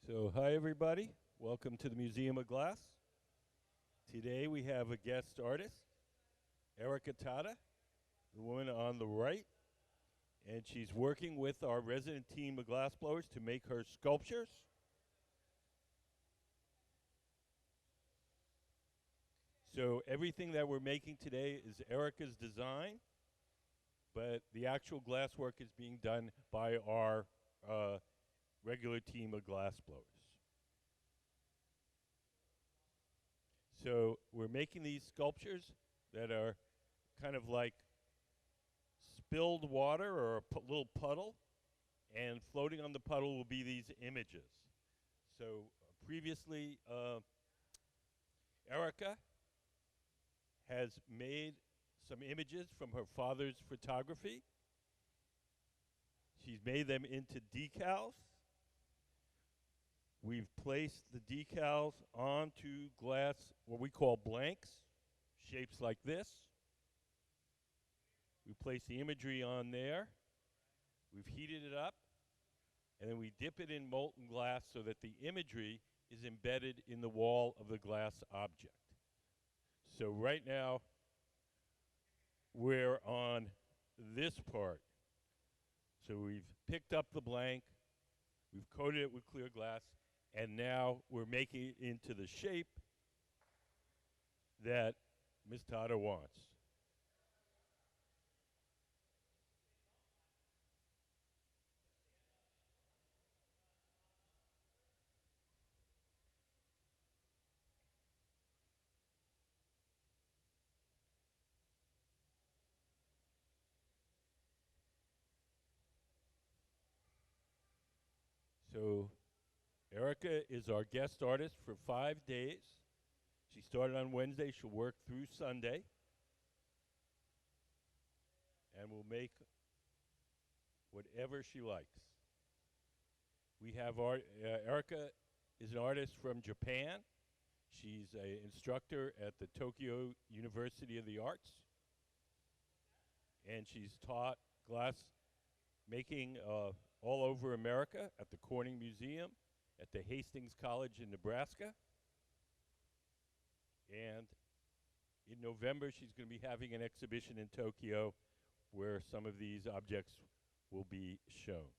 So, hi everybody. Welcome to the Museum of Glass. Today we have a guest artist, Erika Tada, the woman on the right, and she's working with our resident team of glassblowers to make her sculptures. So, everything that we're making today is Erika's design, but the actual glass work is being done by our regular team of glassblowers. So we're making these sculptures that are kind of like spilled water or a little puddle, and floating on the puddle will be these images. So previously, Erika has made some images from her father's photography. She's made them into decals. We've placed the decals onto glass, what we call blanks, shapes like this. We place the imagery on there. We've heated it up, and then we dip it in molten glass so that the imagery is embedded in the wall of the glass object. So right now, we're on this part. So we've picked up the blank, we've coated it with clear glass, and now we're making it into the shape that Ms. Tada wants. So Erika is our guest artist for 5 days. She started on Wednesday. She'll work through Sunday. And will make whatever she likes. We have Erika is an artist from Japan. She's an instructor at the Tokyo University of the Arts. And she's taught glass making all over America at the Corning Museum, at the Hastings College in Nebraska. And in November, she's going to be having an exhibition in Tokyo where some of these objects will be shown.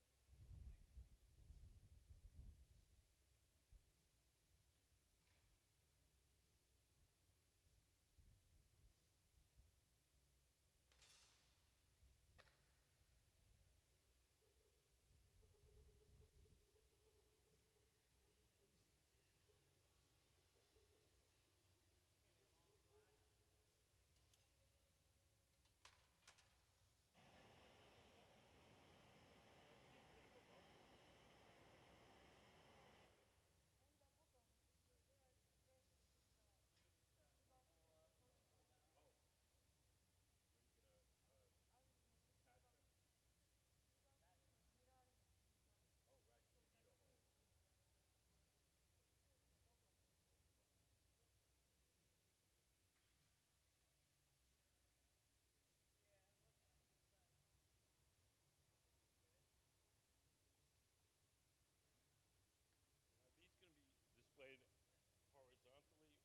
Displayed horizontally or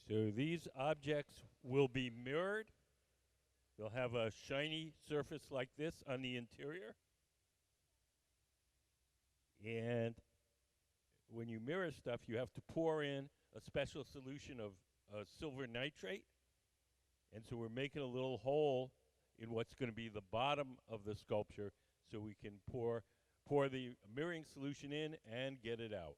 so these objects will be mirrored They'll have a shiny surface like this on the interior. And when you mirror stuff, you have to pour in a special solution of silver nitrate. And so we're making a little hole in what's going to be the bottom of the sculpture so we can pour the mirroring solution in and get it out.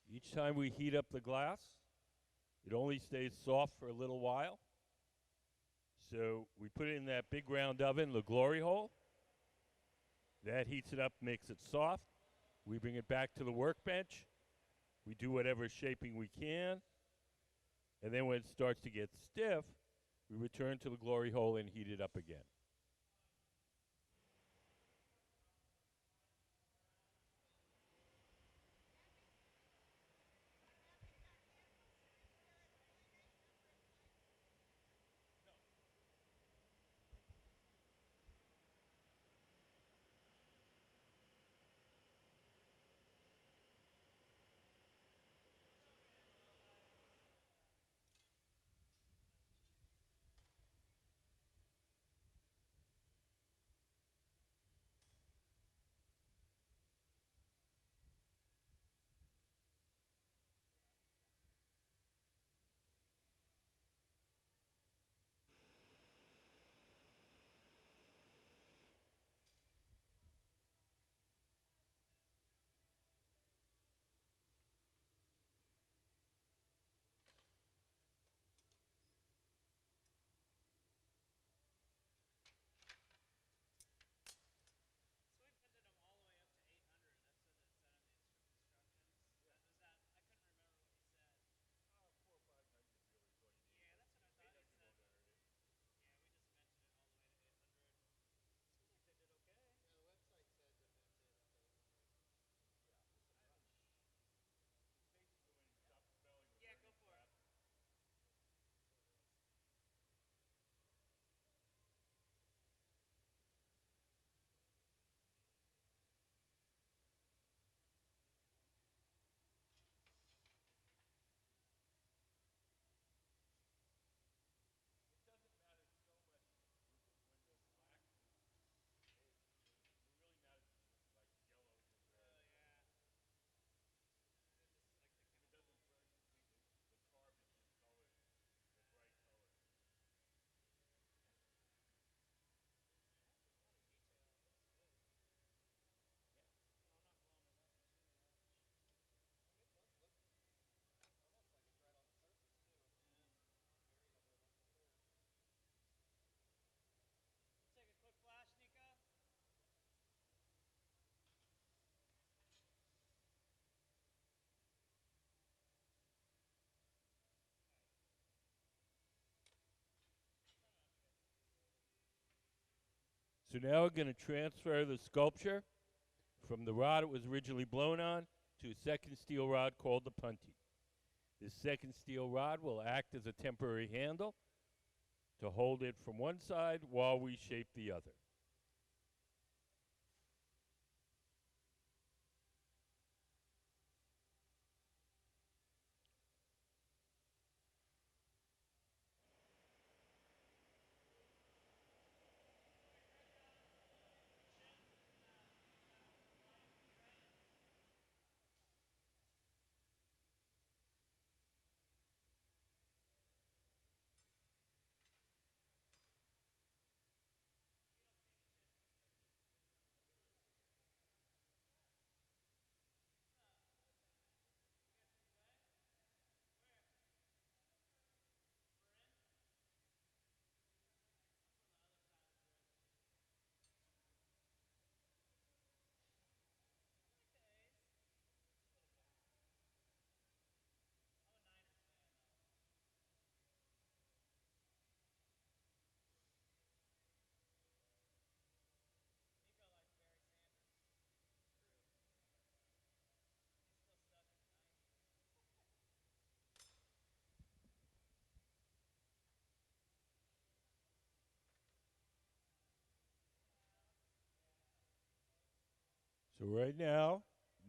Each time we heat up the glass, it only stays soft for a little while. So we put it in that big round oven, the glory hole. That heats it up, makes it soft. We bring it back to the workbench. We do whatever shaping we can. And then when it starts to get stiff, we return to the glory hole and heat it up again. So now we're going to transfer the sculpture from the rod it was originally blown on to a second steel rod called the punty. This second steel rod will act as a temporary handle to hold it from one side while we shape the other. So right now,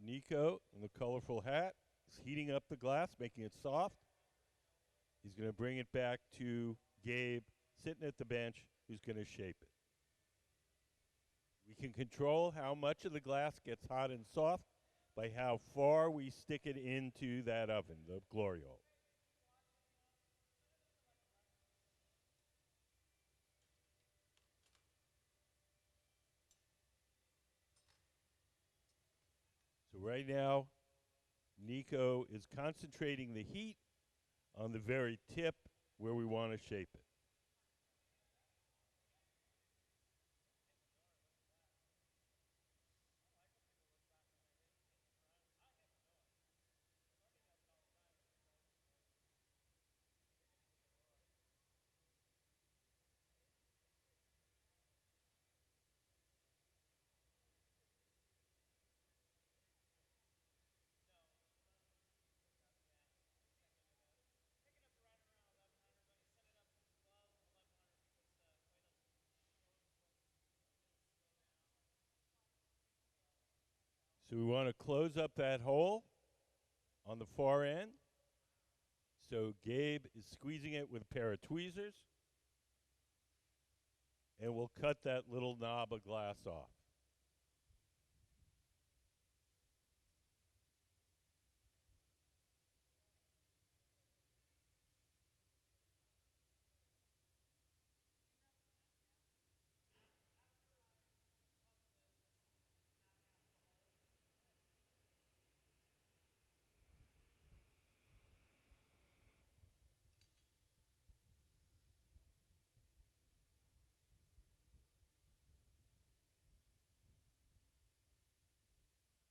Nico in the colorful hat is heating up the glass, making it soft. He's going to bring it back to Gabe sitting at the bench, who's going to shape it. We can control how much of the glass gets hot and soft by how far we stick it into that oven, the glory hole. So right now, Nico is concentrating the heat on the very tip where we want to shape it. So we want to close up that hole on the far end. So Gabe is squeezing it with a pair of tweezers, and we'll cut that little knob of glass off.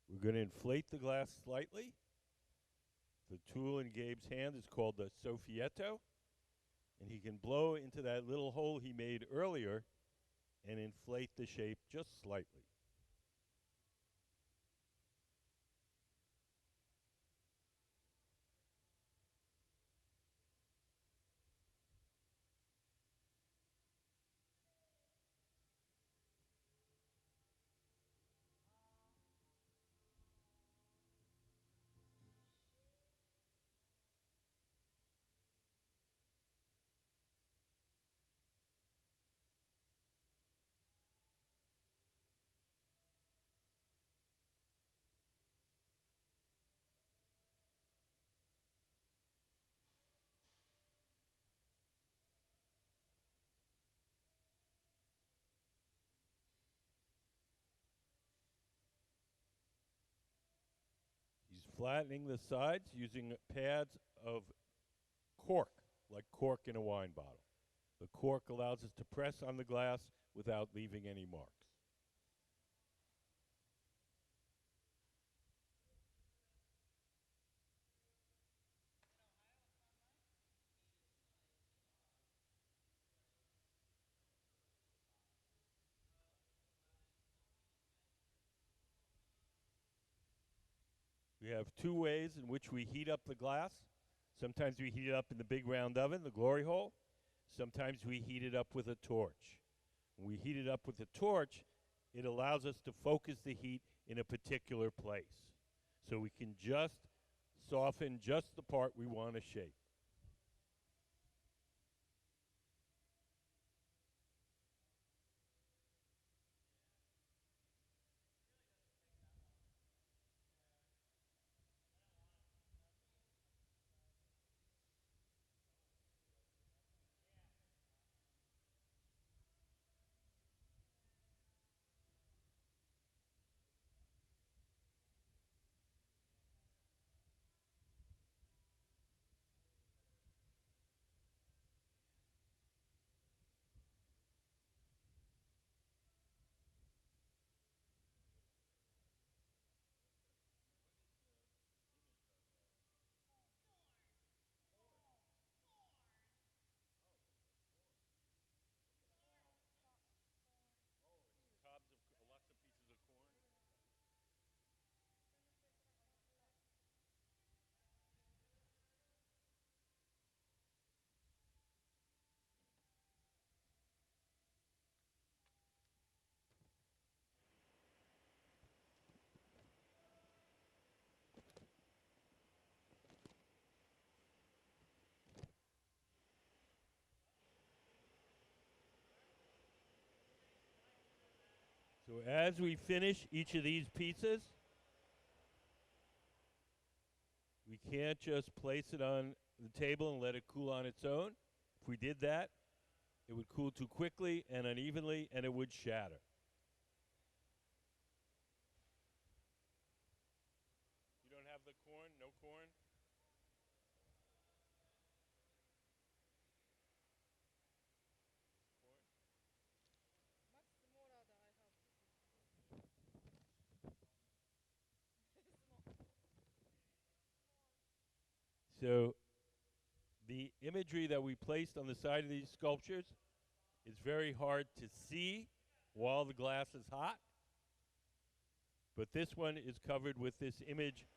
We're going to inflate the glass slightly. The tool in Gabe's hand is called the soffietto, and he can blow into that little hole he made earlier and inflate the shape just slightly. He's flattening the sides using pads of cork, like cork in a wine bottle. The cork allows us to press on the glass without leaving any marks. We have two ways in which we heat up the glass. Sometimes we heat it up in the big round oven, the glory hole. Sometimes we heat it up with a torch. When we heat it up with a torch, it allows us to focus the heat in a particular place. So we can just soften just the part we want to shape. So as we finish each of these pieces, we can't just place it on the table and let it cool on its own. If we did that, it would cool too quickly and unevenly, and it would shatter. You don't have the corn? No corn? So the imagery that we placed on the side of these sculptures is very hard to see while the glass is hot. But this one is covered with this image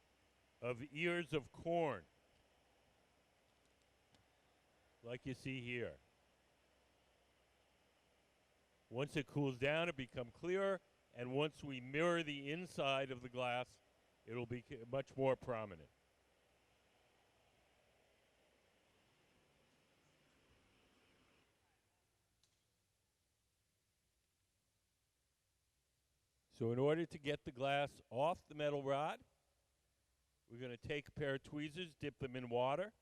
of ears of corn, like you see here. Once it cools down, it becomes clearer, and once we mirror the inside of the glass, it'll be much more prominent. So in order to get the glass off the metal rod, we're going to take a pair of tweezers, dip them in water,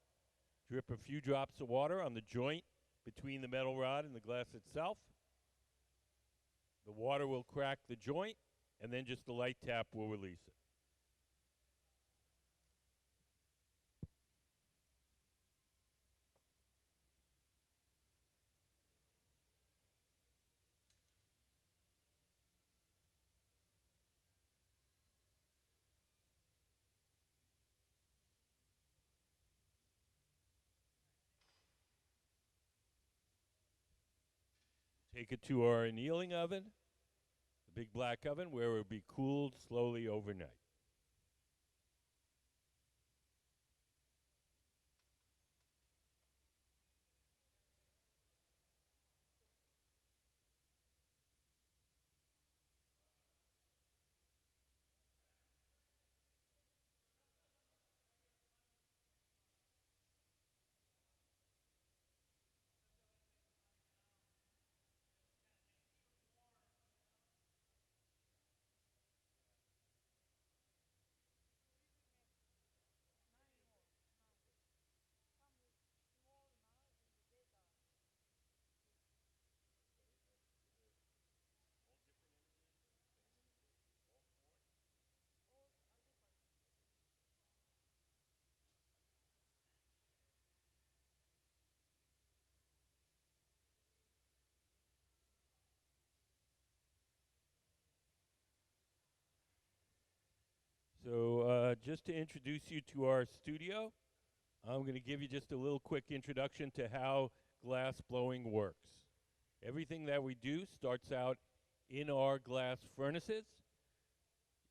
drip a few drops of water on the joint between the metal rod and the glass itself. The water will crack the joint, and then just a light tap will release it. Take it to our annealing oven, the big black oven, where it will be cooled slowly overnight. So just to introduce you to our studio, I'm going to give you just a little quick introduction to how glass blowing works. Everything that we do starts out in our glass furnaces,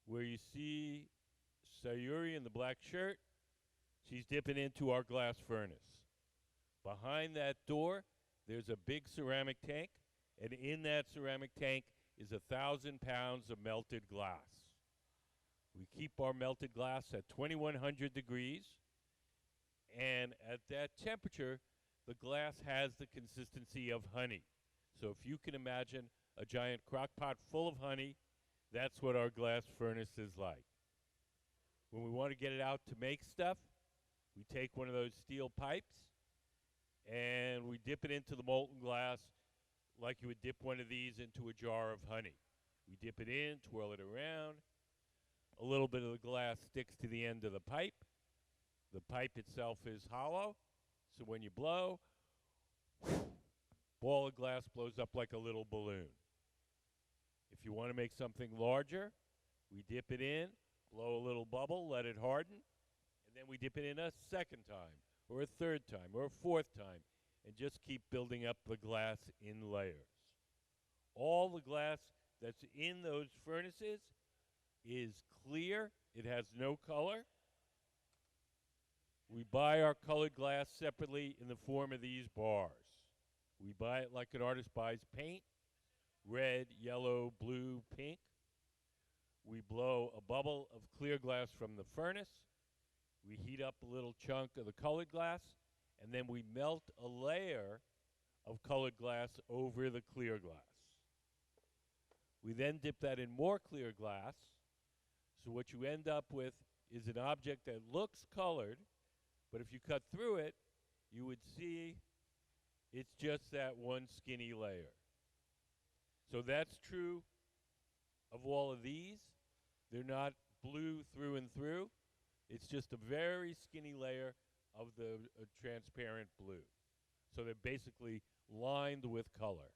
where you see Sayuri in the black shirt. She's dipping into our glass furnace. Behind that door, there's a big ceramic tank, and in that ceramic tank is 1,000 pounds of melted glass. We keep our melted glass at 2,100 degrees, and at that temperature, the glass has the consistency of honey. So if you can imagine a giant crock pot full of honey, that's what our glass furnace is like. When we want to get it out to make stuff, we take one of those steel pipes and we dip it into the molten glass like you would dip one of these into a jar of honey. We dip it in, twirl it around. A little bit of the glass sticks to the end of the pipe. The pipe itself is hollow, so when you blow, ball of glass blows up like a little balloon. If you want to make something larger, we dip it in, blow a little bubble, let it harden, and then we dip it in a second time, or a third time, or a fourth time, and just keep building up the glass in layers. All the glass that's in those furnaces is clear. It has no color. We buy our colored glass separately in the form of these bars. We buy it like an artist buys paint, red, yellow, blue, pink. We blow a bubble of clear glass from the furnace. We heat up a little chunk of the colored glass, and then we melt a layer of colored glass over the clear glass. We then dip that in more clear glass. So what you end up with is an object that looks colored, but if you cut through it, you would see it's just that one skinny layer. So that's true of all of these. They're not blue through and through. It's just a very skinny layer of the transparent blue. So they're basically lined with color.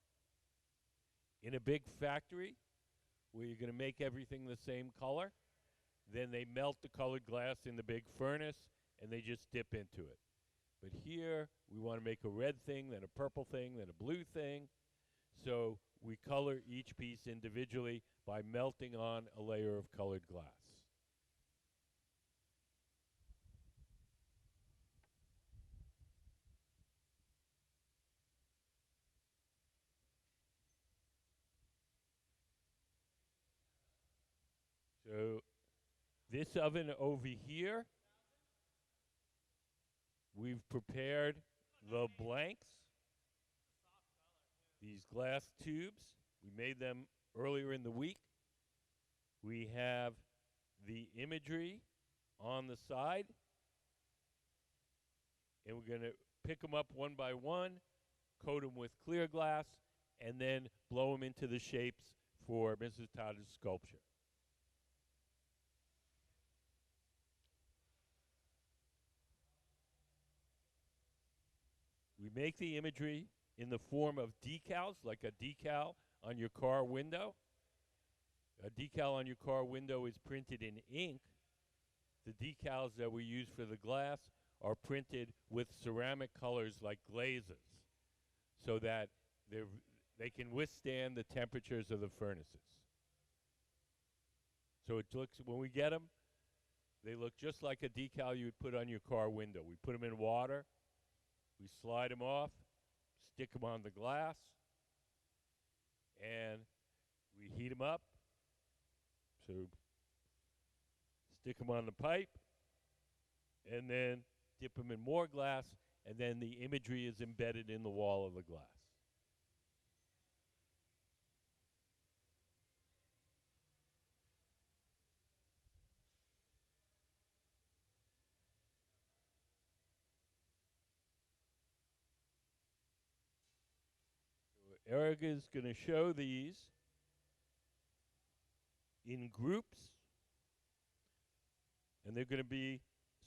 In a big factory, where you're going to make everything the same color, then they melt the colored glass in the big furnace, and they just dip into it. But here, we want to make a red thing, then a purple thing, then a blue thing. So we color each piece individually by melting on a layer of colored glass. So this oven over here, we've prepared the blanks, these glass tubes. We made them earlier in the week. We have the imagery on the side, and we're going to pick them up one by one, coat them with clear glass, and then blow them into the shapes for Mrs. Tada's sculpture. We make the imagery in the form of decals, like a decal on your car window. A decal on your car window is printed in ink. The decals that we use for the glass are printed with ceramic colors like glazes, so that they can withstand the temperatures of the furnaces. So it looks, when we get them, they look just like a decal you would put on your car window. We put them in water, we slide them off, stick them on the glass, and we heat them up. So stick them on the pipe, and then dip them in more glass, and then the imagery is embedded in the wall of the glass. So Erika is going to show these in groups, and they're going to be,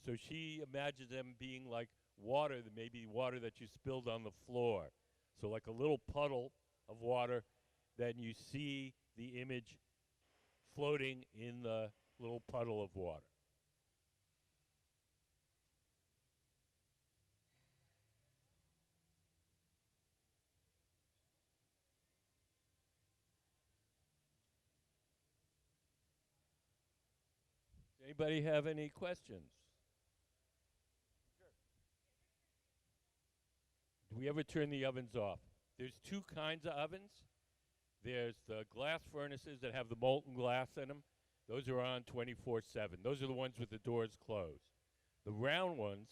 so she imagines them being like water, maybe water that you spilled on the floor. So like a little puddle of water, then you see the image floating in the little puddle of water. Anybody have any questions? Do we ever turn the ovens off? There's two kinds of ovens. There's the glass furnaces that have the molten glass in them. Those are on 24/7. Those are the ones with the doors closed. The round ones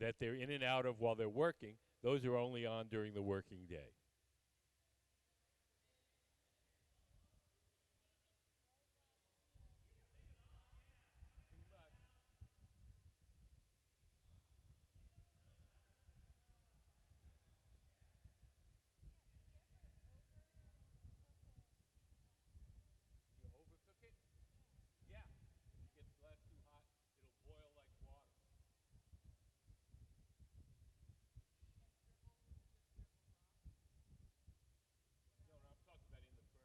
that they're in and out of while they're working, those are only on during the working day. You overcook it? Yeah. If it gets glass too hot, it'll boil like water. No, no, I'm talking about in the furnace.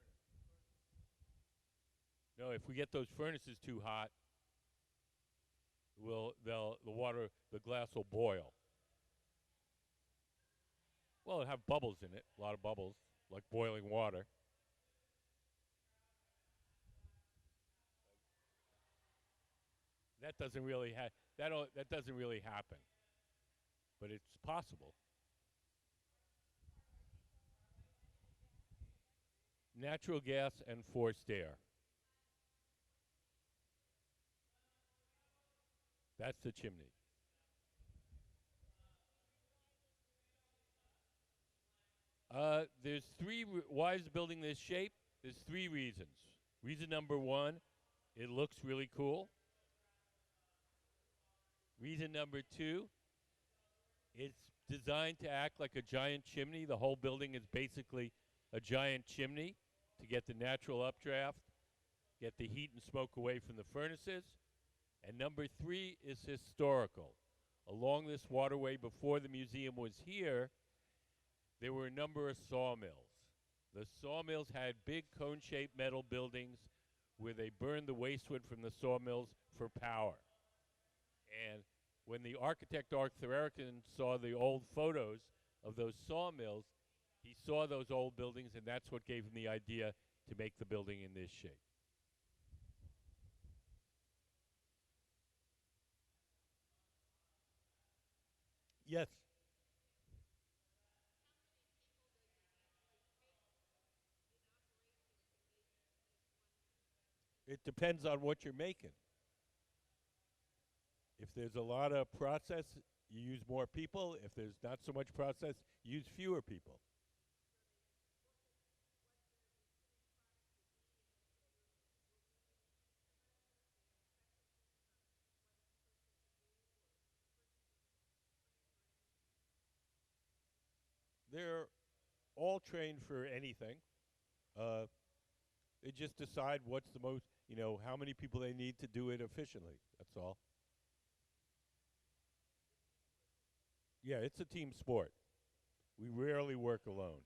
No, if we get those furnaces too hot, the glass will boil. Well, it'll have bubbles in it, a lot of bubbles, like boiling water. That doesn't really that doesn't really happen, but it's possible. Natural gas and forced air. That's the chimney. There's why is the building this shape? There's three reasons. Reason number one, it looks really cool. Reason number two, it's designed to act like a giant chimney. The whole building is basically a giant chimney to get the natural updraft, get the heat and smoke away from the furnaces. And number three is historical. Along this waterway before the museum was here, there were a number of sawmills. The sawmills had big cone-shaped metal buildings where they burned the waste wood from the sawmills for power. And when the architect Arthur Erika saw the old photos of those sawmills, he saw those old buildings, and that's what gave him the idea to make the building in this shape. Yes, it depends on what you're making. If there's a lot of process, you use more people. If there's not so much process, you use fewer people. They're all trained for anything. Uh, they just decide what's the most, how many people they need to do it efficiently. That's all. Yeah, it's a team sport. We rarely work alone.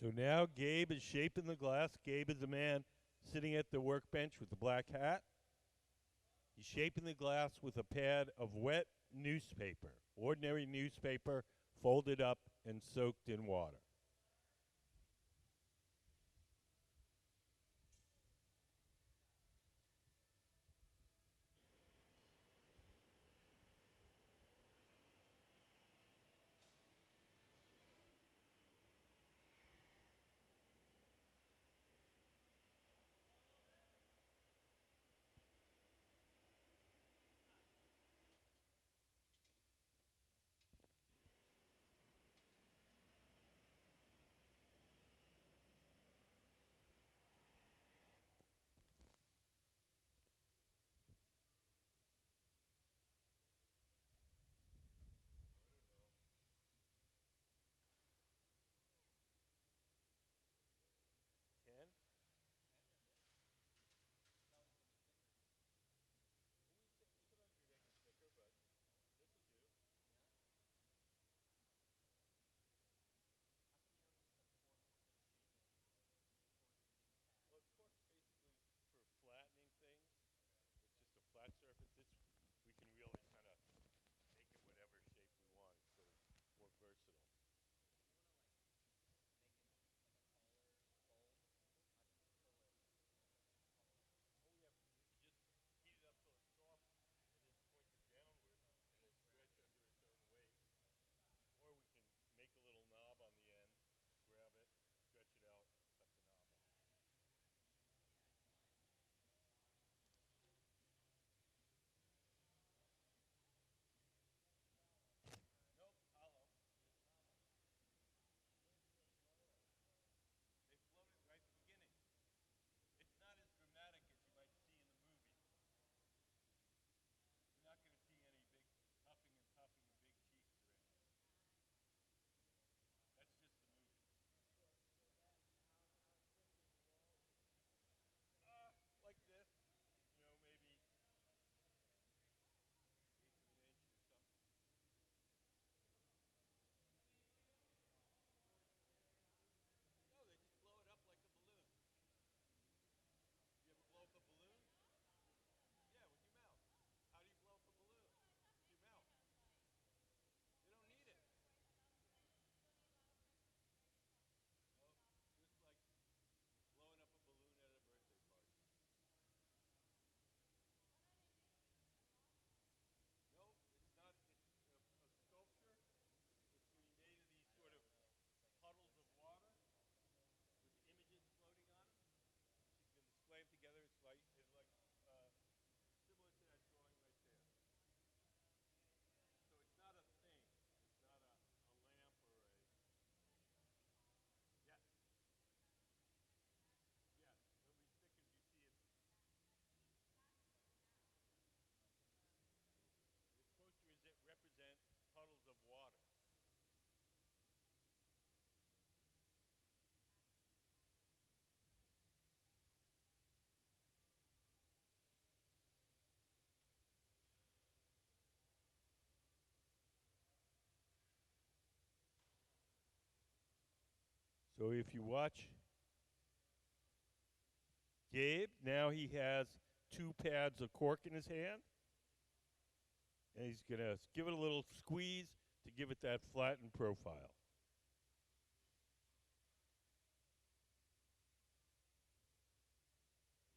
So now Gabe is shaping the glass. Gabe is the man sitting at the workbench with the black hat. He's shaping the glass with a pad of wet newspaper, ordinary newspaper, folded up and soaked in water. So if you watch Gabe, now he has 2 pads of cork in his hand, and he's going to give it a little squeeze to give it that flattened profile.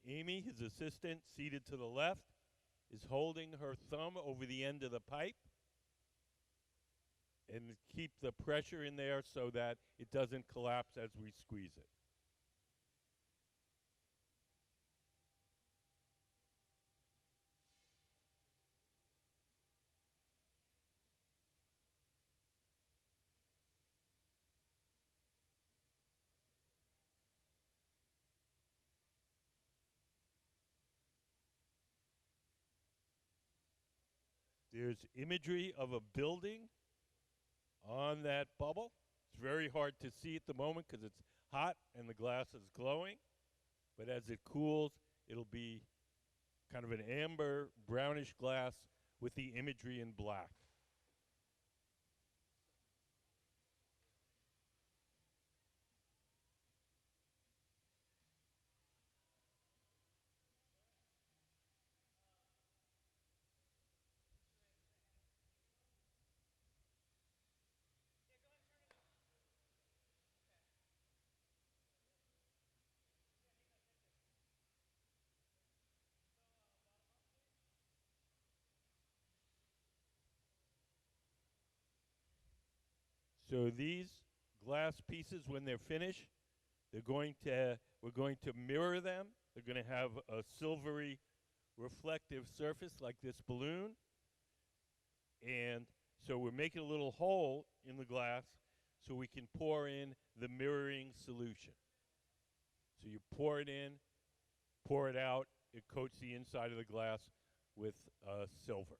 Amy, his assistant, seated to the left, is holding her thumb over the end of the pipe and keep the pressure in there so that it doesn't collapse as we squeeze it. There's imagery of a building on that bubble. It's very hard to see at the moment because it's hot and the glass is glowing. But as it cools, it'll be kind of an amber brownish glass with the imagery in black. So these glass pieces, when they're finished, we're going to mirror them. They're going to have a silvery reflective surface like this balloon. And so we're making a little hole in the glass so we can pour in the mirroring solution. So you pour it in, pour it out, it coats the inside of the glass with silver.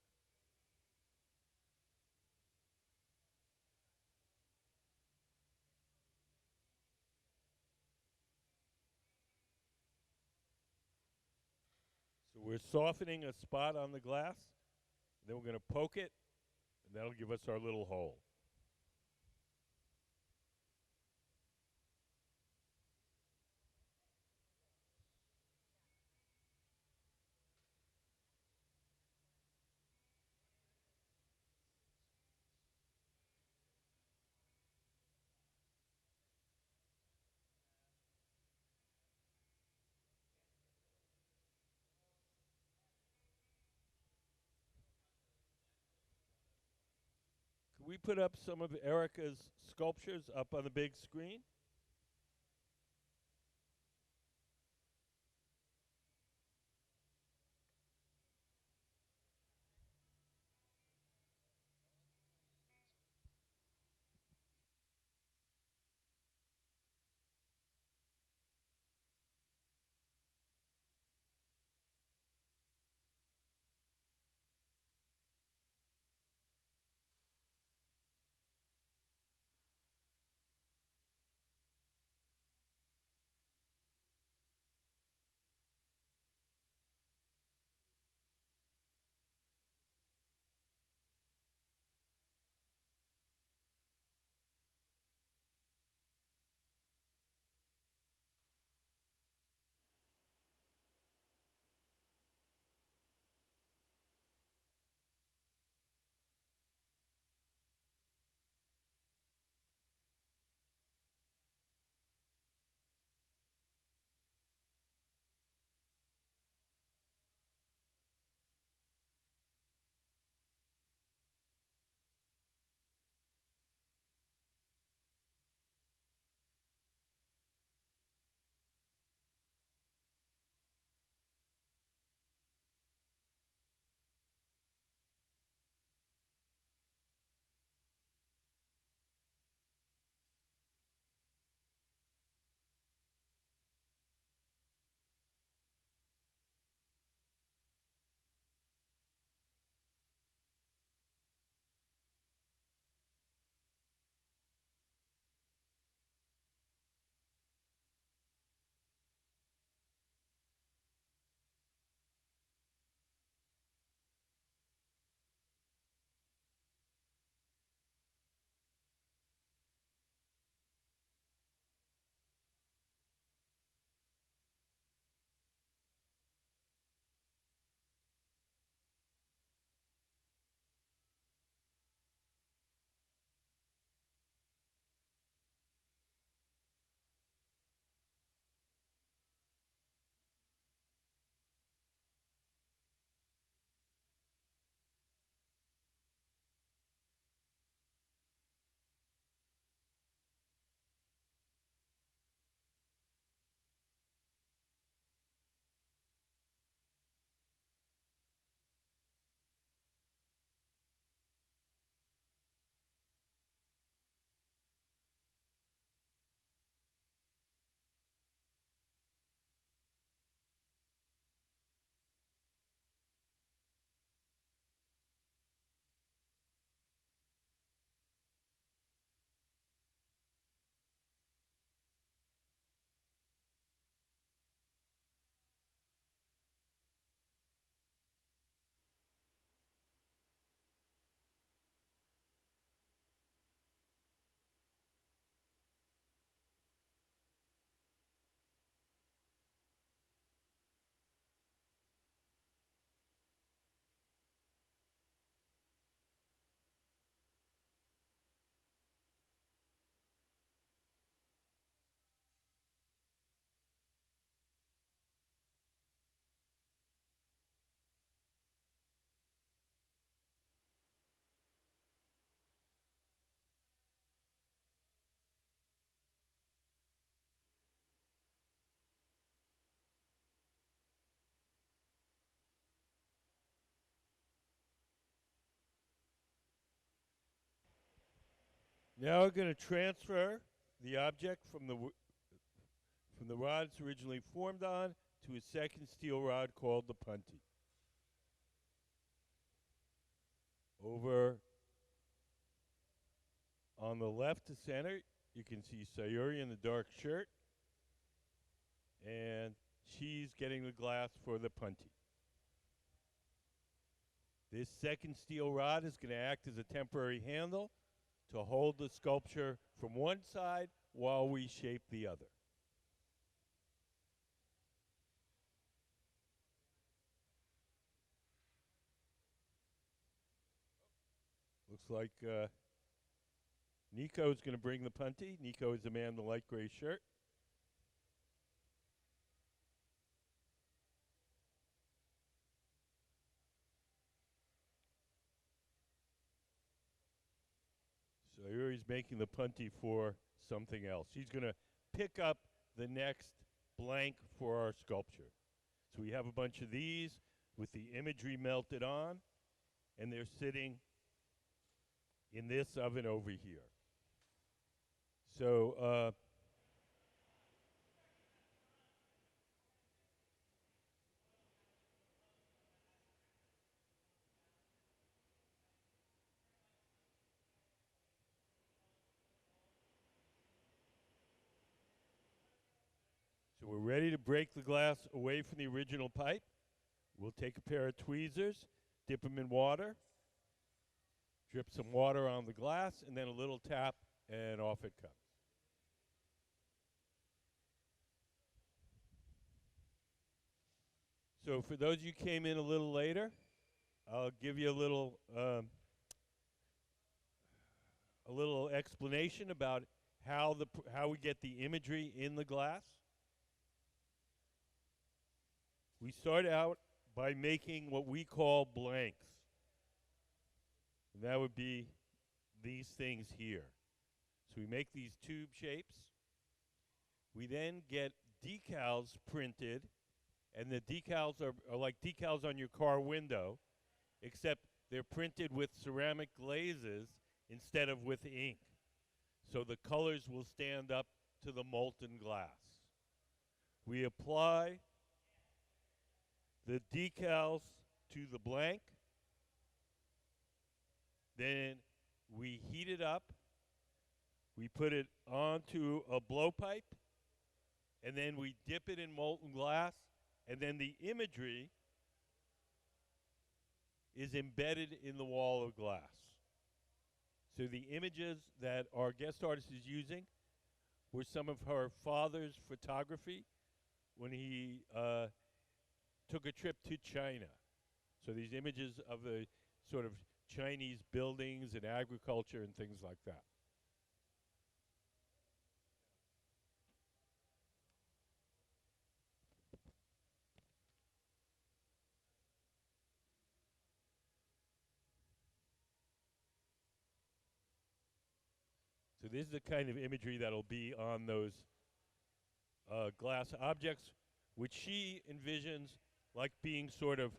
So we're softening a spot on the glass, then we're going to poke it, and that'll give us our little hole. Can we put up some of Erika's sculptures up on the big screen? Now we're going to transfer the object from the rod it's originally formed on to a second steel rod called the punty. Over on the left to center, you can see Sayuri in the dark shirt, and she's getting the glass for the punty. This second steel rod is going to act as a temporary handle to hold the sculpture from one side while we shape the other. Looks like Nico is going to bring the punty. Nico is the man in the light gray shirt. So here he's making the punty for something else. He's going to pick up the next blank for our sculpture. So we have a bunch of these with the imagery melted on, and they're sitting in this oven over here. So so we're ready to break the glass away from the original pipe. We'll take a pair of tweezers, dip them in water, drip some water on the glass, and then a little tap, and off it comes. So for those of you who came in a little later, I'll give you a little explanation about how we get the imagery in the glass. We start out by making what we call blanks. And that would be these things here. So we make these tube shapes. We then get decals printed, and the decals are like decals on your car window, except they're printed with ceramic glazes instead of with ink. So the colors will stand up to the molten glass. We apply the decals to the blank. Then we heat it up. We put it onto a blowpipe, and then we dip it in molten glass, and then the imagery is embedded in the wall of glass. So the images that our guest artist is using were some of her father's photography when he took a trip to China. So these images of the sort of Chinese buildings and agriculture and things like that. So this is the kind of imagery that'll be on those glass objects, which she envisions like being sort of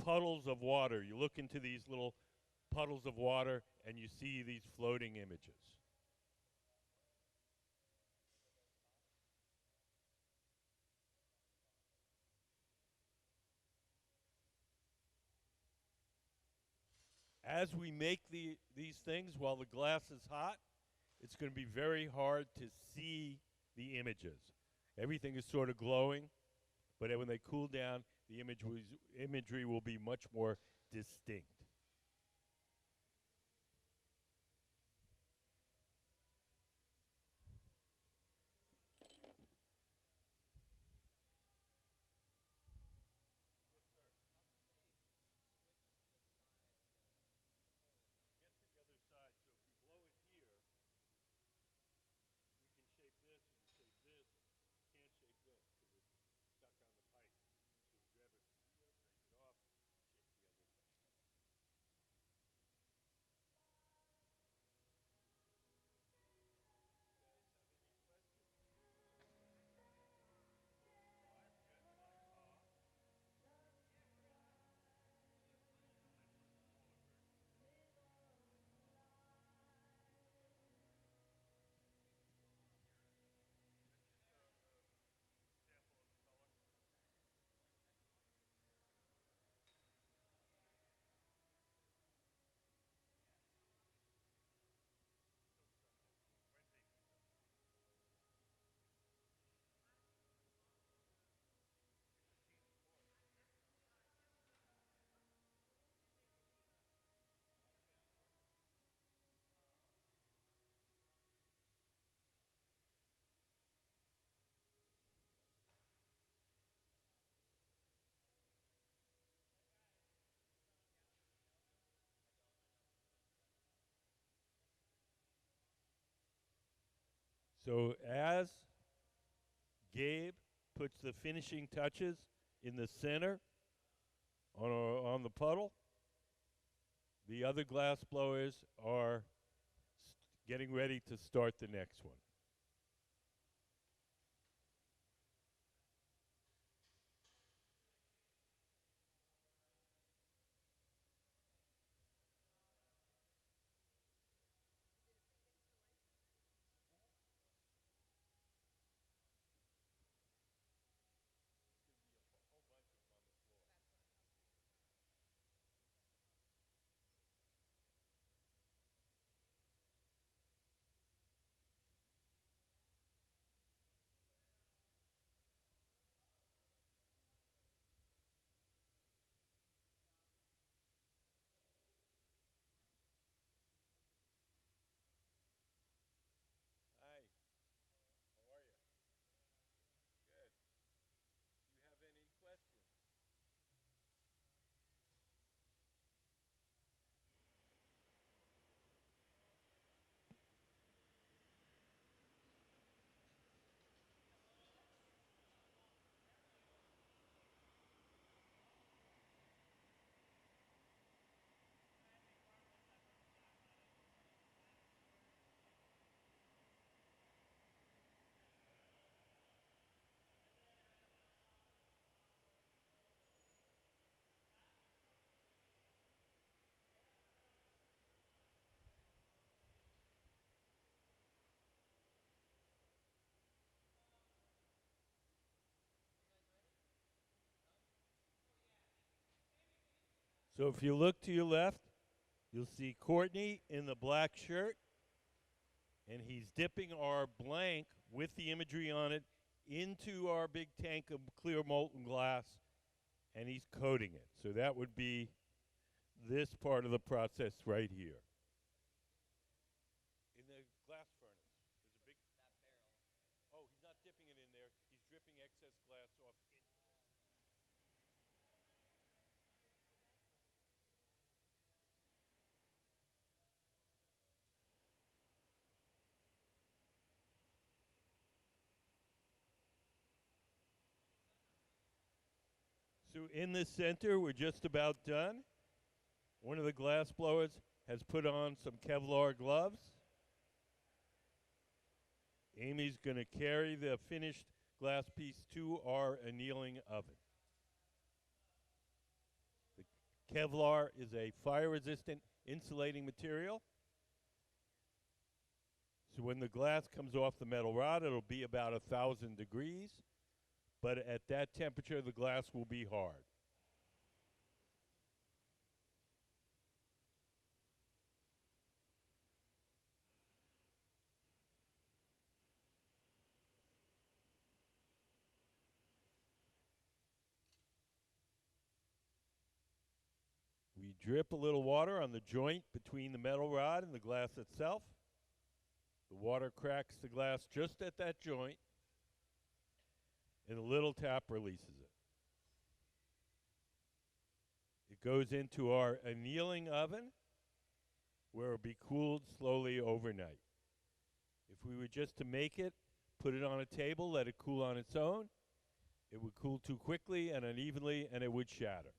puddles of water. You look into these little puddles of water and you see these floating images. As we make these things while the glass is hot, it's going to be very hard to see the images. Everything is sort of glowing, but when they cool down, the imagery will be much more distinct. So as Gabe puts the finishing touches in the center on the puddle, the other glass blowers are getting ready to start the next one. Hi, how are you? Good. Do you have any questions? So if you look to your left, you'll see Courtney in the black shirt, and he's dipping our blank with the imagery on it into our big tank of clear molten glass, and he's coating it. So that would be this part of the process right here. In the glass furnace, there's a big. Oh, he's not dipping it in there. He's dripping excess glass off. So in the center, we're just about done. One of the glass blowers has put on some Kevlar gloves. Amy's going to carry the finished glass piece to our annealing oven. The Kevlar is a fire-resistant insulating material. So when the glass comes off the metal rod, it'll be about 1,000 degrees. But at that temperature, the glass will be hard. We drip a little water on the joint between the metal rod and the glass itself. The water cracks the glass just at that joint, and the little tap releases it. It goes into our annealing oven, where it will be cooled slowly overnight. If we were just to make it, put it on a table, let it cool on its own, it would cool too quickly and unevenly, and it would shatter.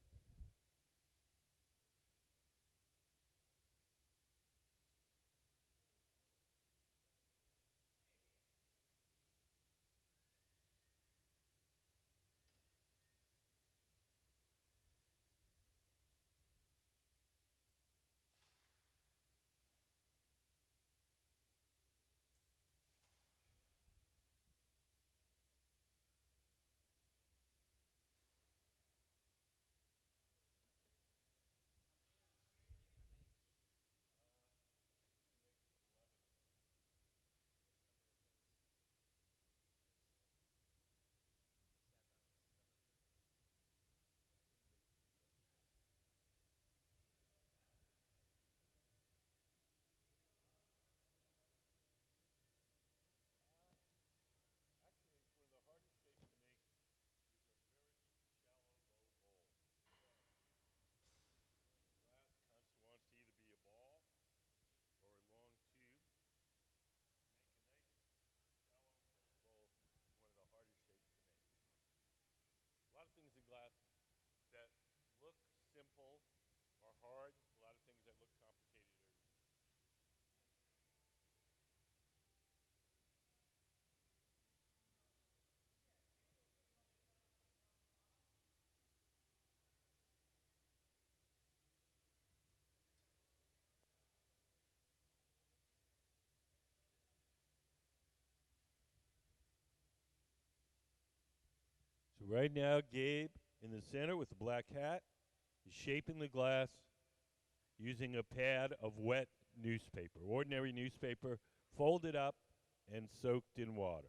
Right now, Gabe in the center with the black hat is shaping the glass using a pad of wet newspaper, ordinary newspaper, folded up and soaked in water.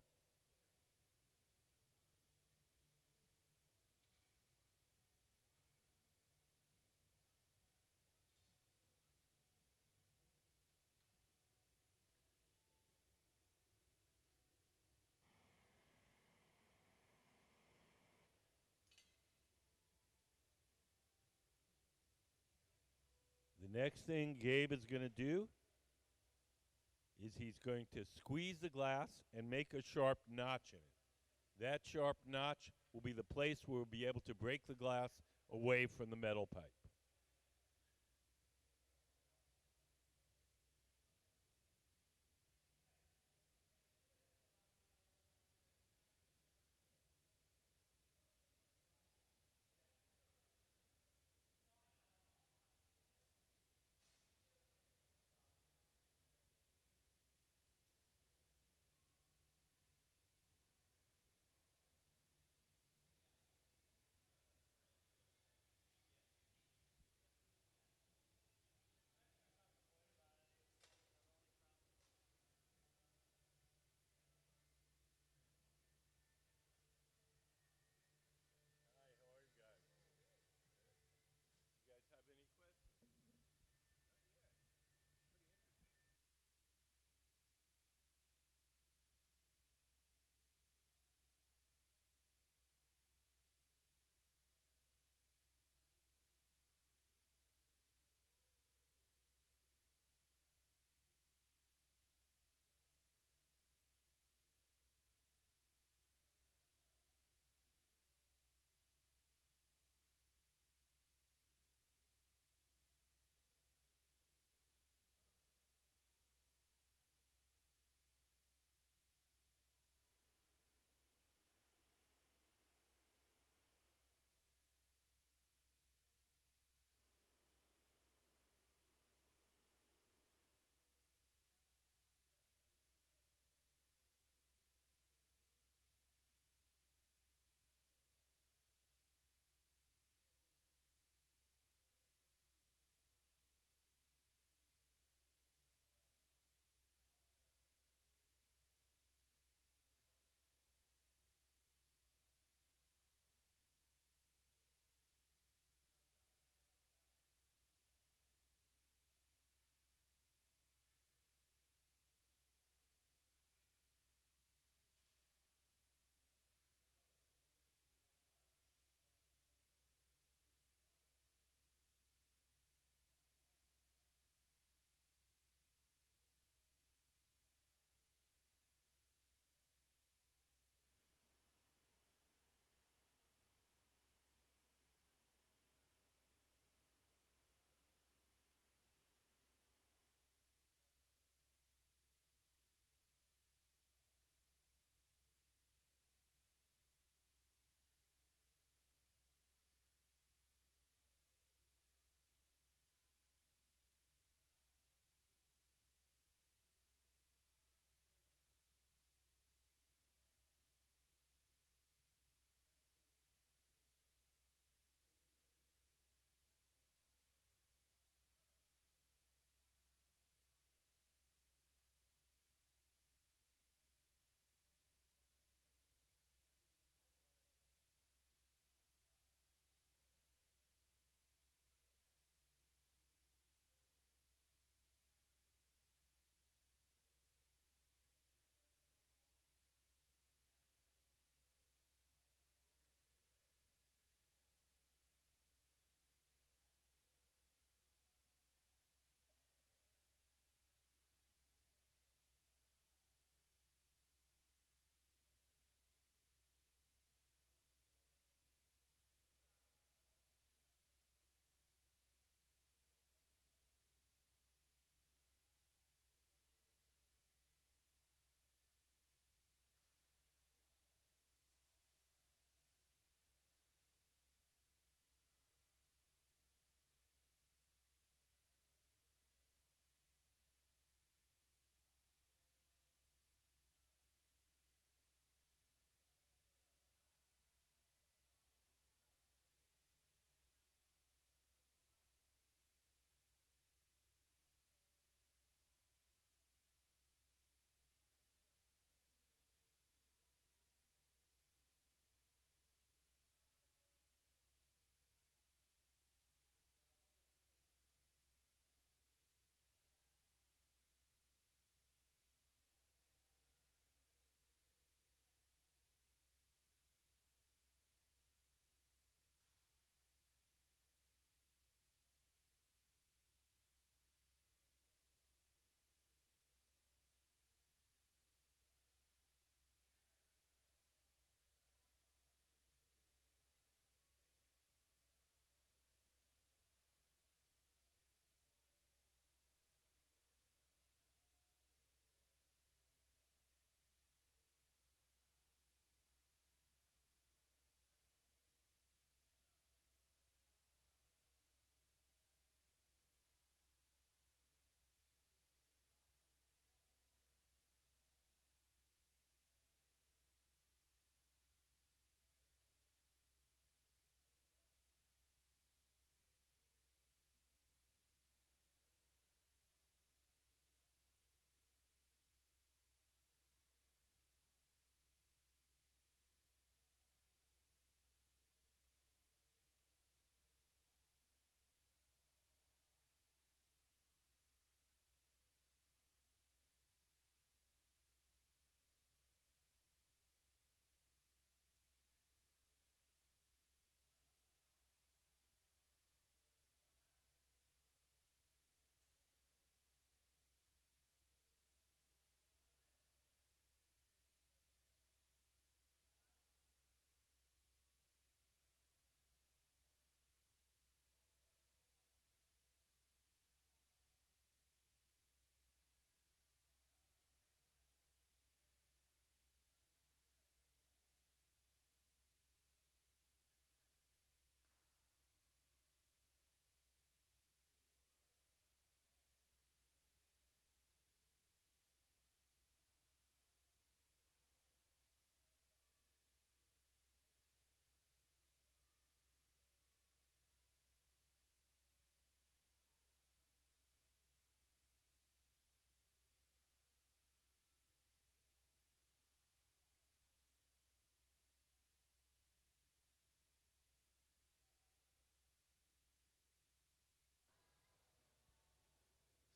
The next thing Gabe is going to do is he's going to squeeze the glass and make a sharp notch in it. That sharp notch will be the place where we'll be able to break the glass away from the metal pipe.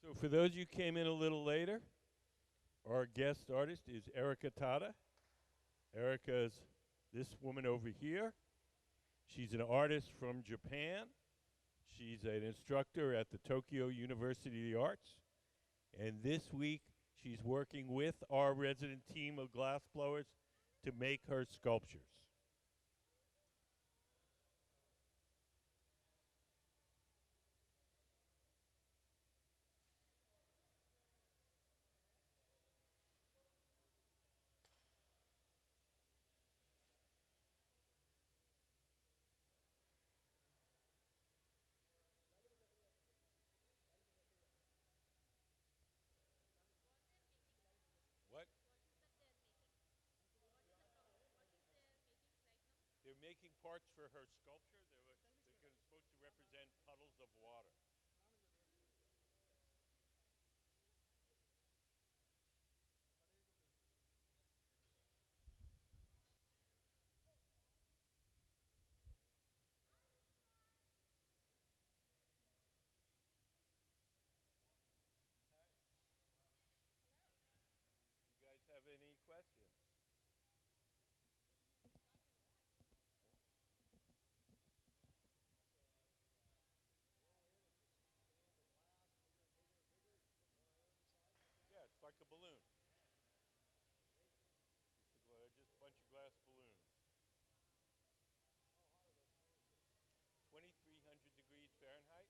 So for those you came in a little later, our guest artist is Erika Tada. Erika's this woman over here. She's an artist from Japan. She's an instructor at the Tokyo University of the Arts. And this week, she's working with our resident team of glass blowers to make her sculptures. What? They're making parts for her sculpture. They're supposed to represent puddles of water. You guys have any questions? Yeah, it's like a balloon. Just a bunch of glass balloons. 2,300 degrees Fahrenheit.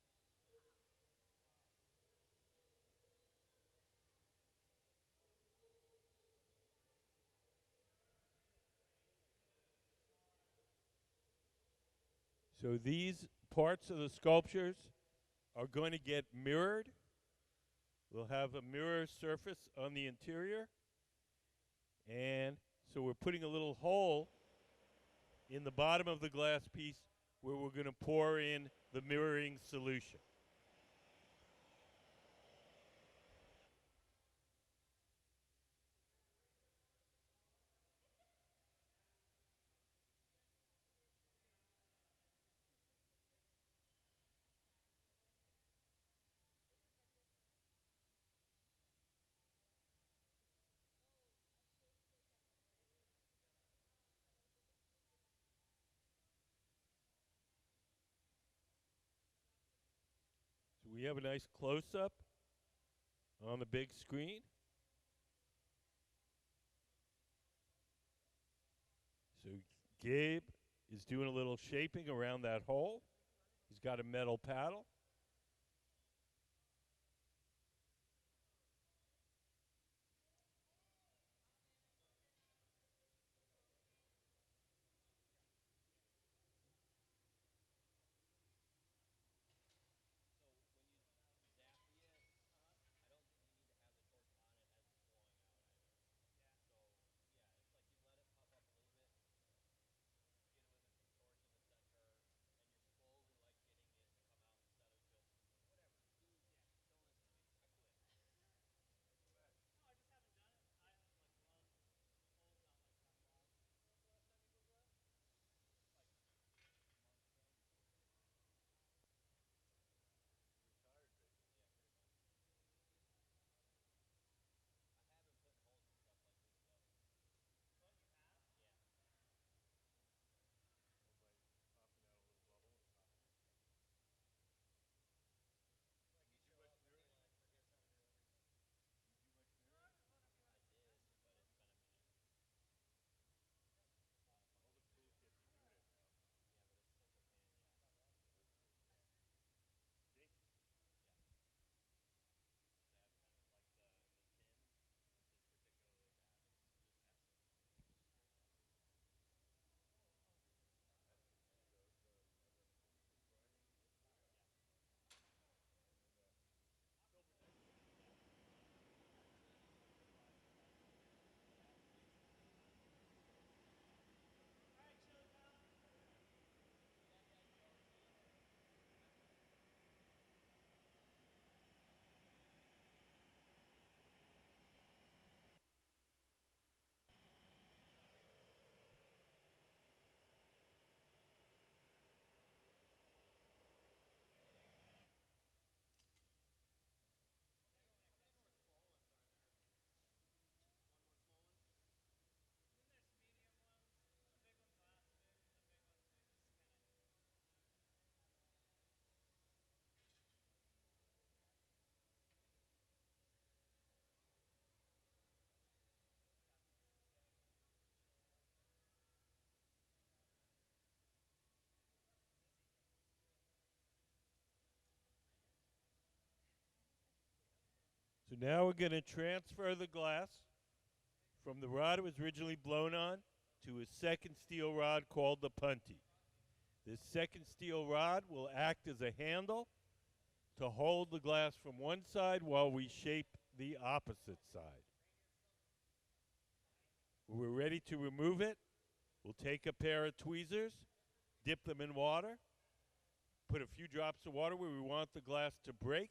So these parts of the sculptures are going to get mirrored. We'll have a mirror surface on the interior. And so we're putting a little hole in the bottom of the glass piece where we're going to pour in the mirroring solution. So we have a nice close-up on the big screen. So Gabe is doing a little shaping around that hole. He's got a metal paddle. So now we're going to transfer the glass from the rod it was originally blown on to a second steel rod called the punty. This second steel rod will act as a handle to hold the glass from one side while we shape the opposite side. When we're ready to remove it, we'll take a pair of tweezers, dip them in water, put a few drops of water where we want the glass to break,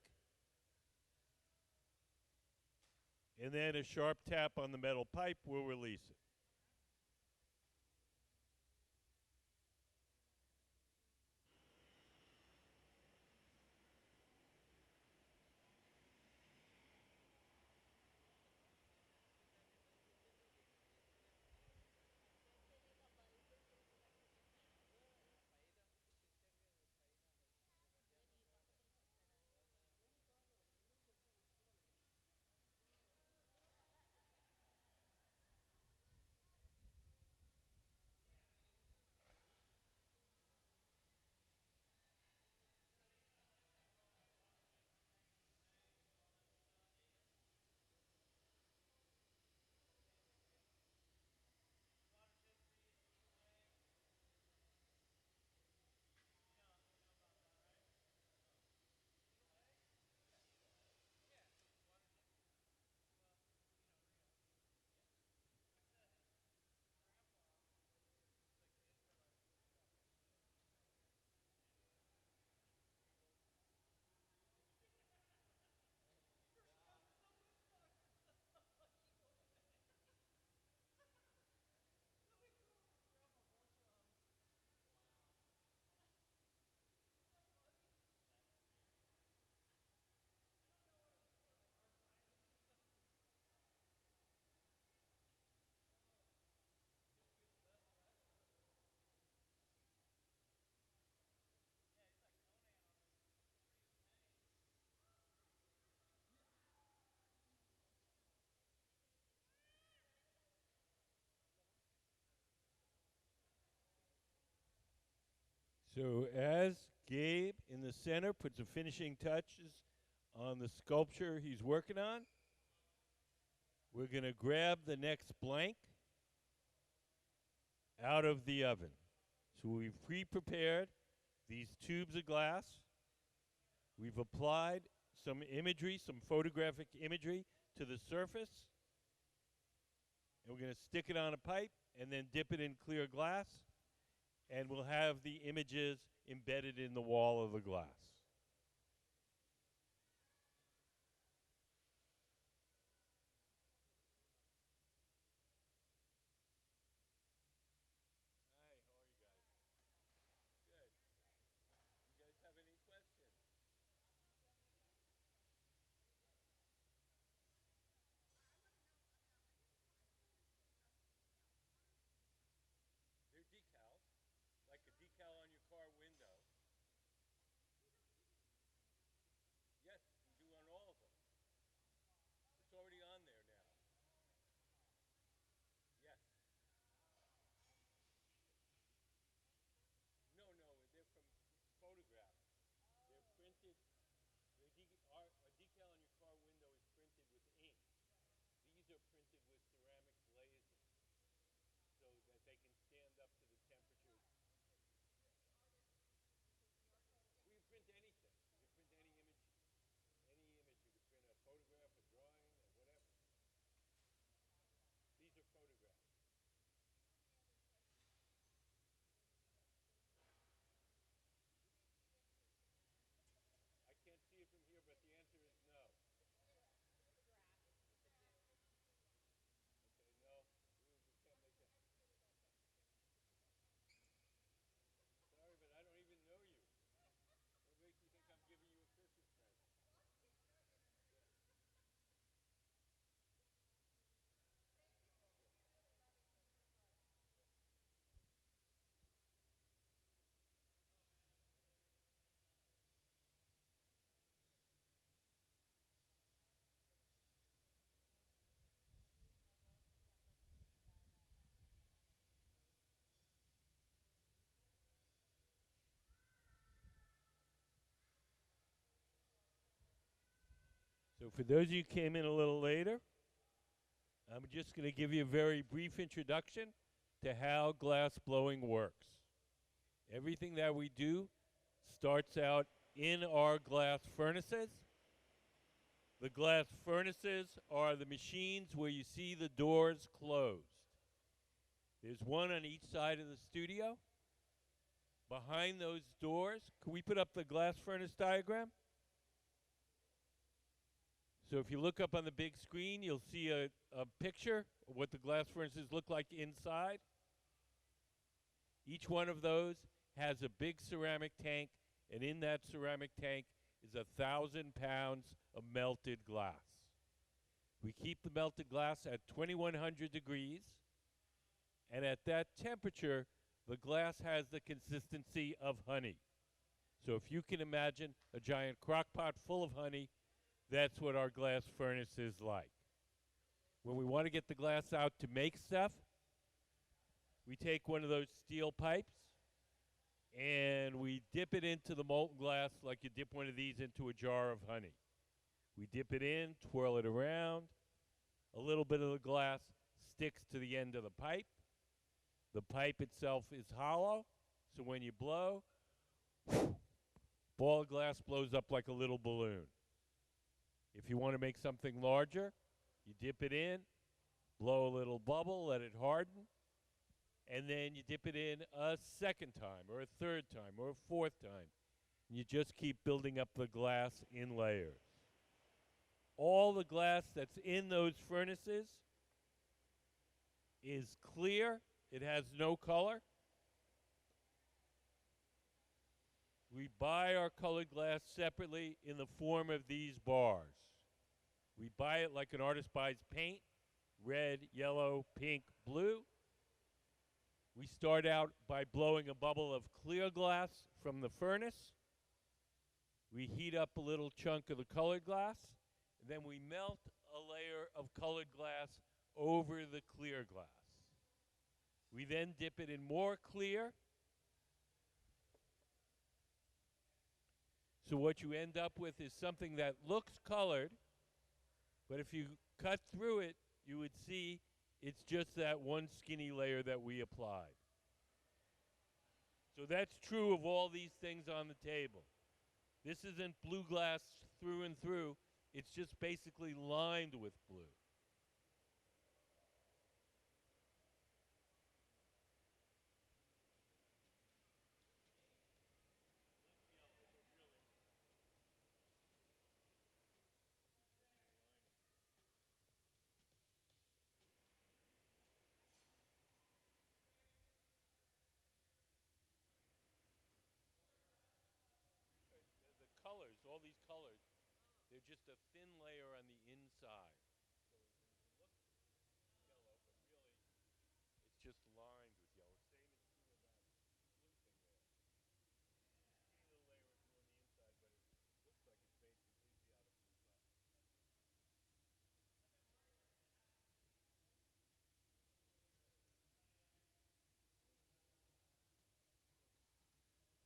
and then a sharp tap on the metal pipe will release it. So as Gabe in the center puts the finishing touches on the sculpture he's working on, we're going to grab the next blank out of the oven. So we've pre-prepared these tubes of glass. We've applied some imagery, some photographic imagery to the surface. And we're going to stick it on a pipe and then dip it in clear glass. And we'll have the images embedded in the wall of the glass. They're decals, like a decal on your car window. So for those of you who came in a little later, I'm just going to give you a very brief introduction to how glass blowing works. Everything that we do starts out in our glass furnaces. The glass furnaces are the machines where you see the doors closed. There's one on each side of the studio. Behind those doors, can we put up the glass furnace diagram? So if you look up on the big screen, you'll see a picture of what the glass furnaces look like inside. Each one of those has a big ceramic tank, and in that ceramic tank is 1,000 pounds of melted glass. We keep the melted glass at 2,100 degrees, and at that temperature, the glass has the consistency of honey. So if you can imagine a giant crock pot full of honey, that's what our glass furnace is like. When we want to get the glass out to make stuff, we take one of those steel pipes and we dip it into the molten glass like you dip one of these into a jar of honey. We dip it in, twirl it around. A little bit of the glass sticks to the end of the pipe. The pipe itself is hollow, so when you blow, ball of glass blows up like a little balloon. If you want to make something larger, you dip it in, blow a little bubble, let it harden, and then you dip it in a second time or a third time or a fourth time. And you just keep building up the glass in layers. All the glass that's in those furnaces is clear. It has no color. We buy our colored glass separately in the form of these bars. We buy it like an artist buys paint, red, yellow, pink, blue. We start out by blowing a bubble of clear glass from the furnace. We heat up a little chunk of the colored glass. And then we melt a layer of colored glass over the clear glass. We then dip it in more clear. So what you end up with is something that looks colored, but if you cut through it, you would see it's just that one skinny layer that we applied. So that's true of all these things on the table. This isn't blue glass through and through. It's just basically lined with blue. Colors, all these colors, they're just a thin layer on the inside. So it looks yellow, but really it's just lined with yellow. Same is true of that blue thing there. Skinny little layer of blue on the inside, but it looks like it's made completely out of blue glass.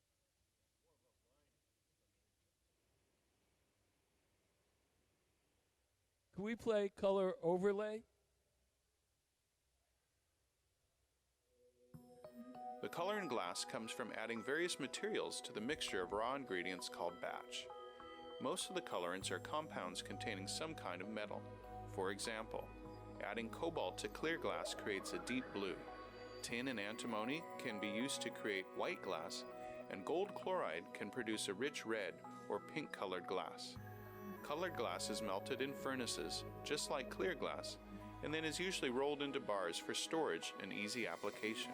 Can we play color overlay? The color in glass comes from adding various materials to the mixture of raw ingredients called batch. Most of the colorants are compounds containing some kind of metal. For example, adding cobalt to clear glass creates a deep blue. Tin and antimony can be used to create white glass, and gold chloride can produce a rich red or pink colored glass. Colored glass is melted in furnaces, just like clear glass, and then is usually rolled into bars for storage and easy application.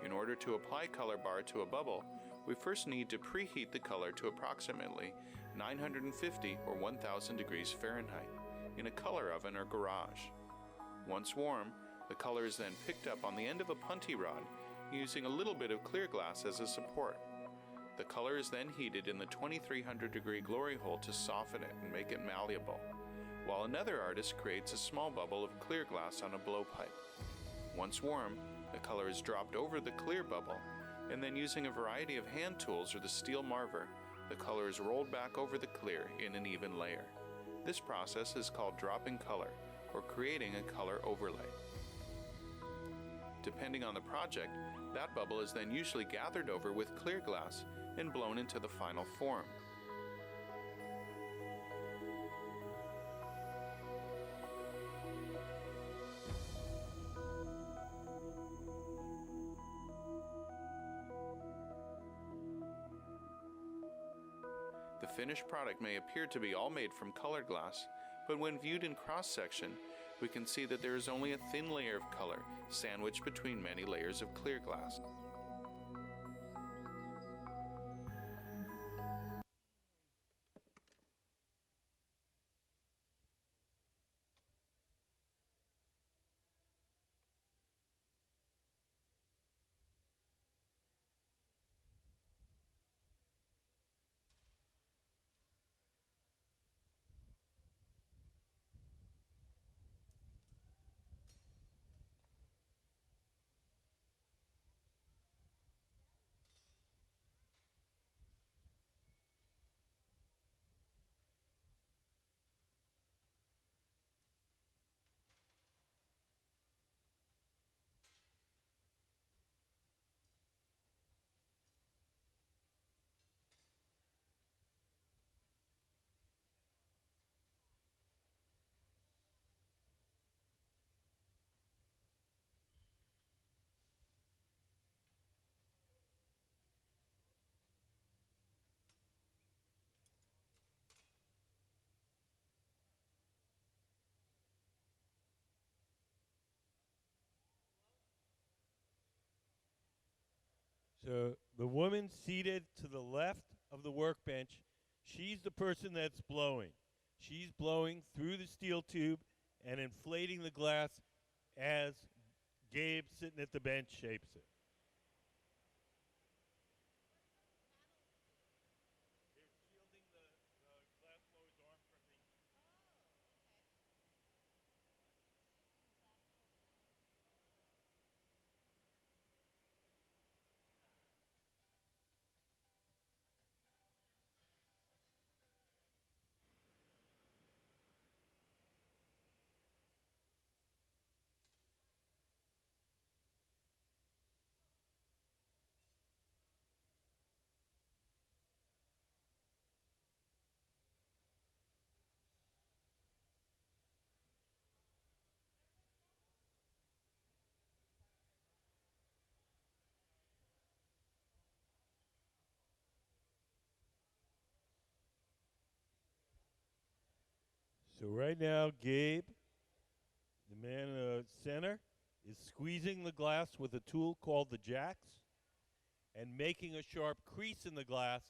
In order to apply color bar to a bubble, we first need to preheat the color to approximately 950 or 1000 degrees Fahrenheit in a color oven or garage. Once warm, the color is then picked up on the end of a punty rod using a little bit of clear glass as a support. The color is then heated in the 2300 degree glory hole to soften it and make it malleable, while another artist creates a small bubble of clear glass on a blowpipe. Once warm, the color is dropped over the clear bubble, and then using a variety of hand tools or the steel marver, the color is rolled back over the clear in an even layer. This process is called dropping color, or creating a color overlay. Depending on the project, that bubble is then usually gathered over with clear glass and blown into the final form. The finished product may appear to be all made from colored glass, but when viewed in cross-section, we can see that there is only a thin layer of color sandwiched between many layers of clear glass. So the woman seated to the left of the workbench, she's the person that's blowing. She's blowing through the steel tube and inflating the glass as Gabe sitting at the bench shapes it. So right now, Gabe, the man in the center, is squeezing the glass with a tool called the jacks and making a sharp crease in the glass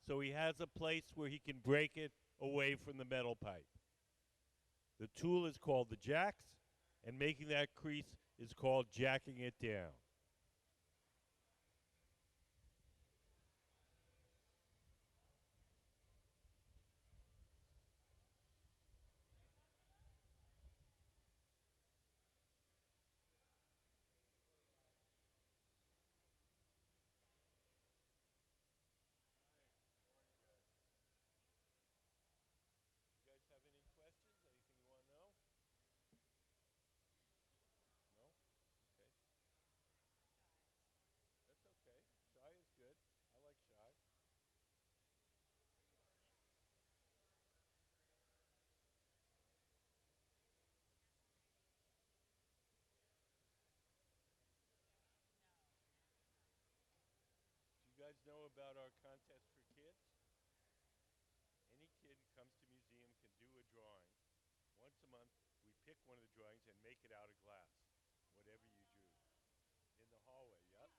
so he has a place where he can break it away from the metal pipe. The tool is called the jacks, and making that crease is called jacking it down. You guys have any questions? Anything you want to know? No? Okay. That's okay. Shy is good. I like shy. Do you guys know about our contest for kids? Any kid who comes to museum can do a drawing. Once a month, we pick one of the drawings and make it out of glass, whatever you drew. In the hallway, yep.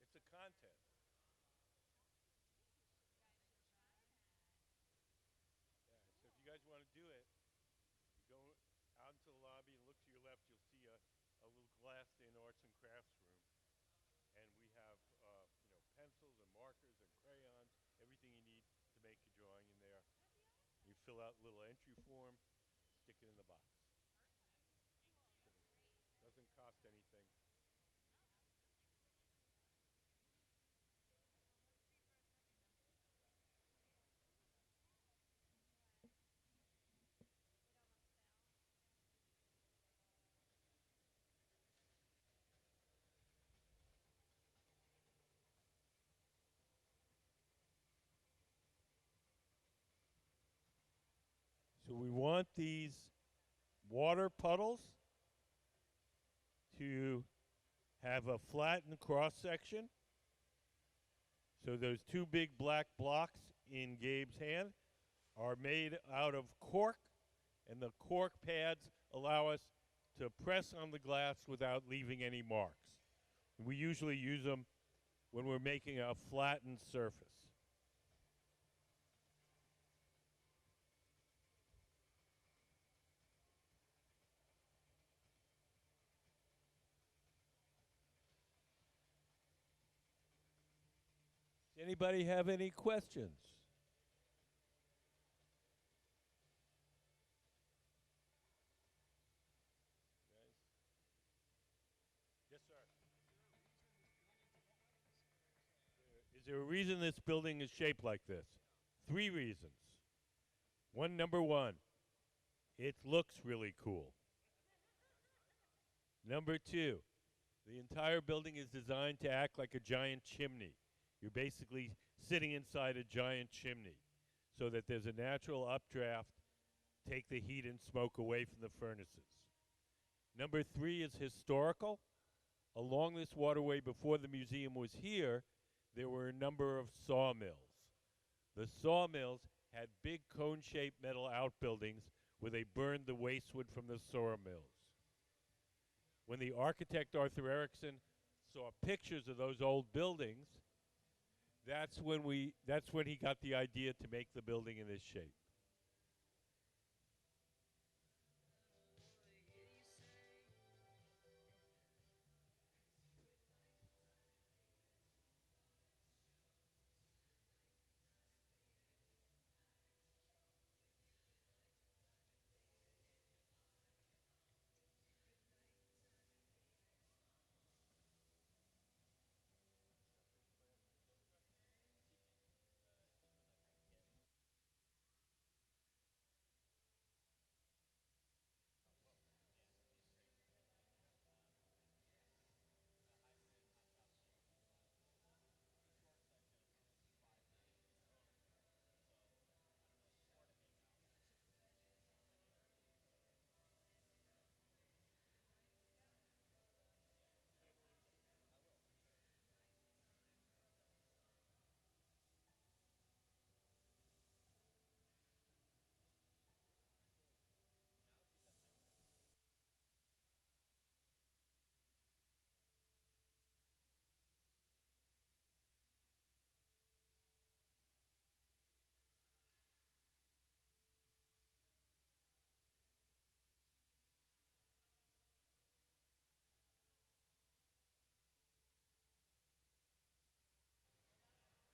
It's a contest. Yeah, so if you guys want to do it, you go out into the lobby and look to your left. You'll see a little glassed-in arts and crafts room, and we have pencils and markers and crayons, everything you need to make a drawing in there. You fill out a little entry form, stick it in the box. Doesn't cost anything. So we want these water puddles to have a flattened cross section. So those two big black blocks in Gabe's hand are made out of cork, and the cork pads allow us to press on the glass without leaving any marks. We usually use them when we're making a flattened surface. Does anybody have any questions? Yes, sir. Is there a reason this building is shaped like this? 3 reasons. Number one, it looks really cool. Number two, the entire building is designed to act like a giant chimney. You're basically sitting inside a giant chimney so that there's a natural updraft, take the heat and smoke away from the furnaces. Number three is historical. Along this waterway before the museum was here, there were a number of sawmills. The sawmills had big cone-shaped metal outbuildings where they burned the waste wood from the sawmills. When the architect Arthur Erickson saw pictures of those old buildings, that's when he got the idea to make the building in this shape.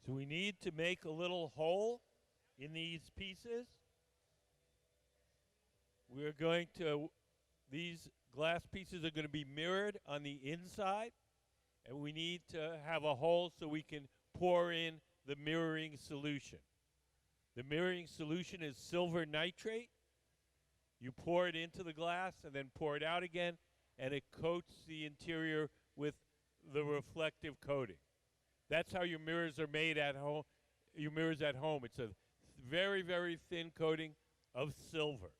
So we need to make a little hole in these pieces. These glass pieces are going to be mirrored on the inside, and we need to have a hole so we can pour in the mirroring solution. The mirroring solution is silver nitrate. You pour it into the glass and then pour it out again, and it coats the interior with the reflective coating. That's how your mirrors are made at home. Your mirrors at home. It's a very, very thin coating of silver.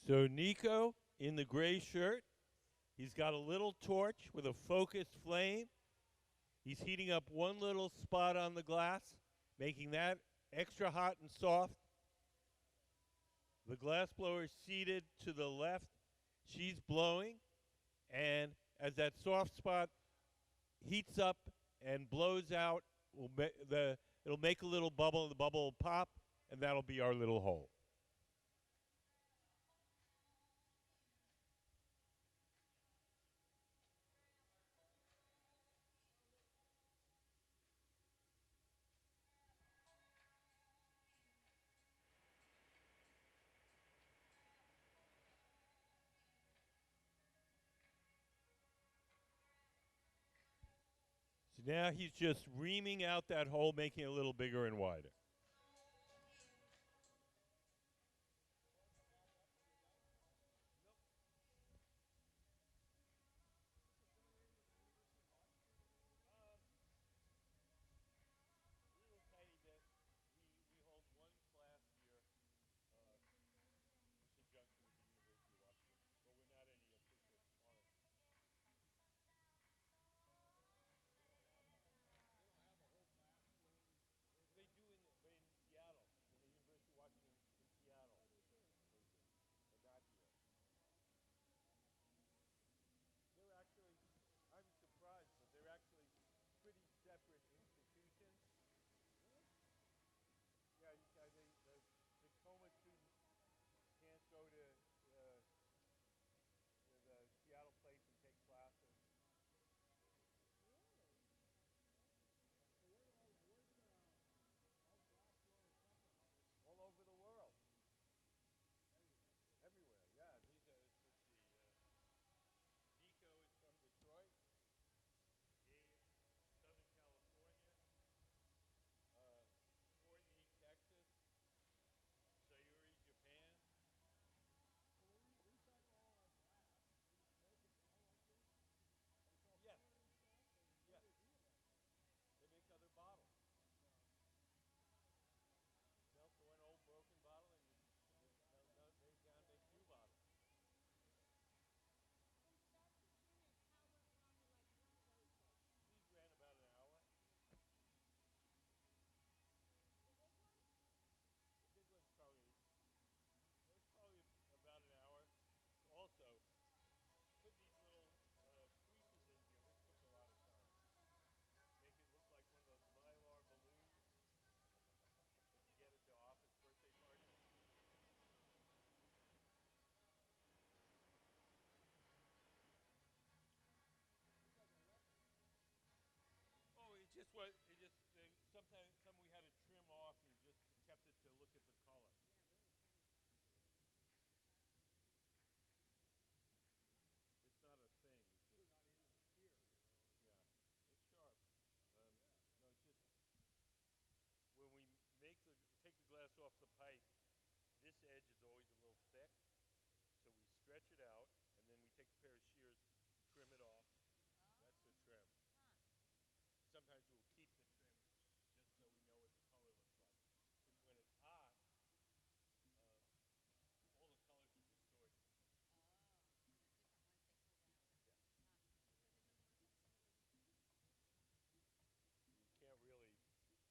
So Nico, in the gray shirt, he's got a little torch with a focused flame. He's heating up one little spot on the glass, making that extra hot and soft. The glass blower is seated to the left. She's blowing, and as that soft spot heats up and blows out, it'll make a little bubble, and the bubble will pop, and that'll be our little hole. So now he's just reaming out that hole, making it a little bigger and wider. Little tiny bit. We hold one class here in conjunction with the University of Washington, but we're not any official sponsor. They do in Seattle, in the University of Washington in Seattle. They do, but not here. They're actually, I'm surprised, but they're actually pretty separate institutions. Yeah, the Tacoma students can't go to the Seattle place and take classes. All over the world, everywhere. Yeah, these are. Let's see. Nico is from Detroit. Gabe, Southern California. Courtney, Texas. Sayuri, Japan. Yes, yes. They make other bottles. Sell to one old broken bottle, and they down make new bottles. These ran about an hour. The big one's probably about an hour. Also, put these little creases in here. This took a lot of time. Make it look like one of those mylar balloons that you get at the office birthday party. Oh, it just was. It just sometimes some we had to trim off and just kept it to look at the color. It's not a thing. It's just yeah. It's sharp. No, it's just when we take the glass off the pipe, this edge is always a little thick, so we stretch it out, and then we take a pair of shears, trim it off. That's the trim. Sometimes we'll keep the trim just so we know what the color looks like. Because when it's hot, all the colors are distorted. Yeah. You can't really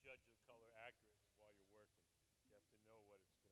judge the color accurately while you're working. You have to know what it's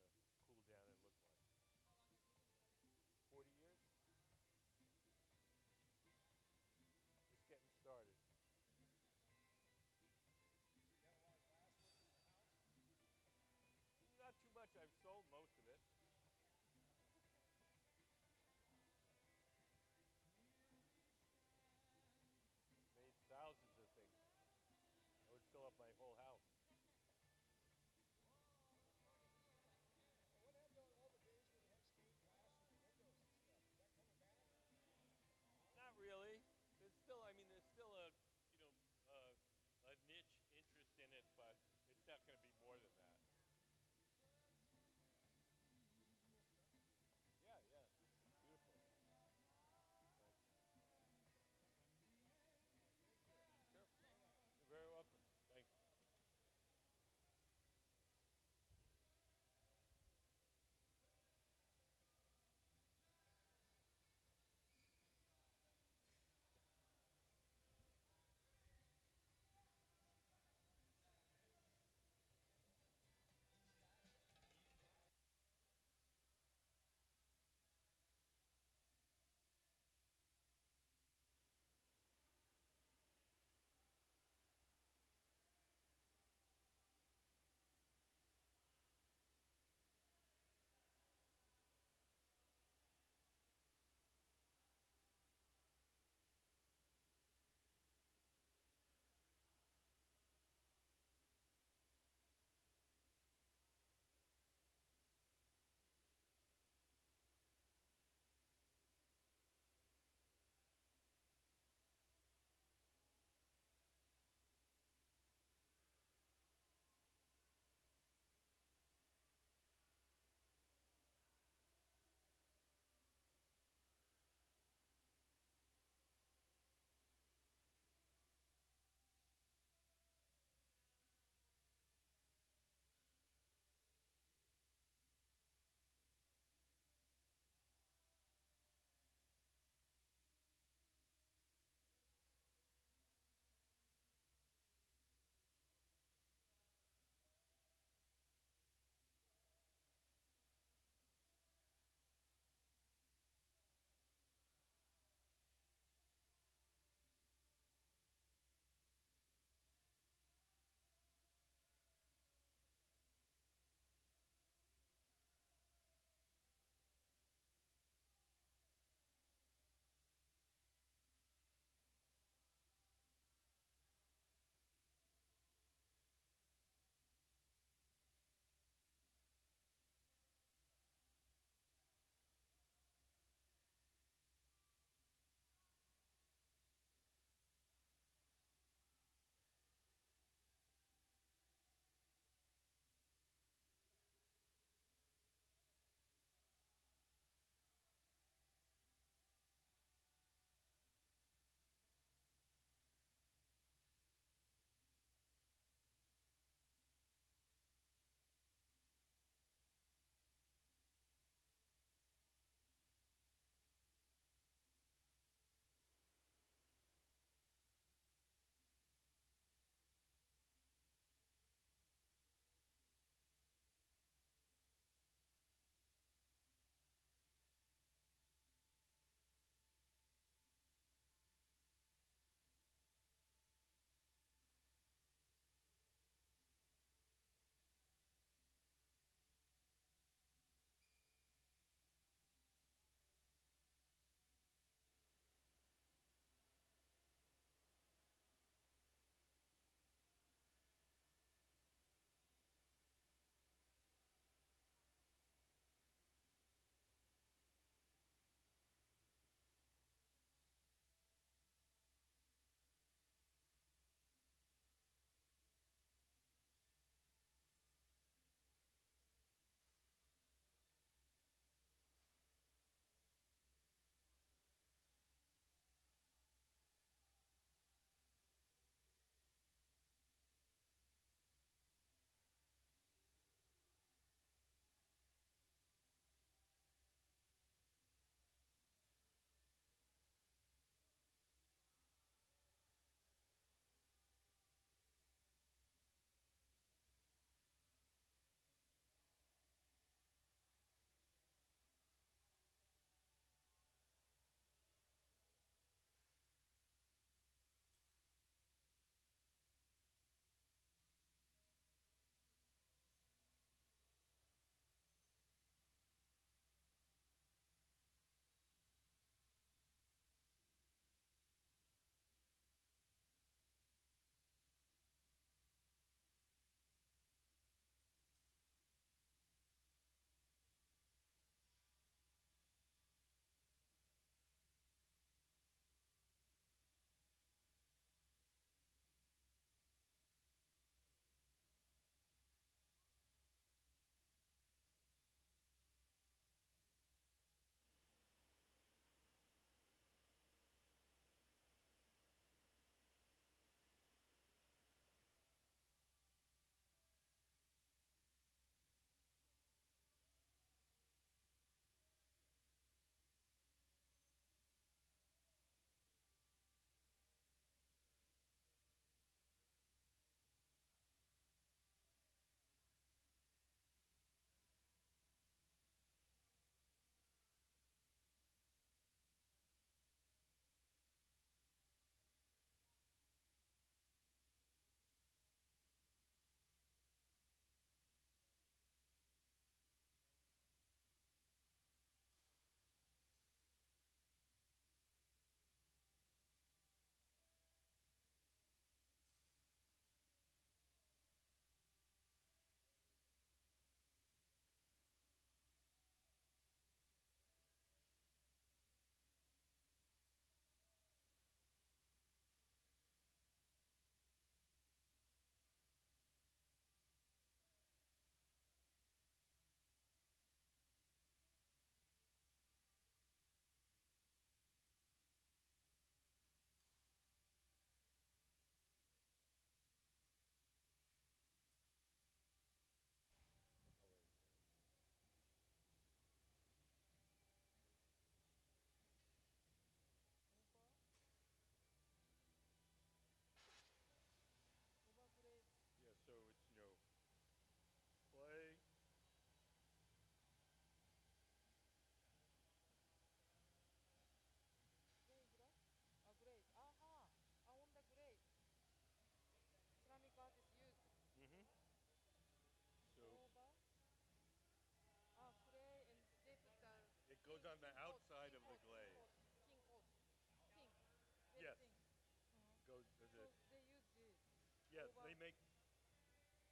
there's a, So they use this yes, over. they make,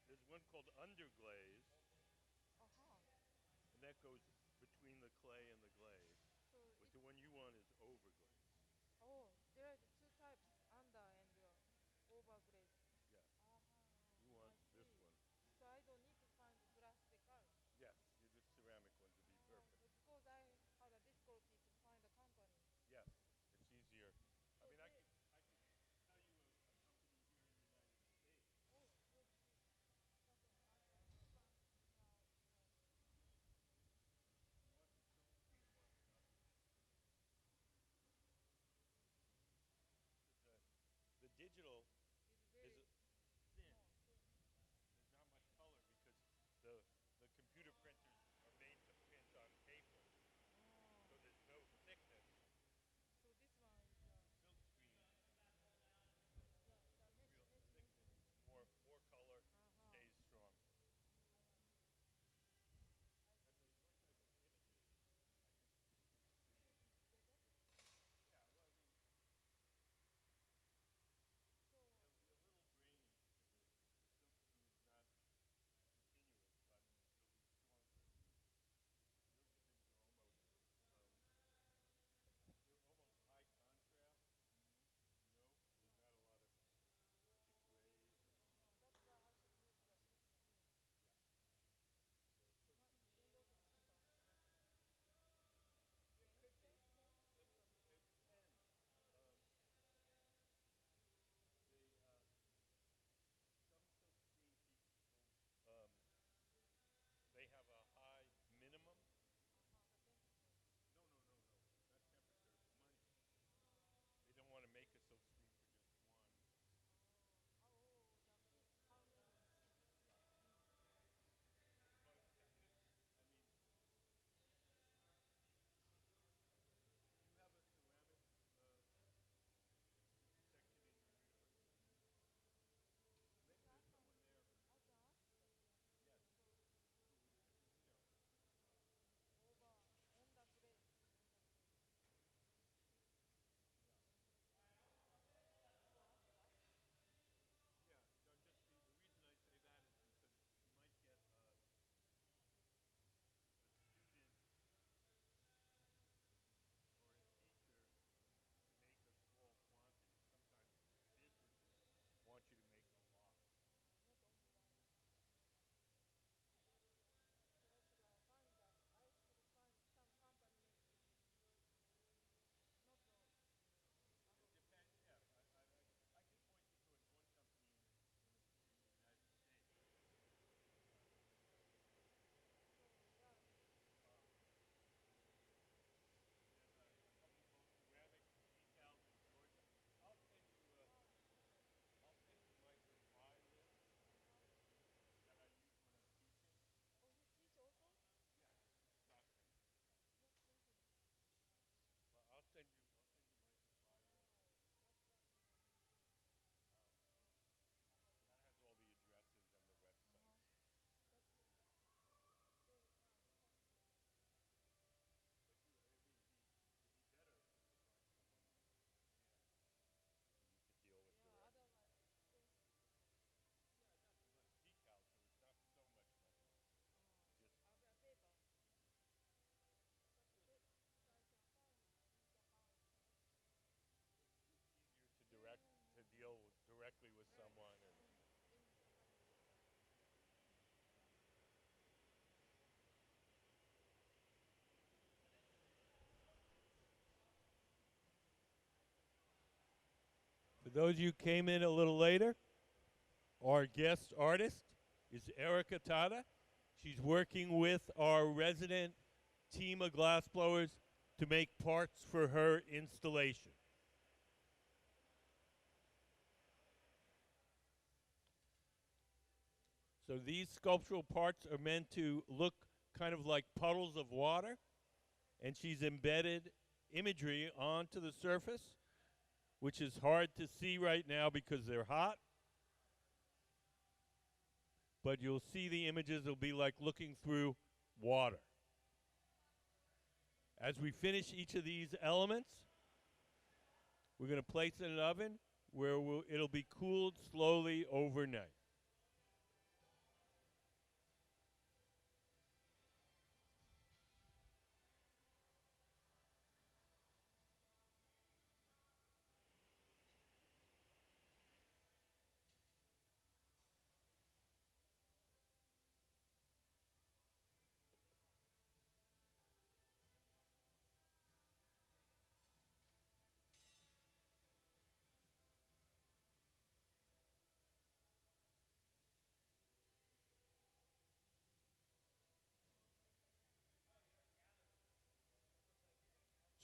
there's one called underglaze, Uh-huh. and that goes between the clay and the glaze. So But it. the one you want is overglaze. Oh, there are the two types, under and over glaze. Yes, Uh-huh. you want I this see. one. So I don't need to find the glass decal. Yes, this ceramic one to be Oh, perfect. because I had a difficulty to find a company. Yes, it's easier. I So mean, they. I could tell you a company here in the United States. Oh, yes, please. Second, I try to find. Yeah, yeah. You want the silkscreen one, not because the digital It's is very thin. small, thin. There's not much color because the computer printers are made to print on paper, so Oh. there's no thickness. So this one is Silk screen, yeah, the real mesh. thickness, more color, Uh-huh. stays strong. I And see. once I do images, I can Put it together. yeah. Well, I mean, So it'll be a little grainy because the silk screen's not continuous, but it'll be stronger. Your images are almost um, they're almost high contrast. You know, there's not a lot of the grays and that's why I should use the silk screen. yeah. So Not silk Windows is cheaper. it could be. It depends. Um, they some silk screen people they have a high minimum. Uh-huh, the temperature. No, not temperature. Money. They don't want to make a silk screen for just one. The piece, how many pieces Yeah. you need? Well, I mean, do you have a ceramics section in your university? Maybe Yeah, there's someone there who. I can ask them. Yes. So Who would, over on the glaze, on the glaze. yeah. So ask that. Yeah. No, just the reason I say that is because you might get a student or a teacher to make a small quantity. Sometimes businesses want you to make a lot. Not only one. So I should find that. I should find some company maybe. Not out It of. depends. Yeah, I can point you towards one company in the United States. So yeah. Um, there's a company called Ceramic Decals in Georgia. I'll send you. I'll send you my supply list Uh-huh. that I use when I'm teaching. Oh, you teach also? Yes, stock printing. Not printing. Well, I'll send you my supply list. Oh, that's the information. Um, I have to. that has all the addresses and the Uh-huh. websites. That's good. So okay. But it'd be better if you could find someone beforehand and you could deal with Yeah, direct. otherwise expensive. Yeah, not too much decal, so it's not so much money. Just Paper. But just if I can find each account, right? it's easier to to Mm. deal directly with Right. someone and Then you don't have to do that. Yeah. for those of you who came in a little later, our guest artist is Erika Tada. She's working with our resident team of glassblowers to make parts for her installation. So these sculptural parts are meant to look kind of like puddles of water, and she's embedded imagery onto the surface, which is hard to see right now because they're hot. But you'll see the images, it'll be like looking through water. As we finish each of these elements, we're going to place it in an oven. where it'll be cooled slowly overnight.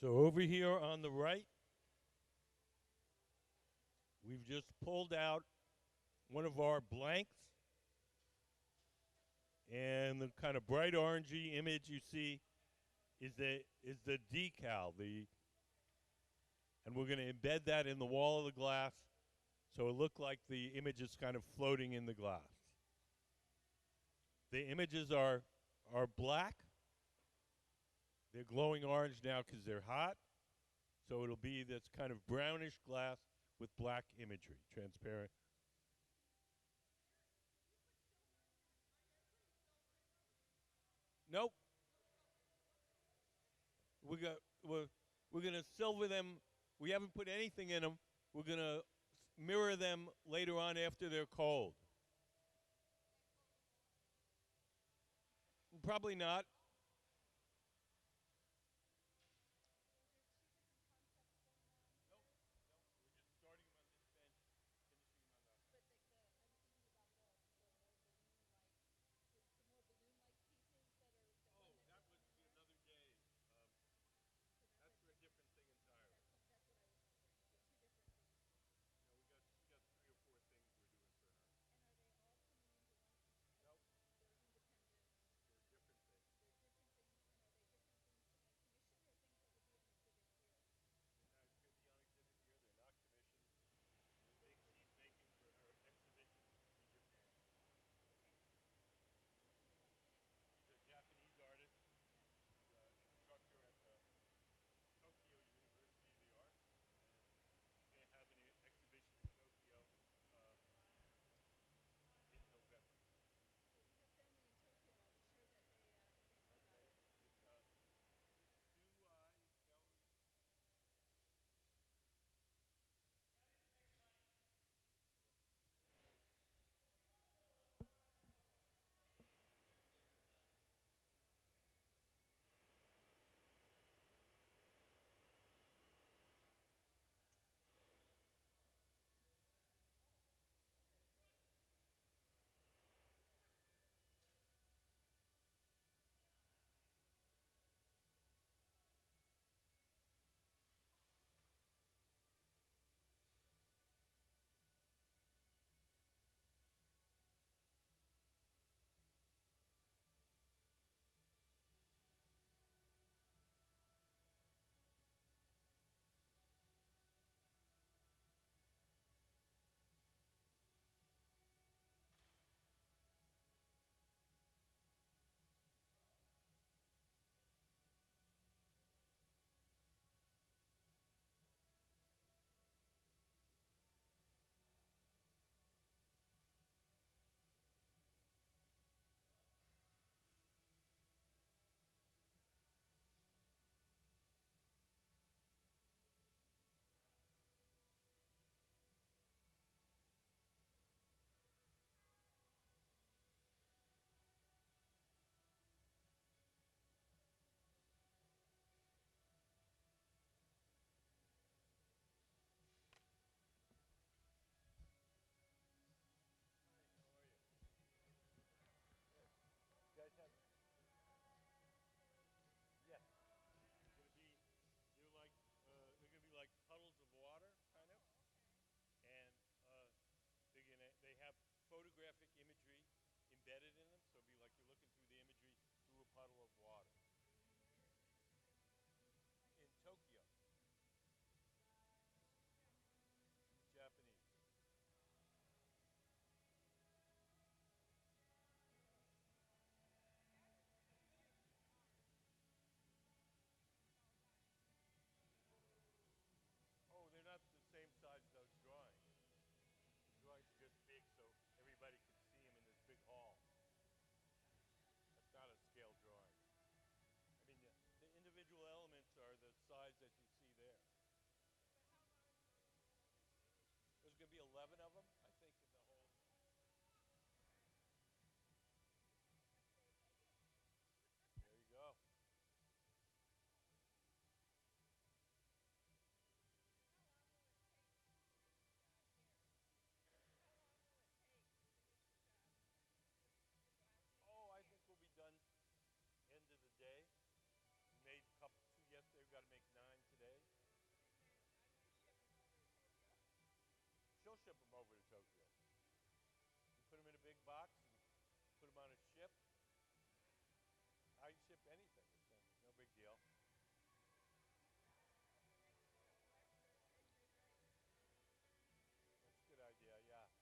So over here on the right, we've just pulled out one of our blanks, and the kind of bright orangey image you see is the decal. And we're going to embed that in the wall of the glass, so it look like the image is kind of floating in the glass. The images are black. They're glowing orange now because they're hot. So it'll be this kind of brownish glass with black imagery, transparent. Nope. We got we're gonna silver them. We haven't put anything in them. We're gonna mirror them later on after they're cold. Probably not. They're gonna be like puddles of water, kind of, and they have photographic imagery embedded in them, so it'll be like you're looking through the imagery through a puddle of water. In Tokyo, Japanese. Oh, they're not the same size as those drawings. ship them over to Tokyo. You put them in a big box and put them on a ship. I ship anything. It's no big deal. That's a good idea, yeah.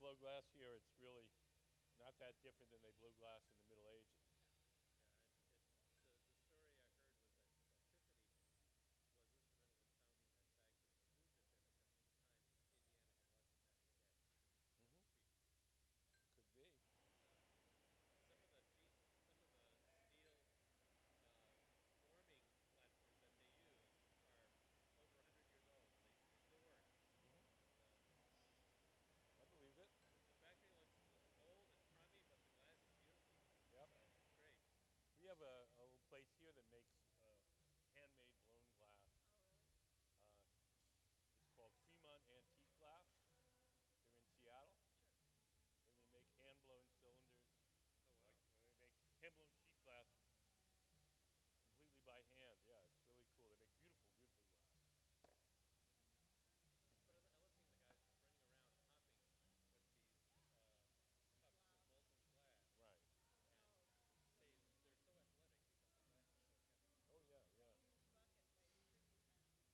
blow glass here, it's really not that different than they blew glass in the Middle Ages. Yeah, the story I heard was that Tiffany was instrumental in founding that factory. They moved it there because at the time Indiana had lots of natural gas, Hmm. cheap. Could be. Uh, some of the some of the steel uh, forming platforms that they use are over 100 years old and they still work. Hmm. And I believe it. the factory looks old and crummy, but the glass is beautiful. Yep. So it's great. We have a little place here that makes handmade blown glass. Oh, really? Uh, it's called Fremont Antique Glass. They're in Seattle, Sure. and they make hand blown cylinders. Oh Like wow. they make hand blown sheet glass completely by hand. Yeah, it's really cool. They make beautiful, beautiful glass. But I love seeing the guys running around hopping with these cups of Wow. molten glass, Right. and Oh, they're so athletic because the glass is so heavy, Oh yeah, yeah.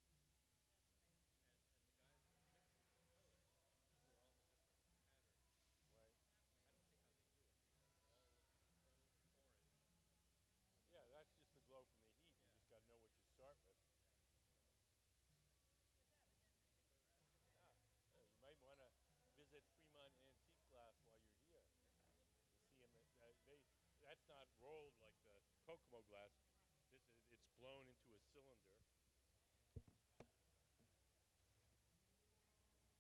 each bucket weighs 50 pounds. That's amazing. and the guys are mixing the colors for all the different patterns. Right. I don't see how they do it because it all looks so foreign to me. Yeah, that's just the glow from the heat. You Yeah, just got to know what you start with. yeah. So Good job. And then maybe so for us to yeah, Yeah. Yeah, you might want to visit Fremont Antique Glass while you're here and see them. That's not rolled like the Kokomo glass. right. This is it's blown into a cylinder.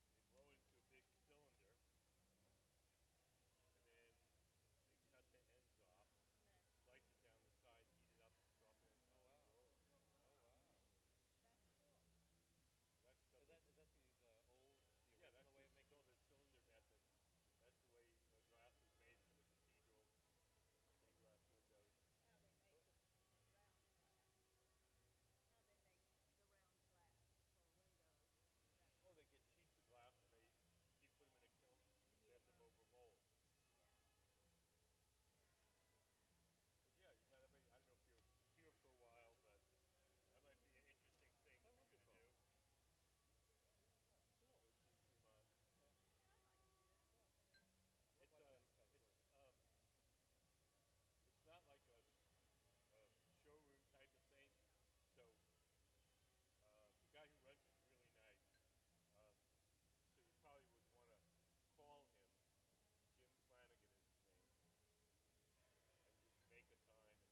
They blow it into a big cylinder, and then they cut the ends off, Okay. slice it down the side, heat it up, drop it on oh top, and wow, roll it. oh wow. That's cool. So that stuff Is that the yeah, original way of making still it? the cylinder method. That's the way glass was made for the cathedral stained glass windows. How they make So, the round glass. How they make the round glass for windows and that oh, sort of they get thing. sheets of glass and they put them in a kiln and bend them Yeah. over molds. Yeah. Yeah. But yeah, you might. I don't know if you're here for a while, but that might be an interesting thing That for would you be to cool. do. Oh, cool. Go see Fremont. Yeah, I'd like to do that. yeah. I love It's watching these guys it's work. it's not like a showroom type of thing. So the guy who runs it's really nice. Um, so you probably would want to call him. Jim Flanagan is his name, and just make a time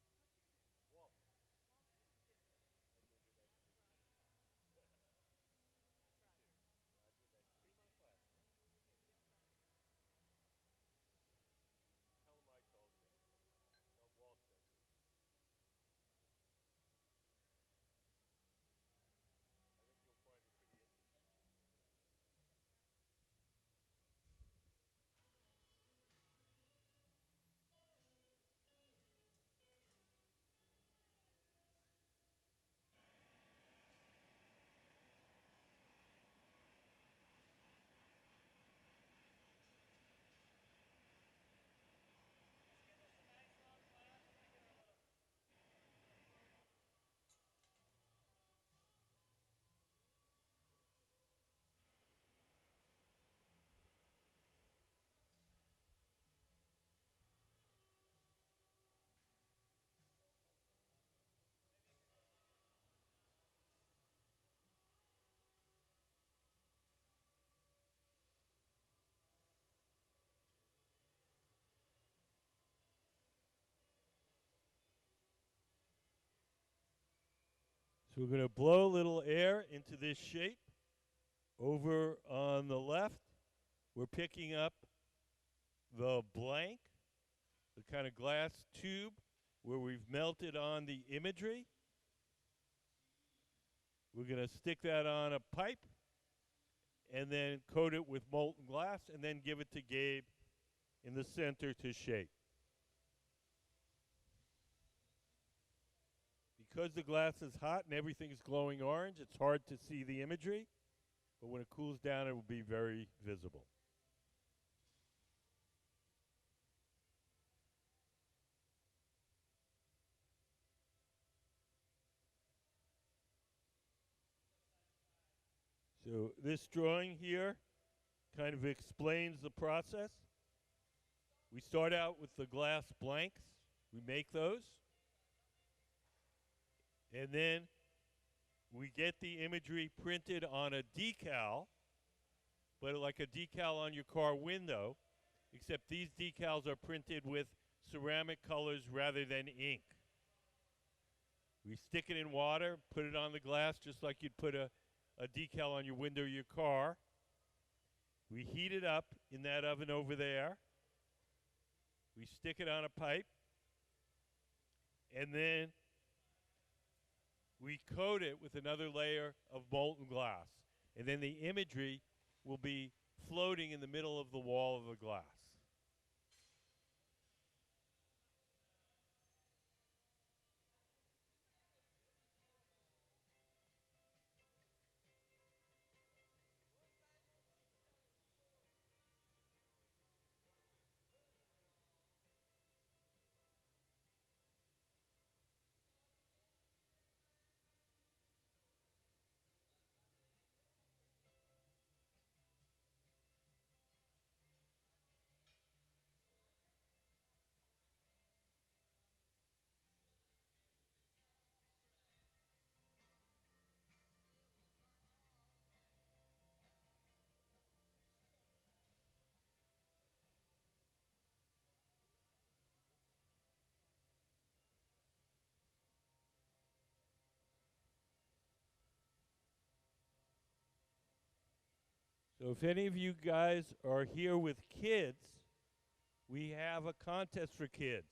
and What's your name? Walt. Walter. Ginger. Hi, Ginger. Nice to That's meet you. right. That's You right. too. Roger. Nice to See meet him you. on class. Okay, Jim Flanagan. Tell him I told you. Tell him Walt sent you. I think you'll find it pretty interesting. Just give us a nice long clap. I'm gonna give her a little. Maybe you could. So we're going to blow a little air into this shape. Over on the left, we're picking up the blank, the kind of glass tube where we've melted on the imagery. We're going to stick that on a pipe and then coat it with molten glass and then give it to Gabe in the center to shape. Because the glass is hot and everything is glowing orange, it's hard to see the imagery, but when it cools down, it will be very visible. So So this drawing here kind of explains the process. We start out with the glass blanks. We make those. And then we get the imagery printed on a decal, but like a decal on your car window, except these decals are printed with ceramic colors rather than ink. We stick it in water, put it on the glass just like you'd put a decal on your window of your car. We heat it up in that oven over there. We stick it on a pipe, and then we coat it with another layer of molten glass. And then the imagery will be floating in the middle of the wall of the glass. So if any of you guys are here with kids, we have a contest for kids.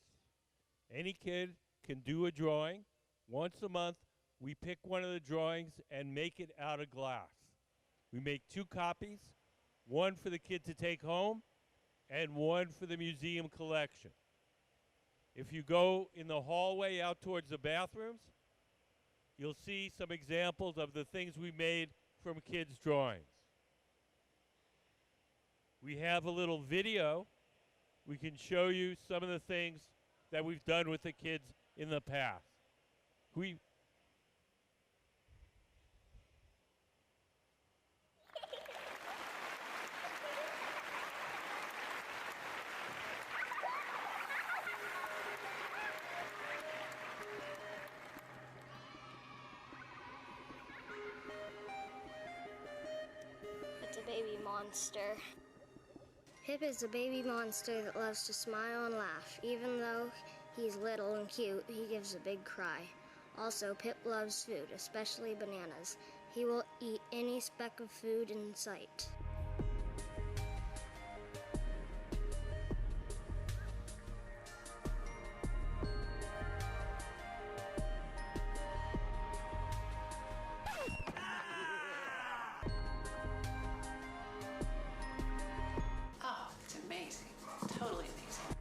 Any kid can do a drawing. Once a month, we pick one of the drawings and make it out of glass. We make 2 copies, one for the kid to take home and one for the museum collection. If you go in the hallway out towards the bathrooms, you'll see some examples of the things we made from kids' drawings. We have a little video. We can show you some of the things that we've done with the kids in the past. It's a baby monster. Pip is a baby monster that loves to smile and laugh. Even though he's little and cute, he gives a big cry. Also, Pip loves food, especially bananas. He will eat any speck of food in sight. Oh, it's amazing. Totally amazing.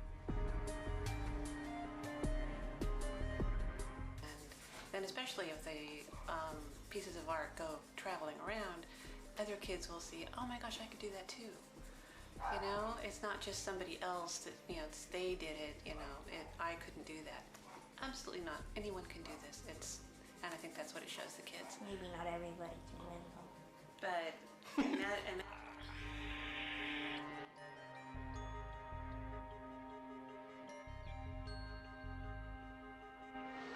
And then especially if the pieces of art go traveling around, other kids will see, oh my gosh, I could do that too. You know, it's not just somebody else that, you know, they did it, you know, I couldn't do that. Absolutely not. Anyone can do this. And I think that's what it shows the kids. Maybe not everybody can win though. But, and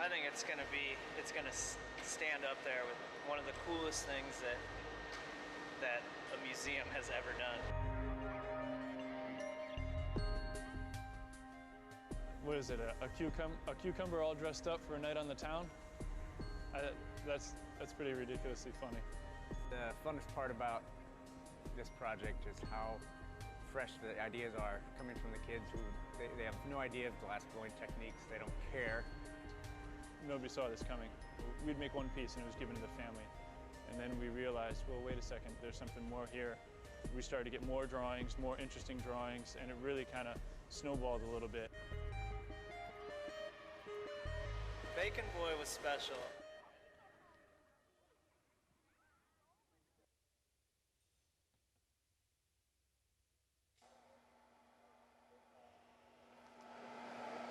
I think it's gonna stand up there with one of the coolest things that a museum has ever done. What is it, a cucumber all dressed up for a night on the town? That's pretty ridiculously funny. The funnest part about this project is how fresh the ideas are coming from the kids who they have no idea of glass blowing techniques. They don't care. Nobody saw this coming. We'd make one piece and it was given to the family. And then we realized, well, wait a second, there's something more here. We started to get more drawings, more interesting drawings, and it really kind of snowballed a little bit. Bacon Boy was special.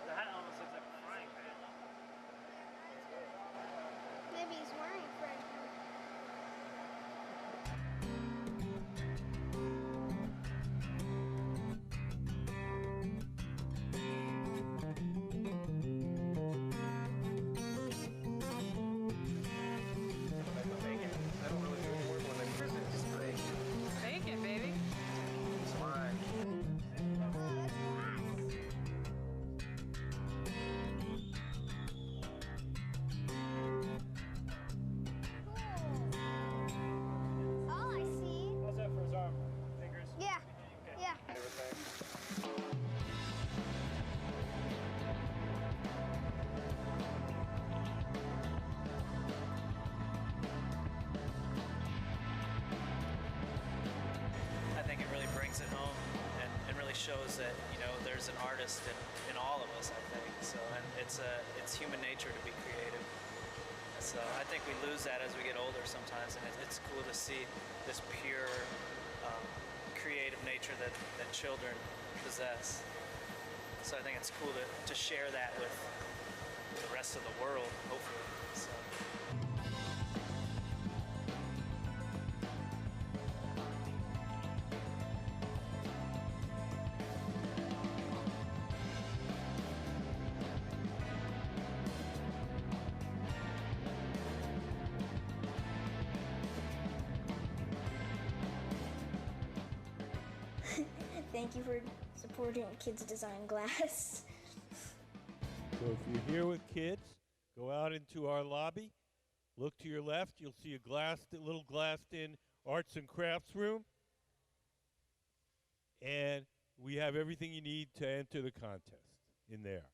The hat almost looks like a frying pan. Maybe he's wearing a frying pan. shows that there's an artist in all of us, I think. So, and it's human nature to be creative. So I think we lose that as we get older sometimes, and it's cool to see this pure creative nature that children possess. So I think it's cool to share that with the rest of the world, hopefully. So. Thank you for supporting Kids Design Glass. So if you're here with kids, go out into our lobby. Look to your left. You'll see a little glassed-in arts and crafts room. And we have everything you need to enter the contest in there.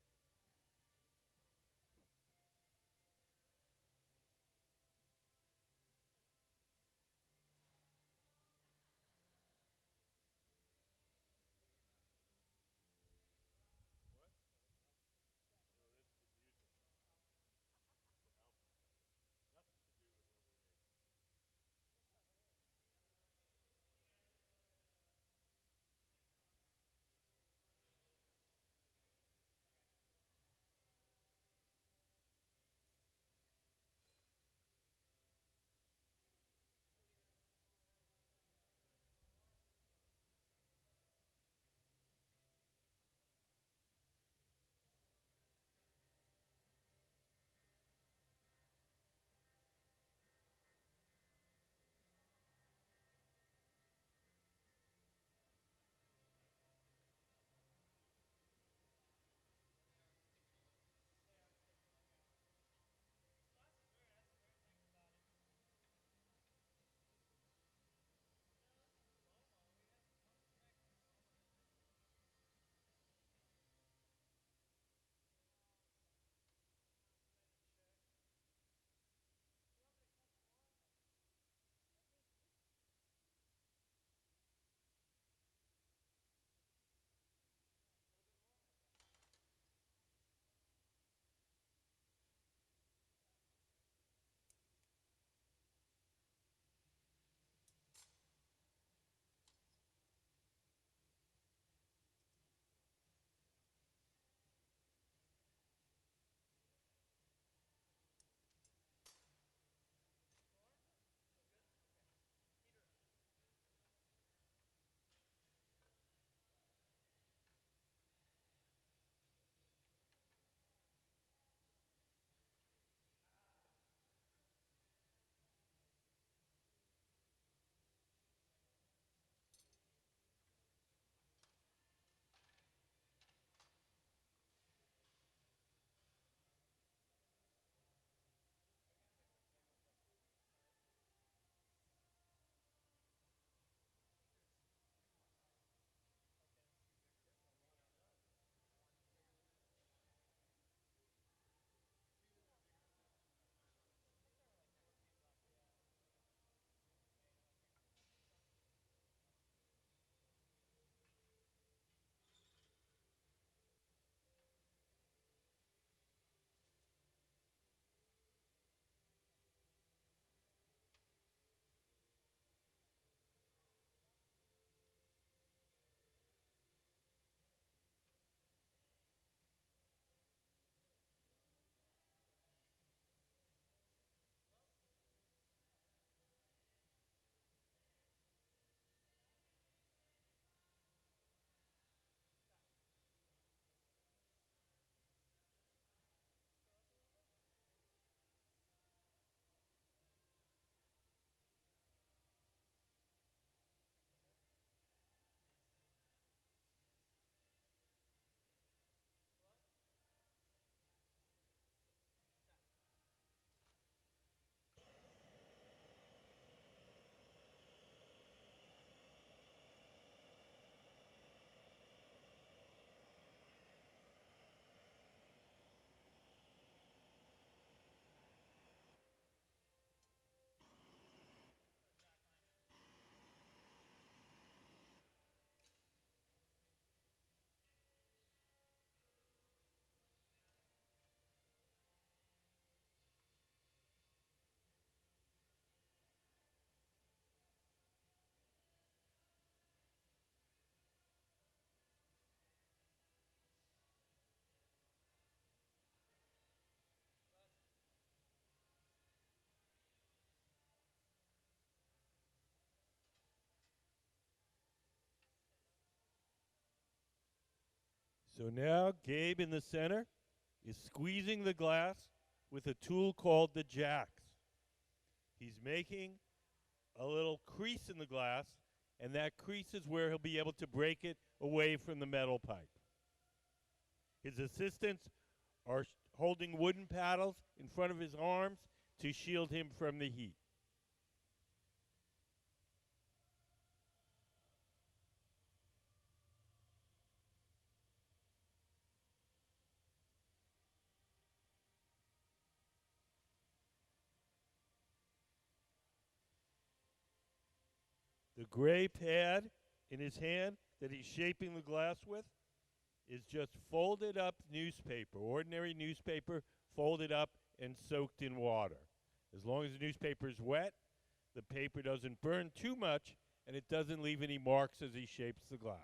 So now Gabe in the center is squeezing the glass with a tool called the jacks. He's making a little crease in the glass, and that crease is where he'll be able to break it away from the metal pipe. His assistants are holding wooden paddles in front of his arms to shield him from the heat. The gray pad in his hand that he's shaping the glass with is just folded up newspaper, ordinary newspaper folded up and soaked in water. As long as the newspaper is wet, the paper doesn't burn too much and it doesn't leave any marks as he shapes the glass.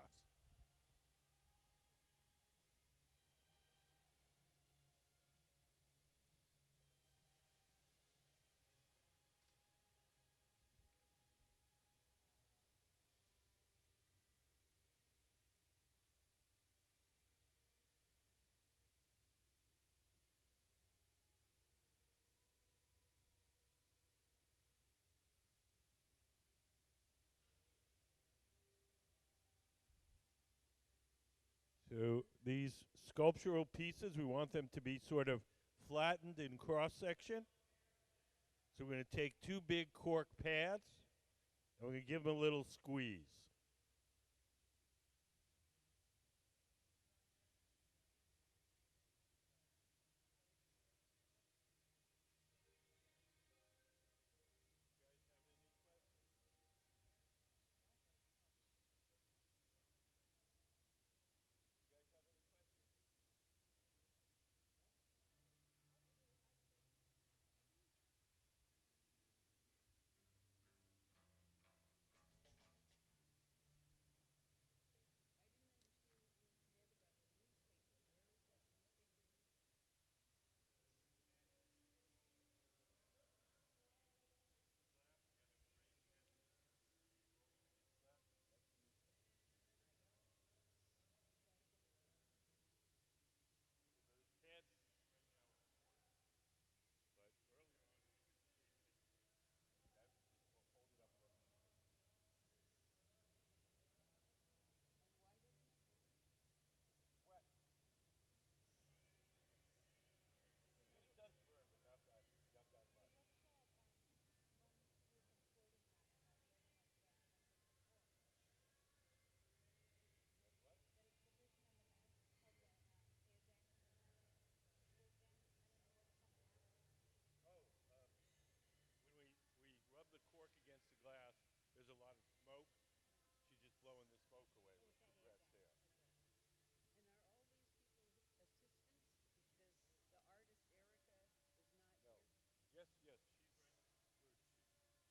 So these sculptural pieces, we want them to be sort of flattened in cross section. So we're going to take two big cork pads and we're going to give them a little squeeze. When we rub the cork against the glass, there's a lot of smoke. She's just blowing the smoke away with the breath there. And are all these people assistants? Because the artist Erika is not No. here? Yes, yes, she's right. Where is she? Um,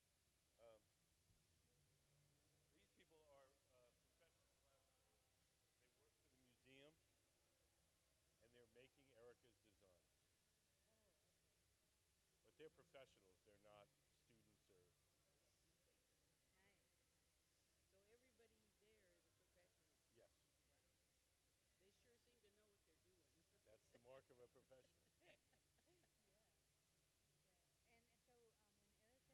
these people are professional glass blowers. They work for the museum, and they're making Erika's designs. But they're professionals. They're not students or. Nice. So everybody there is a professional. Yes, They sure seem to know what they're doing. that's the mark of a professional. Yeah. And so when Erica makes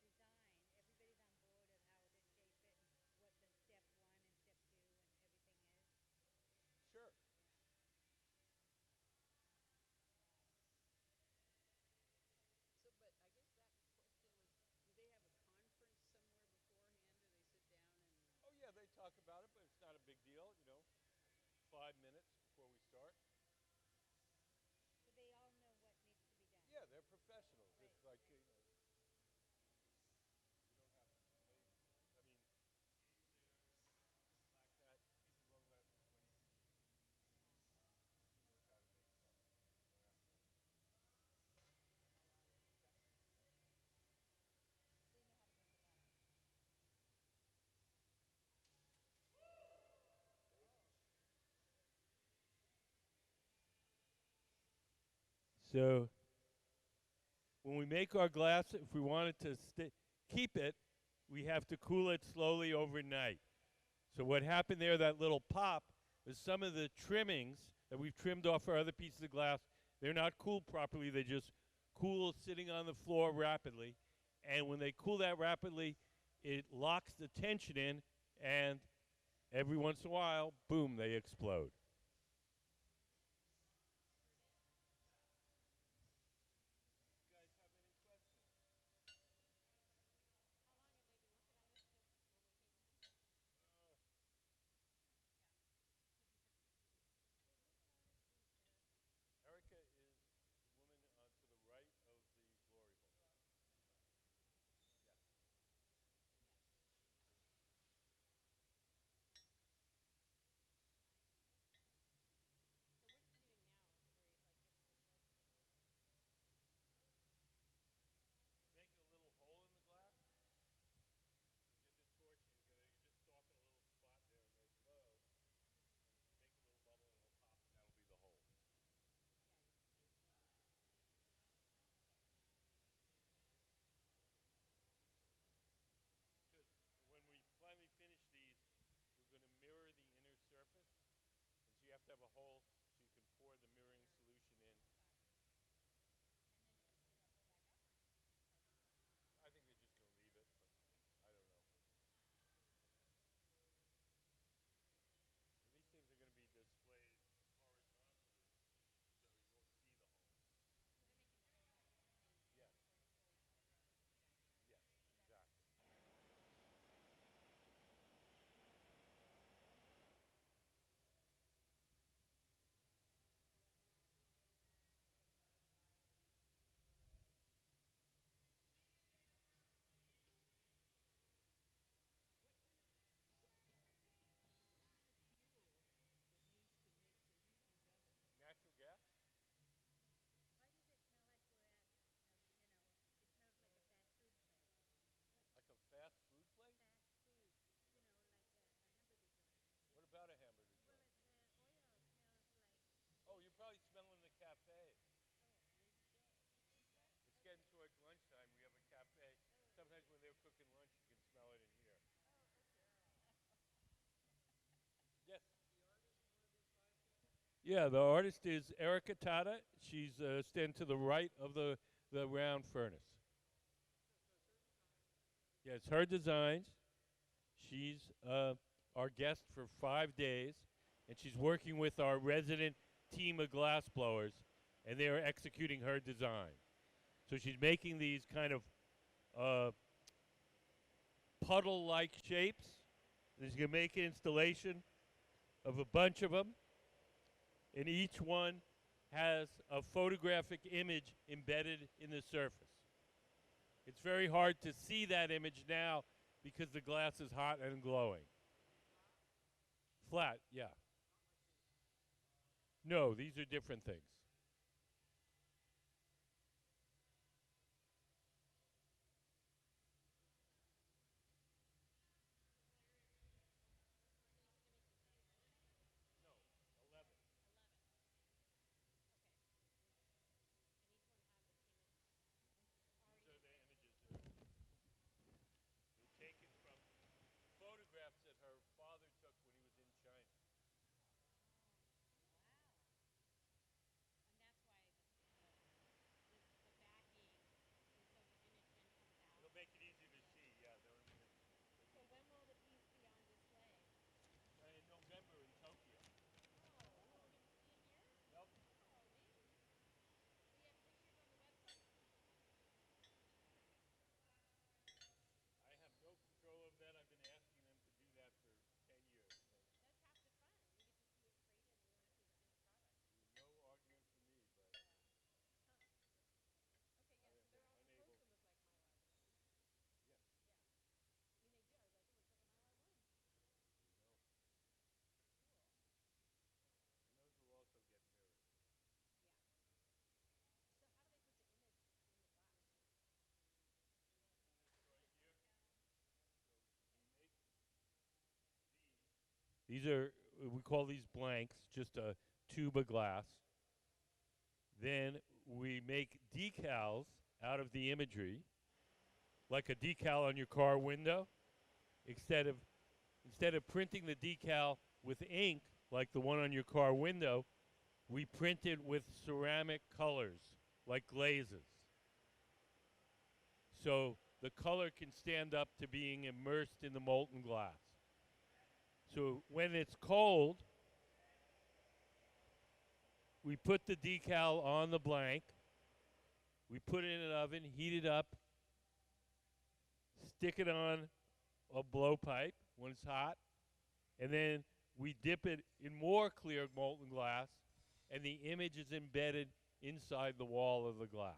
the design, everybody's on board of how to shape it and what the step 1 and step 2 and everything is. Sure. So, but I guess that question was, do they have a conference somewhere beforehand? Do they sit down and? Oh yeah, they talk about it, but it's not a big deal. 5 minutes before we start. So they all know what needs to be done. Yeah, they're professionals. Right. It's like you don't have to. I mean, black hat, people blow glasses 20 feet. Knows how to make something. You don't have to. They know how to make a lot. So when we make our glass, if we wanted to keep it, we have to cool it slowly overnight. So what happened there, that little pop, is some of the trimmings that we've trimmed off our other pieces of glass, they're not cooled properly. They just cool sitting on the floor rapidly. And when they cool that rapidly, it locks the tension in, and every once in a while, boom, they explode. Erika is the woman to the right of the glory hole. Yes. Make a little hole in the glass. Get the torch and you just soften a little spot there and they glow. And make a little bubble and it'll pop and that'll be the hole. Because when we finally finish these, we're going to mirror the inner surface. And so you have to have a hole so you can pour the mirroring solution in. I think they're just going to leave it, but I don't know. And these things are going to be displayed horizontally, so you won't see the hole. Yes. Yes, exactly. Natural gas? Why does it smell like we're at, it smells like a fast food place. Like a fast food place? Fast food, like a hamburger joint. What about a hamburger Well, joint? the oil smells like, Oh, you're probably smelling the cafe. oh, where you go? It's getting towards lunchtime. We have a cafe. Sometimes when they're cooking lunch, you can smell it in here. Yes. Yeah, the artist is Erika Tada. She's standing to the right of the round furnace. Yeah, it's her designs. She's our guest for 5 days, and she's working with our resident team of glass blowers, and they are executing her design. So she's making these kind of puddle-like shapes. She's going to make an installation of a bunch of them, and each one has a photographic image embedded in the surface. It's very hard to see that image now because the glass is hot and glowing. Flat, yeah. No, these are different things. No, 11. These are the images that they're taken from photographs that her father took when he was in China. And that's why the backing is so the image then comes out. It'll make it easy to see, yeah. So when will the piece be on display? In November in Tokyo. Oh, we'll get to see it here? Yep. Oh, neat. We have pictures on the website? I have no control of that. I've been asking them to do that for 10 years. So That's half the fun. We get to see what's created and we want to see the finished product. no argument for me, but Huh. Okay, yeah, so they're all unable. supposed to look like Mylar balloons. Yes. Yeah. I mean, they do. I was like, it looks like a Mylar balloon. No. Cool. And those will also get mirrored. Yeah. So how do they put the image in the glass? Right here. So we make these are, we call these blanks, just a tube of glass. Then we make decals out of the imagery. like a decal on your car window. Instead of printing the decal with ink like the one on your car window, we print it with ceramic colors like glazes. So the color can stand up to being immersed in the molten glass. So when it's cold, we put the decal on the blank, we put it in an oven, heat it up, stick it on a blowpipe when it's hot, and then we dip it in more clear molten glass, and the image is embedded inside the wall of the glass.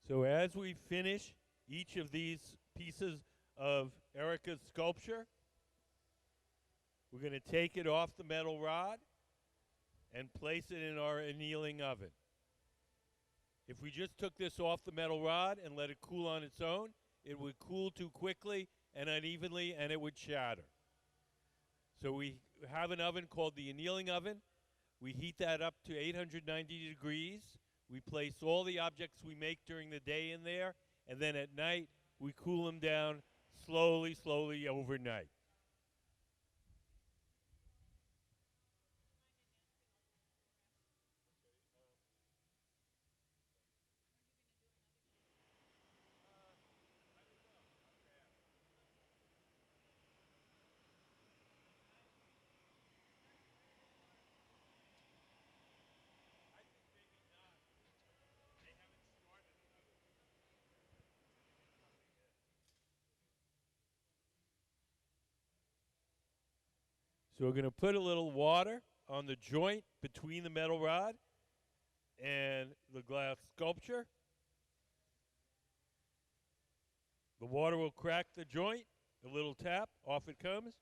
So as we finish each of these pieces of Erika's sculpture, we're going to take it off the metal rod and place it in our annealing oven. If we just took this off the metal rod and let it cool on its own, it would cool too quickly and unevenly and it would shatter. So we have an oven called the annealing oven. We heat that up to 890 degrees. We place all the objects we make during the day in there, and then at night we cool them down slowly, slowly overnight. So we're going to put a little water on the joint between the metal rod and the glass sculpture. The water will crack the joint, a little tap, off it comes,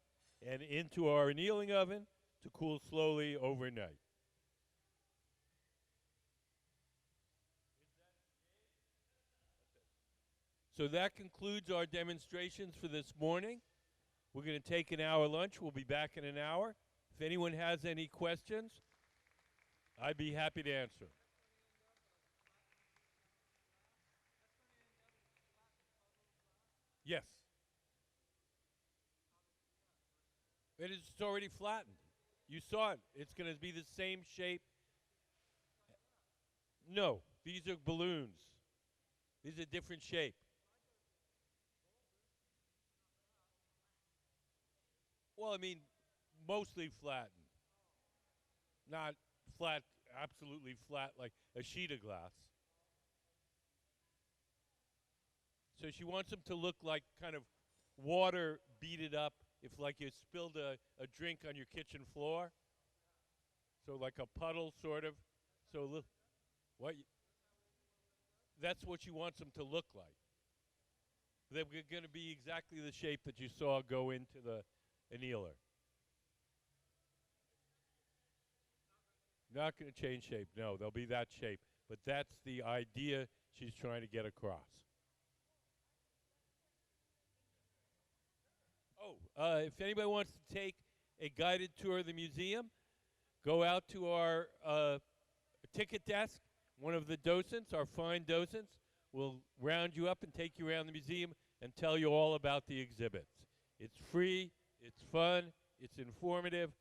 and into our annealing oven to cool slowly overnight. So that concludes our demonstrations for this morning. We're going to take an hour lunch. We'll be back in an hour. If anyone has any questions, I'd be happy to answer. Yes. It is already flattened. You saw it. It's going to be the same shape. No, these are balloons. These are different shape. Well, I mean, mostly flattened. Not flat, absolutely flat like a sheet of glass. So she wants them to look like kind of water beaded up, if like you spilled a drink on your kitchen floor. So like a puddle, sort of. So look, what? That's what she wants them to look like. They're going to be exactly the shape that you saw go into the annealer. Not going to change shape. No, they'll be that shape. But that's the idea she's trying to get across. Oh, if anybody wants to take a guided tour of the museum, go out to our ticket desk. One of the docents, our fine docents, will round you up and take you around the museum and tell you all about the exhibits. It's free, it's fun, it's informative,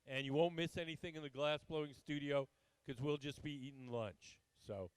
and you won't miss anything in the glass blowing studio because we'll just be eating lunch. So.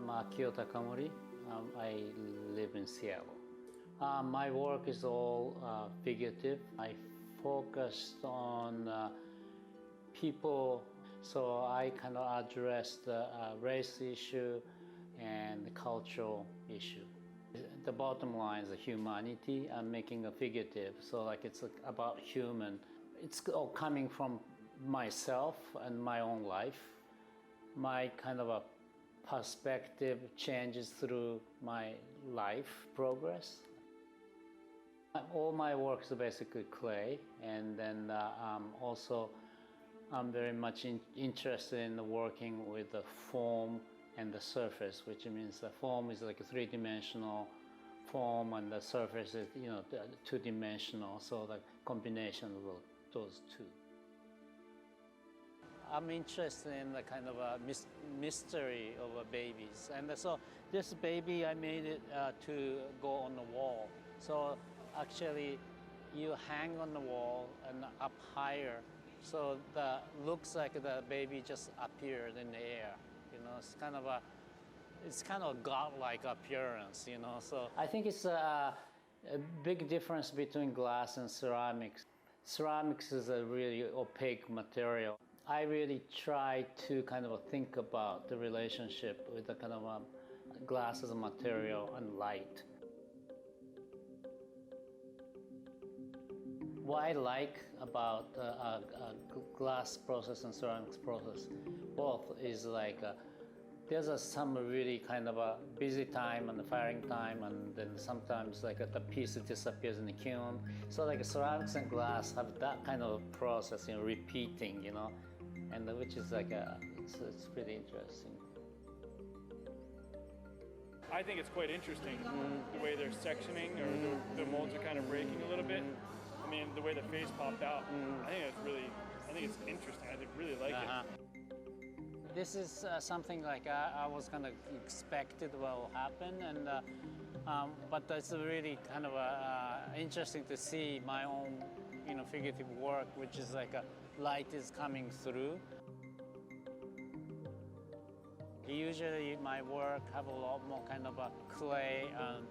Akio Takamori. I live in Seattle. My work is all figurative. I focused on people, so I kind of address the race issue and the cultural issue. The bottom line is the humanity. I'm making a figurative, so like it's about human. It's all coming from myself and my own life. My kind of a perspective changes through my life progress. All my work is basically clay, and then also I'm very much interested in working with the form and the surface, which means the form is like a three-dimensional form and the surface is, you know, two-dimensional, so the combination of those two. I'm interested in the kind of a mystery of babies, and so this baby I made it to go on the wall. So actually, you hang on the wall and up higher, so the looks like the baby just appeared in the air. You know, it's kind of godlike appearance. You know, so I think it's a big difference between glass and ceramics. Ceramics is a really opaque material. I really try to kind of think about the relationship with the kind of glass as a material and light. What I like about glass process and ceramics process, both is like there's some really kind of a busy time and the firing time, and then sometimes like the piece disappears in the kiln. So like ceramics and glass have that kind of process, you know, repeating, you know, and which is like it's pretty interesting. I think it's quite interesting the way they're sectioning, or the molds are kind of breaking a little bit. I mean, the way the face popped out, I think it's interesting. I really like it. This is something like I was kind of expected will happen, and but it's really kind of interesting to see my own, you know, figurative work, which is like light is coming through. Usually my work have a lot more kind of a clay and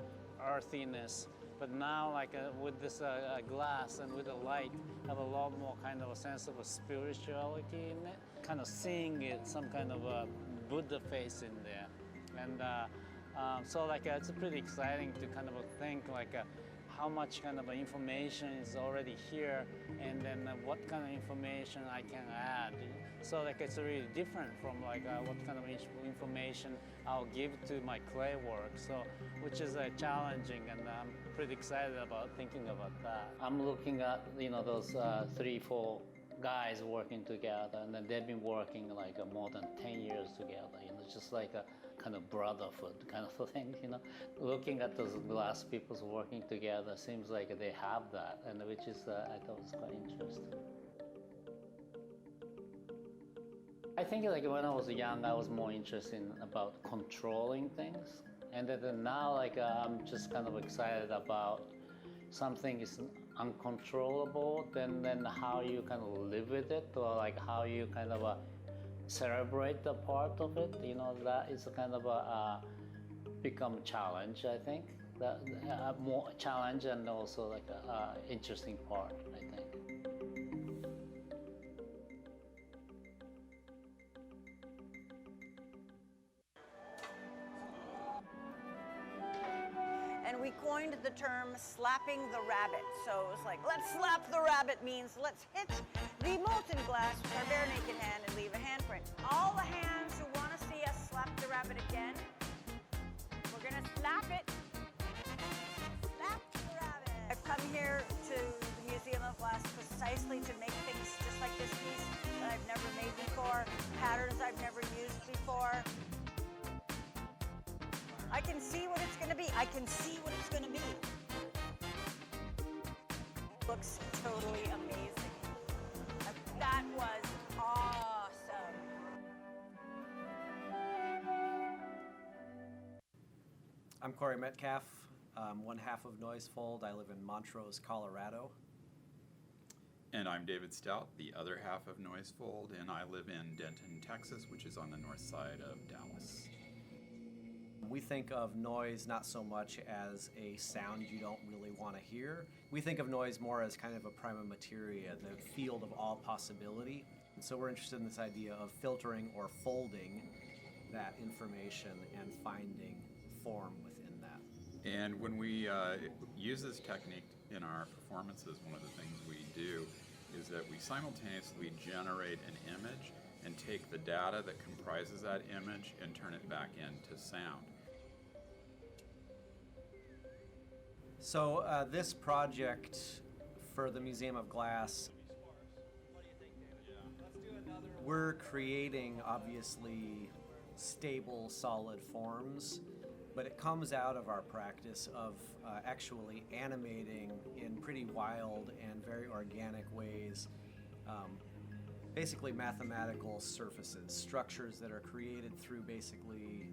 earthiness, but now like with this glass and with the light, have a lot more kind of a sense of a spirituality in it. Kind of seeing it, some kind of a Buddha face in there, and so like it's pretty exciting to kind of think like how much kind of information is already here, and then what kind of information I can add. So like it's really different from like what kind of information I'll give to my clay work. So which is challenging, and I'm pretty excited about thinking about that. I'm looking at, you know, those 3-4 guys working together, and then they've been working like more than 10 years together. You know, just like a kind of brotherhood kind of thing. You know, looking at those glass people working together seems like they have that, and which is I thought was quite interesting. I think like when I was young, I was more interested in about controlling things, and then now like I'm just kind of excited about something is uncontrollable, then how you kind of live with it, or like how you kind of celebrate the part of it. You know, that is kind of become a challenge. I think that more challenge, and also like a interesting part, I think. And we coined the term slapping the rabbit. So it was like, let's slap the rabbit means let's hit the molten glass with our bare naked hand and leave a handprint. All the hands who want to see us slap the rabbit again, we're going to slap it. Slap the rabbit. I've come here to the Museum of Glass precisely to make things just like this piece that I've never made before, patterns I've never used before. I can see what it's going to be. I can see what it's going to be. Looks totally amazing. That was awesome. I'm Corey Metcalf, one half of Noisefold. I live in Montrose, Colorado. And I'm David Stout, the other half of Noisefold, and I live in Denton, Texas, which is on the north side of Dallas. We think of noise not so much as a sound you don't really want to hear. We think of noise more as kind of a prima materia, the field of all possibility. And so we're interested in this idea of filtering or folding that information and finding form within that. And when we use this technique in our performances, one of the things we do is that we simultaneously generate an image and take the data that comprises that image and turn it back into sound. So this project for the Museum of Glass, we're creating obviously stable, solid forms, but it comes out of our practice of actually animating in pretty wild and very organic ways, basically mathematical surfaces, structures that are created through basically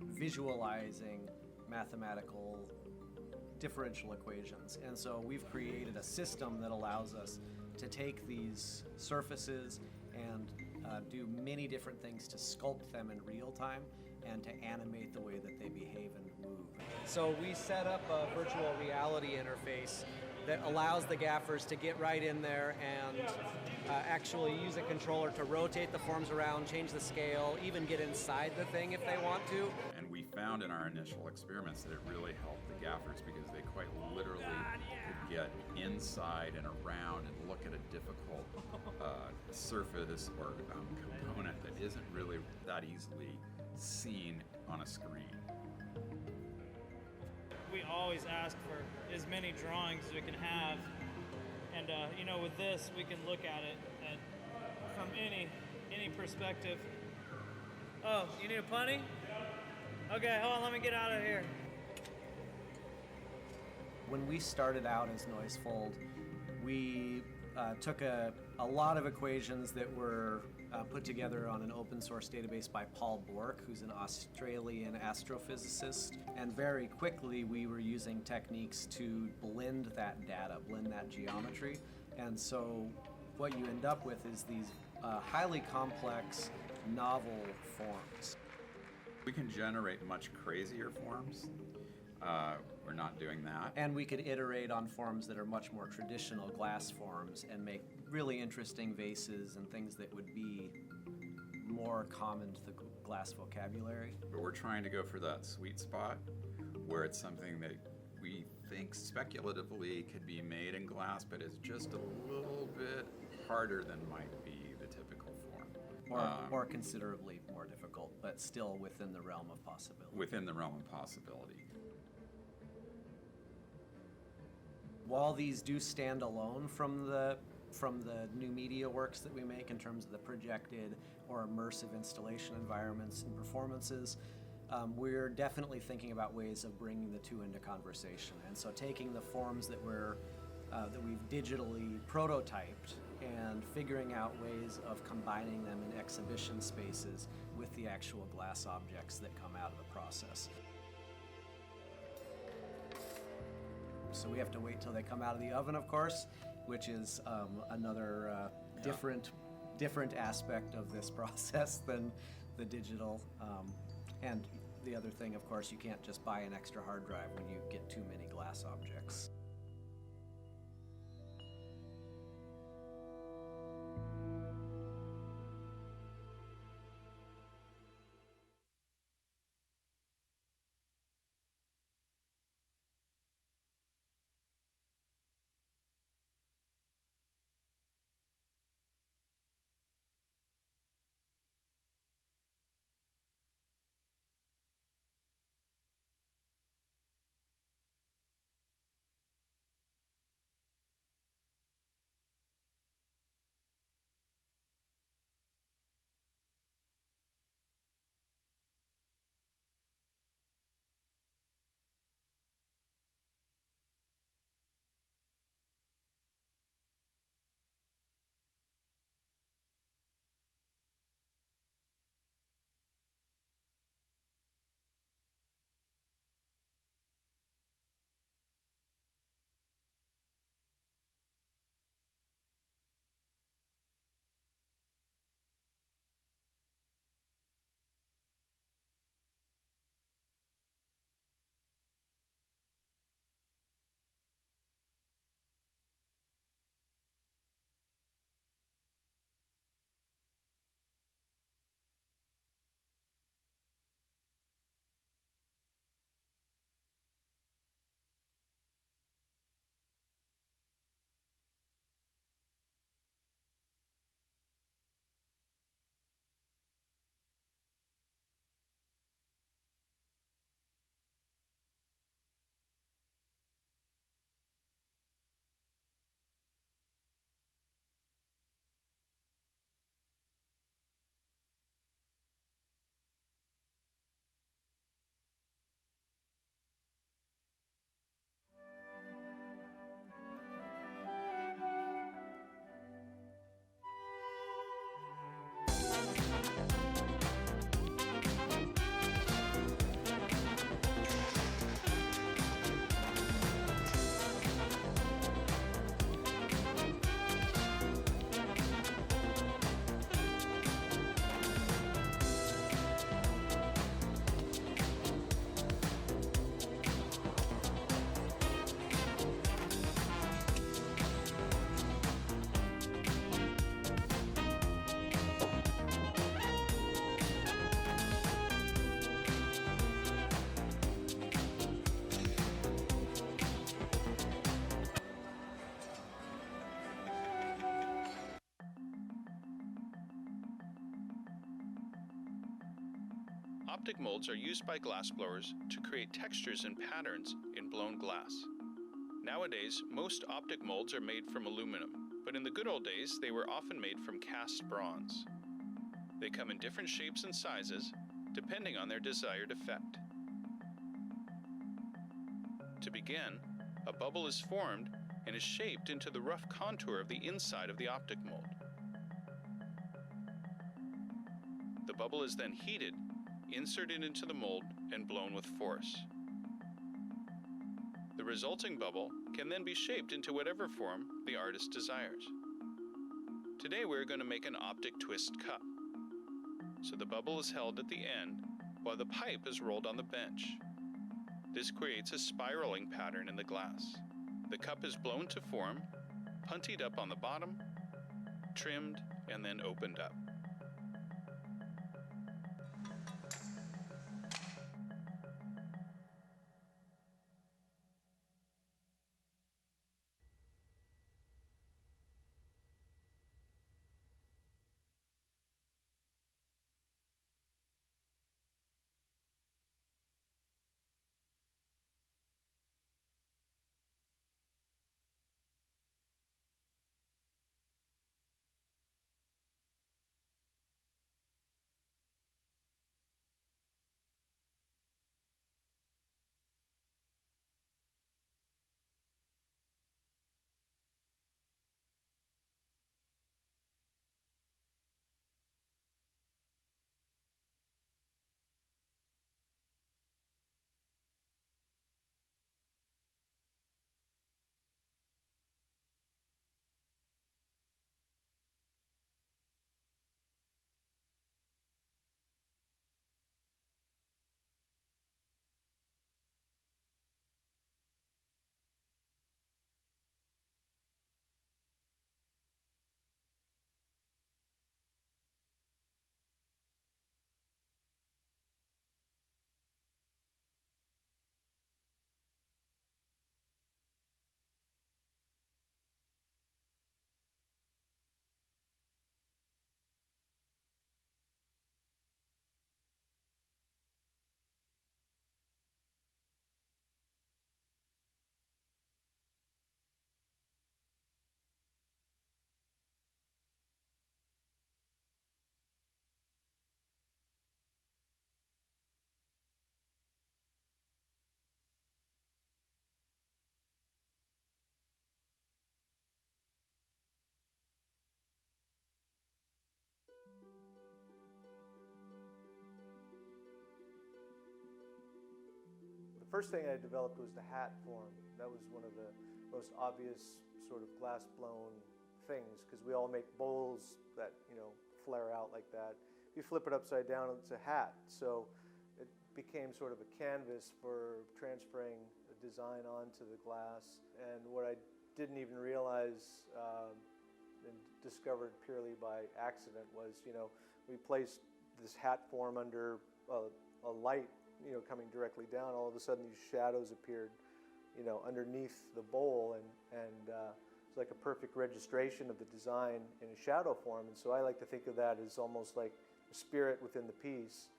visualizing mathematical differential equations. And so we've created a system that allows us to take these surfaces and do many different things to sculpt them in real time and to animate the way that they behave and move. So we set up a virtual reality interface that allows the gaffers to get right in there and actually use a controller to rotate the forms around, change the scale, even get inside the thing if they want to. And we found in our initial experiments that it really helped the gaffers because they quite literally could get inside and around and look at a difficult surface or component that isn't really that easily seen on a screen. We always ask for as many drawings as we can have, and you know, with this we can look at it and from any perspective. Oh, you need a punny? Okay, hold on, let me get out of here. When we started out as Noisefold, we took a lot of equations that were put together on an open source database by Paul Bork, who's an Australian astrophysicist. And very quickly we were using techniques to blend that data, blend that geometry. And so what you end up with is these highly complex, novel forms. We can generate much crazier forms. We're not doing that. And we could iterate on forms that are much more traditional glass forms and make really interesting vases and things that would be more common to the glass vocabulary. But we're trying to go for that sweet spot where it's something that we think speculatively could be made in glass, but is just a little bit harder than might be the typical form. Or considerably more difficult, but still within the realm of possibility. Within the realm of possibility. While these do stand alone from the new media works that we make in terms of the projected or immersive installation environments and performances, we're definitely thinking about ways of bringing the two into conversation. And so taking the forms that we've digitally prototyped and figuring out ways of combining them in exhibition spaces with the actual glass objects that come out of the process. So we have to wait till they come out of the oven, of course, which is another different aspect of this process than the digital. And the other thing, of course, you can't just buy an extra hard drive when you get too many glass objects. Optic molds are used by glassblowers to create textures and patterns in blown glass. Nowadays, most optic molds are made from aluminum, but in the good old days, they were often made from cast bronze. They come in different shapes and sizes, depending on their desired effect. To begin, a bubble is formed and is shaped into the rough contour of the inside of the optic mold. The bubble is then heated, inserted into the mold, and blown with force. The resulting bubble can then be shaped into whatever form the artist desires. Today we're going to make an optic twist cup. So the bubble is held at the end while the pipe is rolled on the bench. This creates a spiraling pattern in the glass. The cup is blown to form, puntied up on the bottom, trimmed, and then opened up. The first thing I developed was the hat form. That was one of the most obvious sort of glass blown things, because we all make bowls that, flare out like that. If you flip it upside down, it's a hat. So it became sort of a canvas for transferring a design onto the glass. And what I didn't even realize and discovered purely by accident was, we placed this hat form under a light, coming directly down. All of a sudden these shadows appeared, underneath the bowl, and it's like a perfect registration of the design in a shadow form. And so I like to think of that as almost like a spirit within the piece.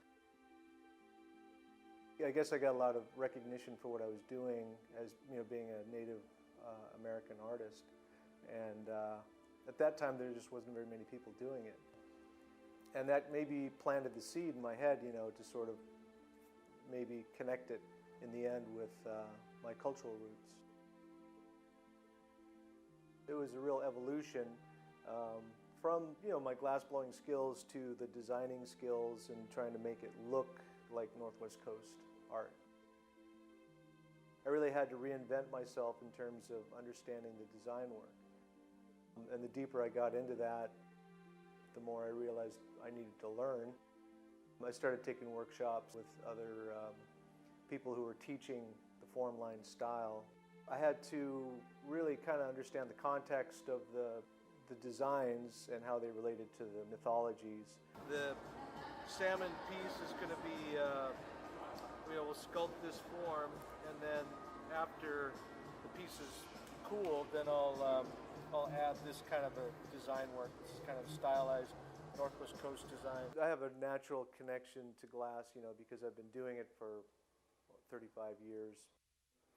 I guess I got a lot of recognition for what I was doing as, being a Native American artist. And at that time there just wasn't very many people doing it. And that maybe planted the seed in my head, to sort of maybe connect it in the end with my cultural roots. It was a real evolution from my glassblowing skills to the designing skills and trying to make it look like Northwest Coast art. I really had to reinvent myself in terms of understanding the design work. And the deeper I got into that, the more I realized I needed to learn. I started taking workshops with other people who were teaching the form line style. I had to really kind of understand the context of the designs and how they related to the mythologies. The salmon piece is going to be, we'll sculpt this form, and then after the piece is cooled, then I'll add this kind of a design work. This is kind of stylized Northwest Coast design. I have a natural connection to glass, because I've been doing it for 35 years.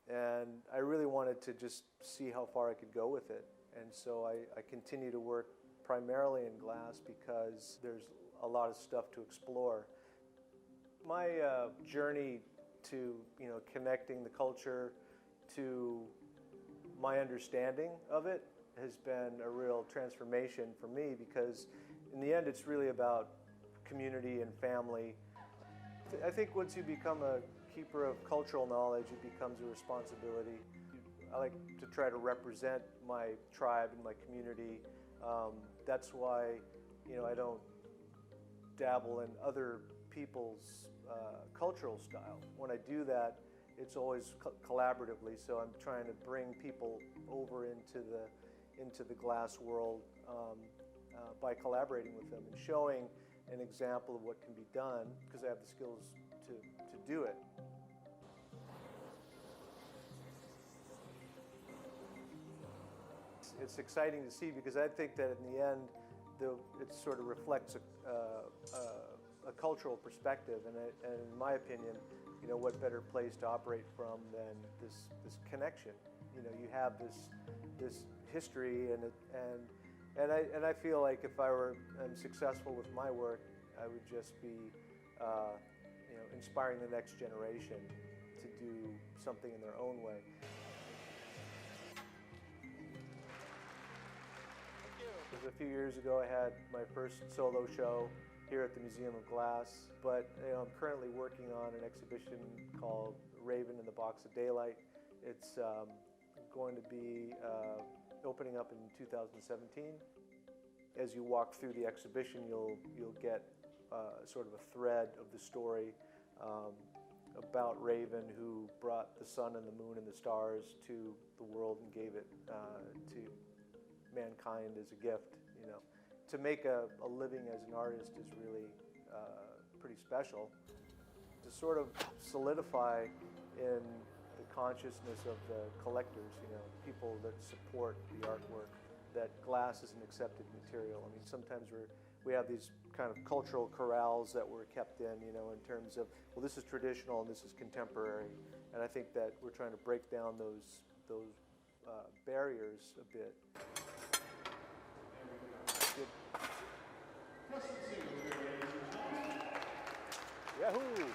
And I really wanted to just see how far I could go with it. And so I continue to work primarily in glass because there's a lot of stuff to explore. My journey to connecting the culture to my understanding of it has been a real transformation for me, because in the end it's really about community and family. I think once you become a keeper of cultural knowledge, it becomes a responsibility. I like to try to represent my tribe and my community. That's why I don't dabble in other people's cultural style. When I do that, it's always collaboratively. So I'm trying to bring people over into the glass world by collaborating with them and showing an example of what can be done, because I have the skills to do it. It's exciting to see, because I think that in the end, it sort of reflects a cultural perspective, and in my opinion, what better place to operate from than this connection? You have this history, and I feel like if I were successful with my work, I would just be inspiring the next generation to do something in their own way. A few years ago, I had my first solo show here at the Museum of Glass, but I'm currently working on an exhibition called Raven in the Box of Daylight. It's going to be opening up in 2017. As you walk through the exhibition, you'll get sort of a thread of the story about Raven, who brought the sun and the moon and the stars to the world and gave it to mankind as a gift. To make a living as an artist is really pretty special. To sort of solidify in the consciousness of the collectors, people that support the artwork, that glass is an accepted material. I mean, sometimes we have these kind of cultural corrals that we're kept in, in terms of, well, this is traditional and this is contemporary. And I think that we're trying to break down those barriers a bit. Yahoo!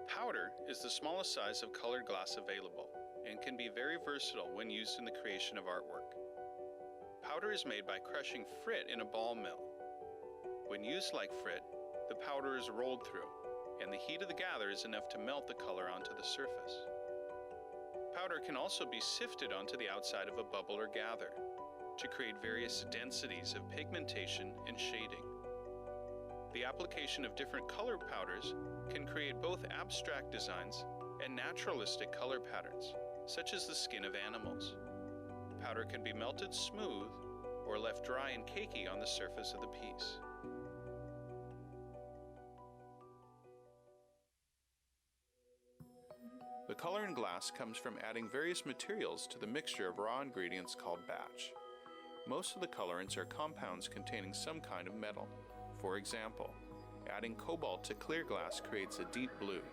Powder is the smallest size of colored glass available and can be very versatile when used in the creation of artwork. Powder is made by crushing frit in a ball mill. When used like frit, the powder is rolled through, and the heat of the gather is enough to melt the color onto the surface. Powder can also be sifted onto the outside of a bubble or gather to create various densities of pigmentation and shading. The application of different color powders can create both abstract designs and naturalistic color patterns, such as the skin of animals. Powder can be melted smooth or left dry and cakey on the surface of the piece. The color in glass comes from adding various materials to the mixture of raw ingredients called batch. Most of the colorants are compounds containing some kind of metal. For example, adding cobalt to clear glass creates a deep blue.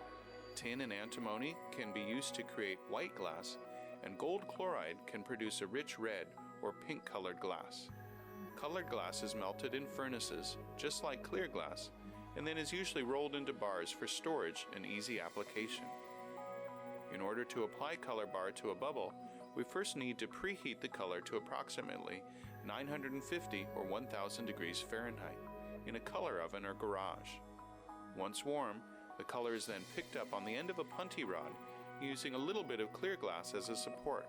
Tin and antimony can be used to create white glass, and gold chloride can produce a rich red or pink colored glass. Colored glass is melted in furnaces, just like clear glass, and then is usually rolled into bars for storage and easy application. In order to apply color bar to a bubble, we first need to preheat the color to approximately 950 or 1000 degrees Fahrenheit in a color oven or garage. Once warm, the color is then picked up on the end of a punty rod using a little bit of clear glass as a support.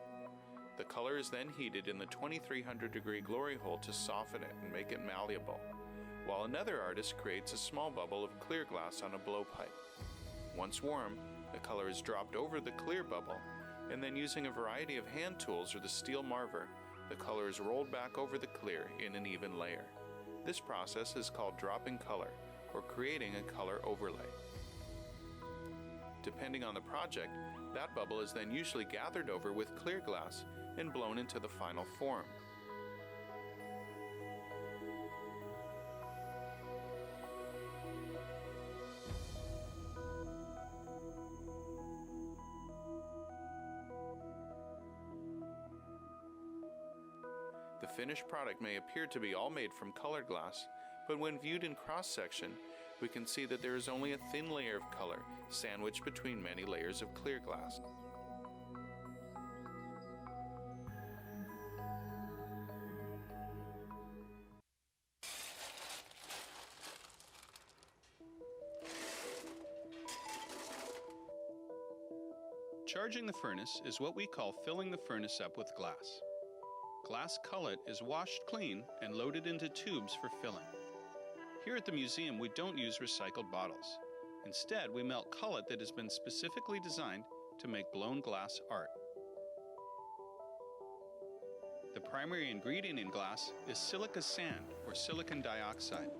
The color is then heated in the 2300 degree glory hole to soften it and make it malleable, while another artist creates a small bubble of clear glass on a blowpipe. Once warm, the color is dropped over the clear bubble, and then using a variety of hand tools or the steel marver, the color is rolled back over the clear in an even layer. This process is called dropping color, or creating a color overlay. Depending on the project, that bubble is then usually gathered over with clear glass and blown into the final form. The finished product may appear to be all made from colored glass, but when viewed in cross-section, we can see that there is only a thin layer of color sandwiched between many layers of clear glass. Charging the furnace is what we call filling the furnace up with glass. Glass cullet is washed clean and loaded into tubes for filling. Here at the museum, we don't use recycled bottles. Instead, we melt cullet that has been specifically designed to make blown glass art. The primary ingredient in glass is silica sand, or silicon dioxide.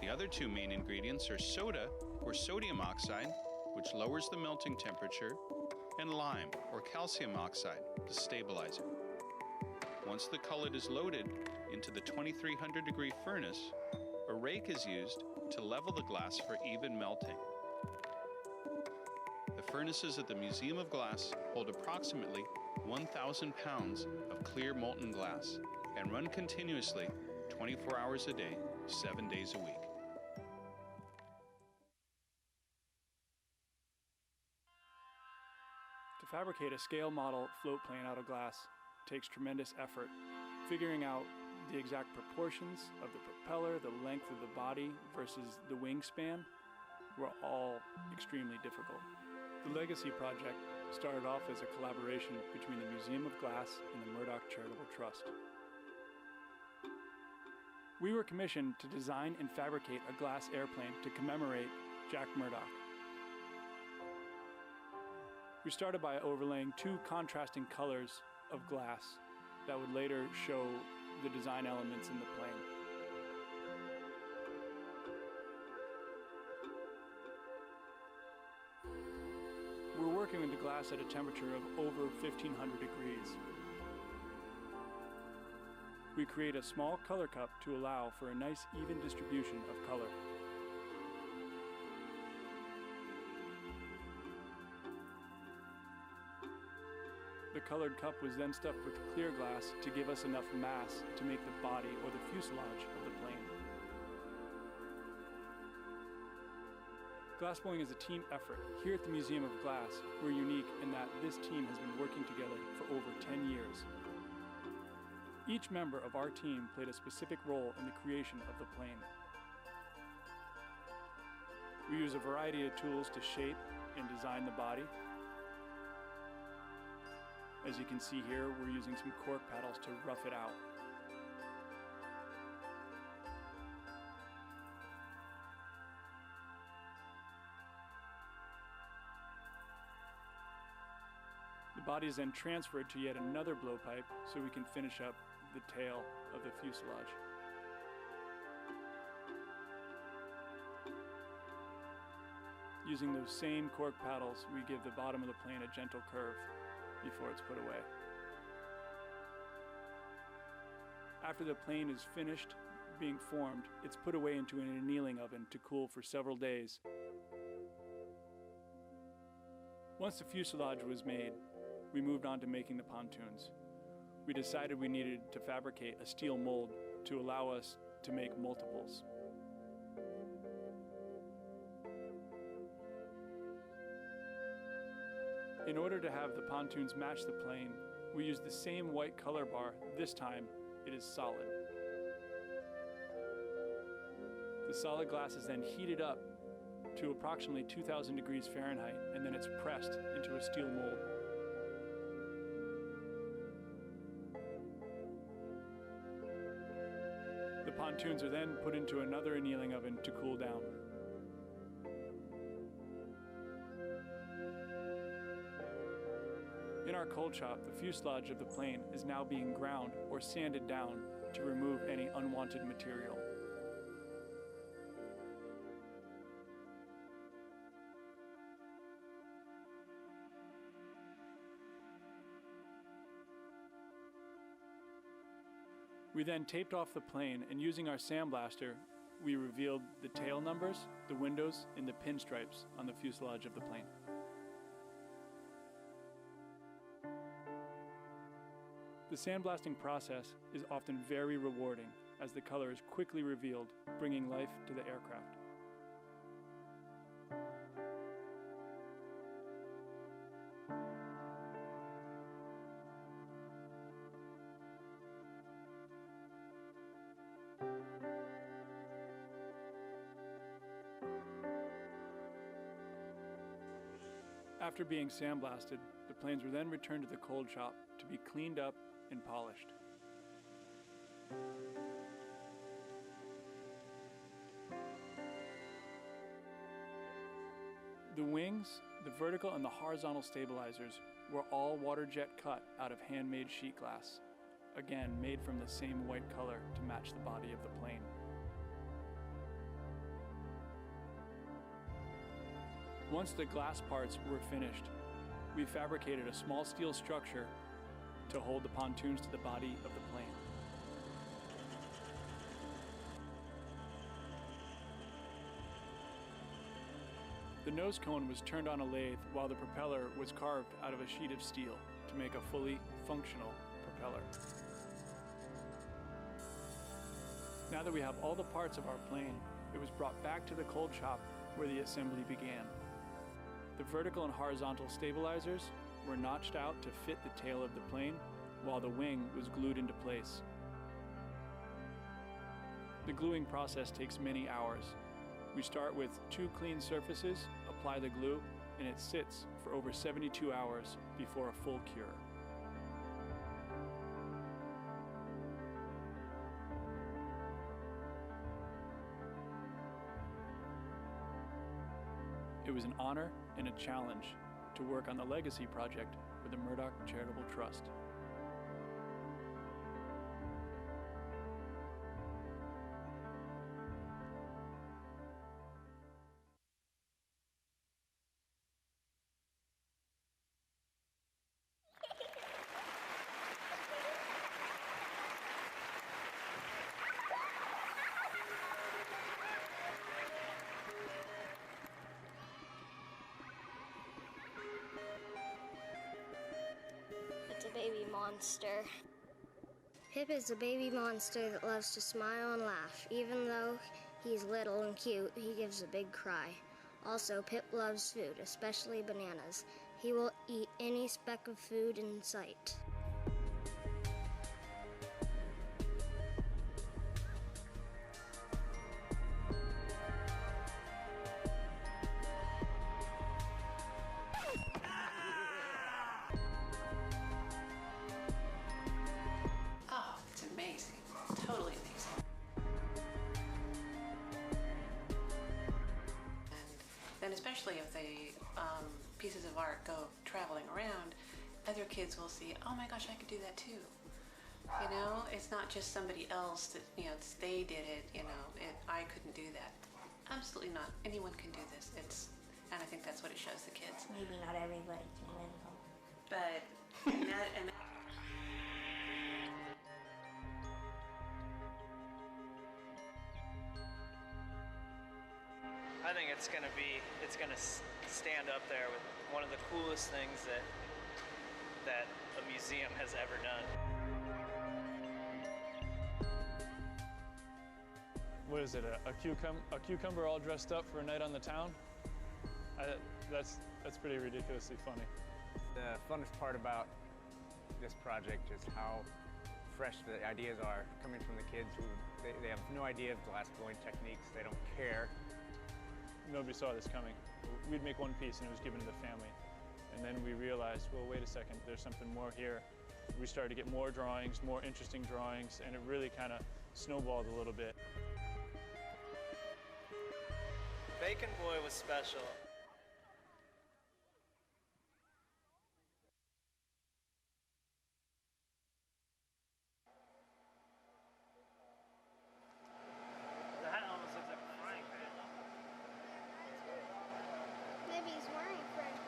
The other two main ingredients are soda, or sodium oxide, which lowers the melting temperature, and lime, or calcium oxide, the stabilizer. Once the cullet is loaded into the 2300-degree furnace, a rake is used to level the glass for even melting. The furnaces at the Museum of Glass hold approximately 1,000 pounds of clear molten glass and run continuously 24 hours a day, 7 days a week. To fabricate a scale model float plane out of glass takes tremendous effort. Figuring out the exact proportions of the propeller, the length of the body versus the wingspan were all extremely difficult. The Legacy project started off as a collaboration between the Museum of Glass and the Murdoch Charitable Trust. We were commissioned to design and fabricate a glass airplane to commemorate Jack Murdoch. We started by overlaying two contrasting colors of glass that would later show the design elements in the plane. We're working with the glass at a temperature of over 1500 degrees. We create a small color cup to allow for a nice even distribution of color. The colored cup was then stuffed with clear glass to give us enough mass to make the body or the fuselage of the plane. Glassblowing is a team effort. Here at the Museum of Glass, we're unique in that this team has been working together for over 10 years. Each member of our team played a specific role in the creation of the plane. We use a variety of tools to shape and design the body. As you can see here, we're using some cork paddles to rough it out. The body is then transferred to yet another blowpipe so we can finish up the tail of the fuselage. Using those same cork paddles, we give the bottom of the plane a gentle curve before it's put away. After the plane is finished being formed, it's put away into an annealing oven to cool for several days. Once the fuselage was made, we moved on to making the pontoons. We decided we needed to fabricate a steel mold to allow us to make multiples. In order to have the pontoons match the plane, we used the same white color bar. This time, it is solid. The solid glass is then heated up to approximately 2,000 degrees Fahrenheit, and then it's pressed into a steel mold. The pontoons are then put into another annealing oven to cool down. In our cold shop, the fuselage of the plane is now being ground or sanded down to remove any unwanted material. We then taped off the plane, and using our sandblaster, we revealed the tail numbers, the windows, and the pinstripes on the fuselage of the plane. The sandblasting process is often very rewarding as the color is quickly revealed, bringing life to the aircraft. After being sandblasted, the planes were then returned to the cold shop to be cleaned up and polished. The wings, the vertical and the horizontal stabilizers were all water jet cut out of handmade sheet glass, again made from the same white color to match the body of the plane. Once the glass parts were finished, we fabricated a small steel structure to hold the pontoons to the body of the plane. The nose cone was turned on a lathe while the propeller was carved out of a sheet of steel to make a fully functional propeller. Now that we have all the parts of our plane, it was brought back to the cold shop where the assembly began. The vertical and horizontal stabilizers were notched out to fit the tail of the plane, while the wing was glued into place. The gluing process takes many hours. We start with 2 clean surfaces, apply the glue, and it sits for over 72 hours before a full cure. It was an honor and a challenge to work on the legacy project for the Murdoch Charitable Trust. It's a baby monster. Pip is a baby monster that loves to smile and laugh. Even though he's little and cute, he gives a big cry. Also, Pip loves food, especially bananas. He will eat any speck of food in sight. Oh, it's amazing. Totally amazing. And especially if the pieces of art go traveling around, other kids will see, oh my gosh, I could do that too. You know, it's not just somebody else that, you know, they did it, you know, I couldn't do that. Absolutely not. Anyone can do this. And I think that's what it shows the kids. Maybe not everybody can win though. But, I think it's gonna stand up there with one of the coolest things that a museum has ever done. What is it, a cucumber all dressed up for a night on the town? That's pretty ridiculously funny. The funnest part about this project is how fresh the ideas are coming from the kids who they have no idea of glass blowing techniques. They don't care. Nobody saw this coming. We'd make one piece and it was given to the family. And then we realized, well, wait a second, there's something more here. We started to get more drawings, more interesting drawings, and it really kind of snowballed a little bit. Bacon Boy was special. The hat almost looks like a frying pan. Maybe he's wearing a frying pan.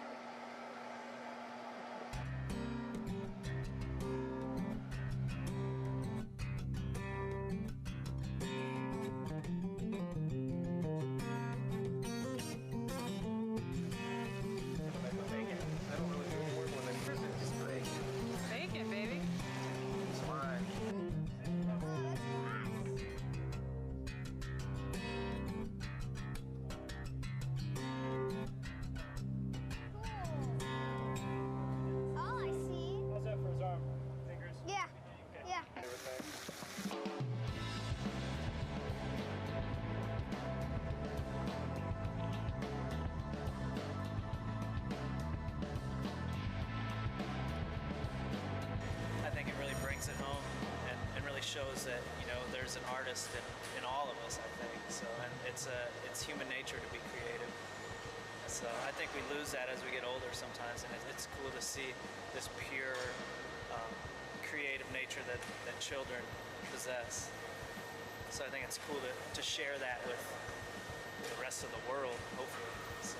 an artist in all of us, I think. So, and it's human nature to be creative. So I think we lose that as we get older sometimes, and it's cool to see this pure creative nature that children possess. So I think it's cool to share that with the rest of the world, hopefully. So.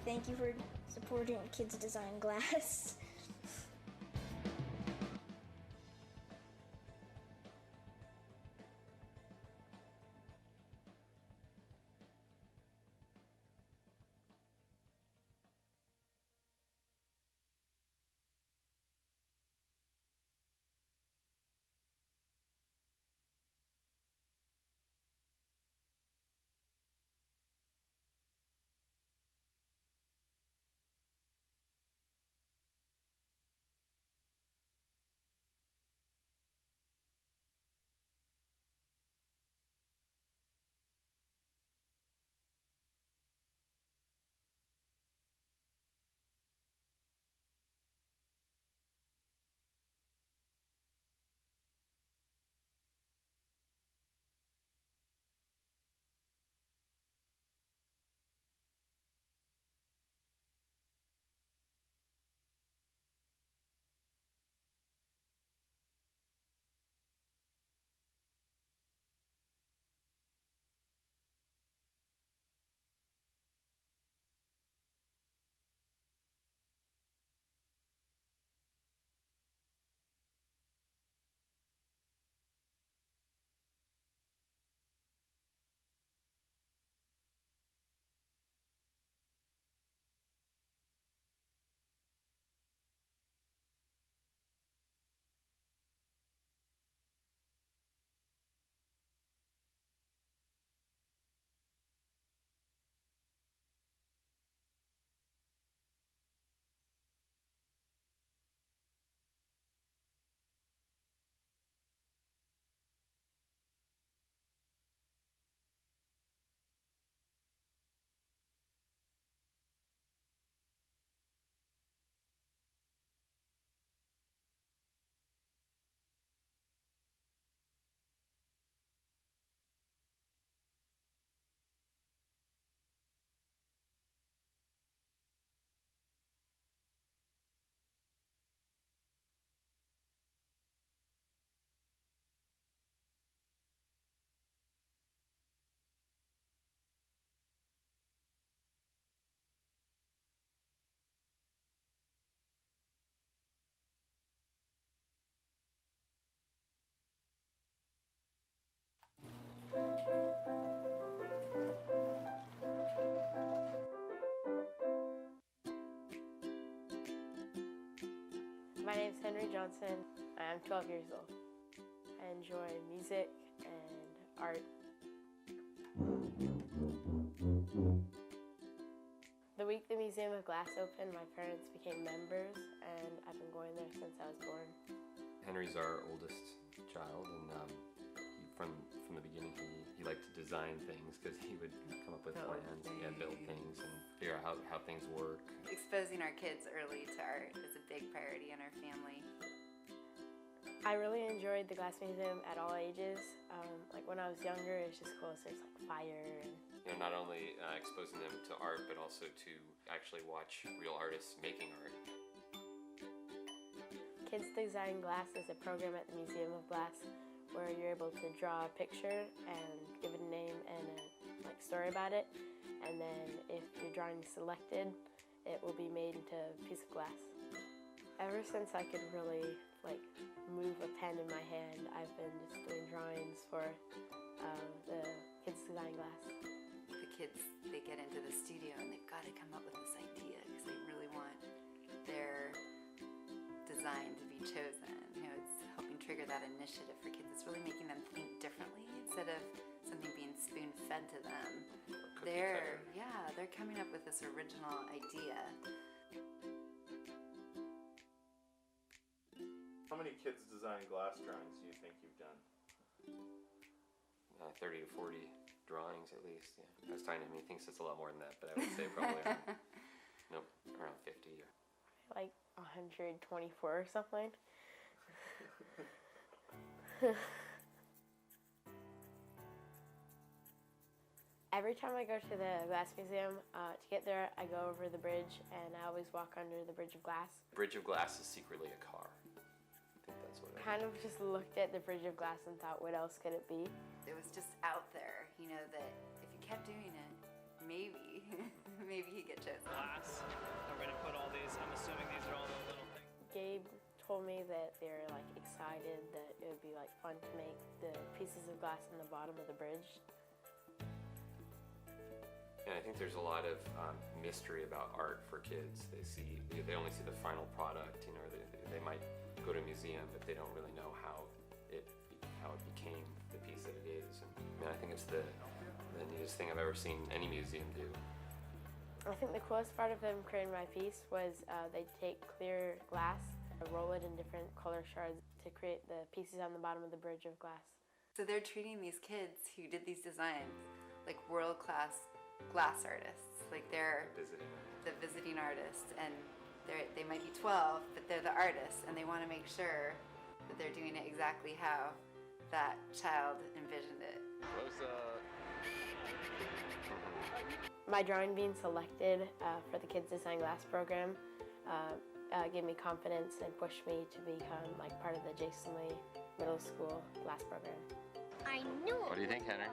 Thank you for supporting Kids Design Glass. My name is Henry Johnson. I'm 12 years old. I enjoy music and art. The week the Museum of Glass opened, my parents became members, and I've been going there since I was born. Henry's our oldest child, and from the beginning he liked to design things because he would come up with plans and build things and figure out how things work. Exposing our kids early to art is a big priority in our family. I really enjoyed the Glass Museum at all ages. Like when I was younger, it was just cool. So there's like fire and Not only exposing them to art, but also to actually watch real artists making art. Kids Design Glass is a program at the Museum of Glass where you're able to draw a picture and give it a name and a story about it. And then if your drawing is selected, it will be made into a piece of glass. Ever since I could really move a pen in my hand, I've been just doing drawings for the Kids Design Glass. The kids, they get into the studio and they've got to come up with this idea because they really want their design to be chosen. It's helping trigger that initiative for kids. It's really making them think differently instead of something being spoon-fed to them. They're coming up with this original idea. How many kids design glass drawings do you think you've done? 30 to 40 drawings at least. Yeah. I was talking to him. He thinks it's a lot more than that, but I would say probably around 50. Like 124 or something. Every time I go to the glass museum, to get there, I go over the bridge, and I always walk under the bridge of glass. Bridge of glass is secretly a car. I think that's what Kind of just looked at the bridge of glass and thought, what else could it be? It was just out there, you know, that if you kept doing it, maybe, maybe you'd get chosen. Glass. We're gonna put all these. I'm assuming these are all the little things. Gabe told me that they're like excited that it would be like fun to make the pieces of glass in the bottom of the bridge. And I think there's a lot of mystery about art for kids. They only see the final product. You know, they might go to a museum, but they don't really know how it became the piece that it is. And I think it's the neatest thing I've ever seen any museum do. I think the coolest part of them creating my piece was they take clear glass, roll it in different color shards to create the pieces on the bottom of the bridge of glass. So they're treating these kids who did these designs like world-class glass artists. Like they're the visiting artists, and they might be 12, but they're the artists, and they want to make sure that they're doing it exactly how that child envisioned it. Close up. My drawing being selected for the Kids Design Glass program gave me confidence and pushed me to become like part of the Jason Lee Middle School Glass program. I knew it. What do you think, Henry?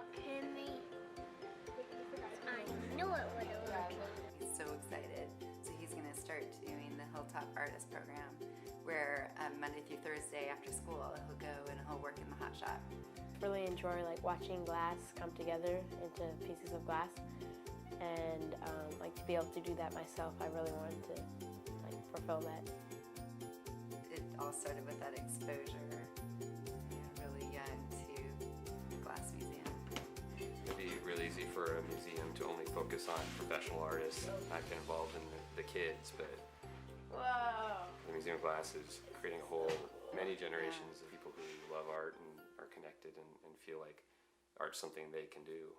I knew it would work. He's so excited. So he's going to start doing the Hilltop Artist program, where Monday through Thursday after school he'll go and he'll work in the hot shop. Really enjoy like watching glass come together into pieces of glass, and like to be able to do that myself. I really wanted to like fulfill that. It all started with that exposure, really young, to the glass museum. It'd be really easy for a museum to only focus on professional artists. I've been involved in the kids, but the Museum of Glass is creating a whole many generations of people who love art and are connected and feel like art's something they can do.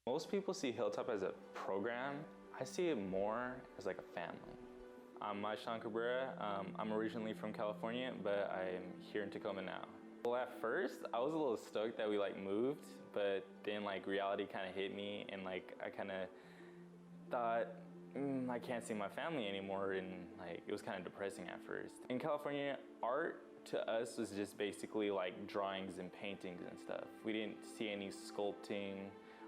Most people see Hilltop as a program. I see it more as like a family. I'm Maishan Cabrera. I'm originally from California, but I'm here in Tacoma now. Well, at first, I was a little stoked that we like moved, but then like reality kind of hit me, and like I kind of thought, I can't see my family anymore, and like it was kind of depressing at first. In California, art to us was just basically like drawings and paintings and stuff. We didn't see any sculpting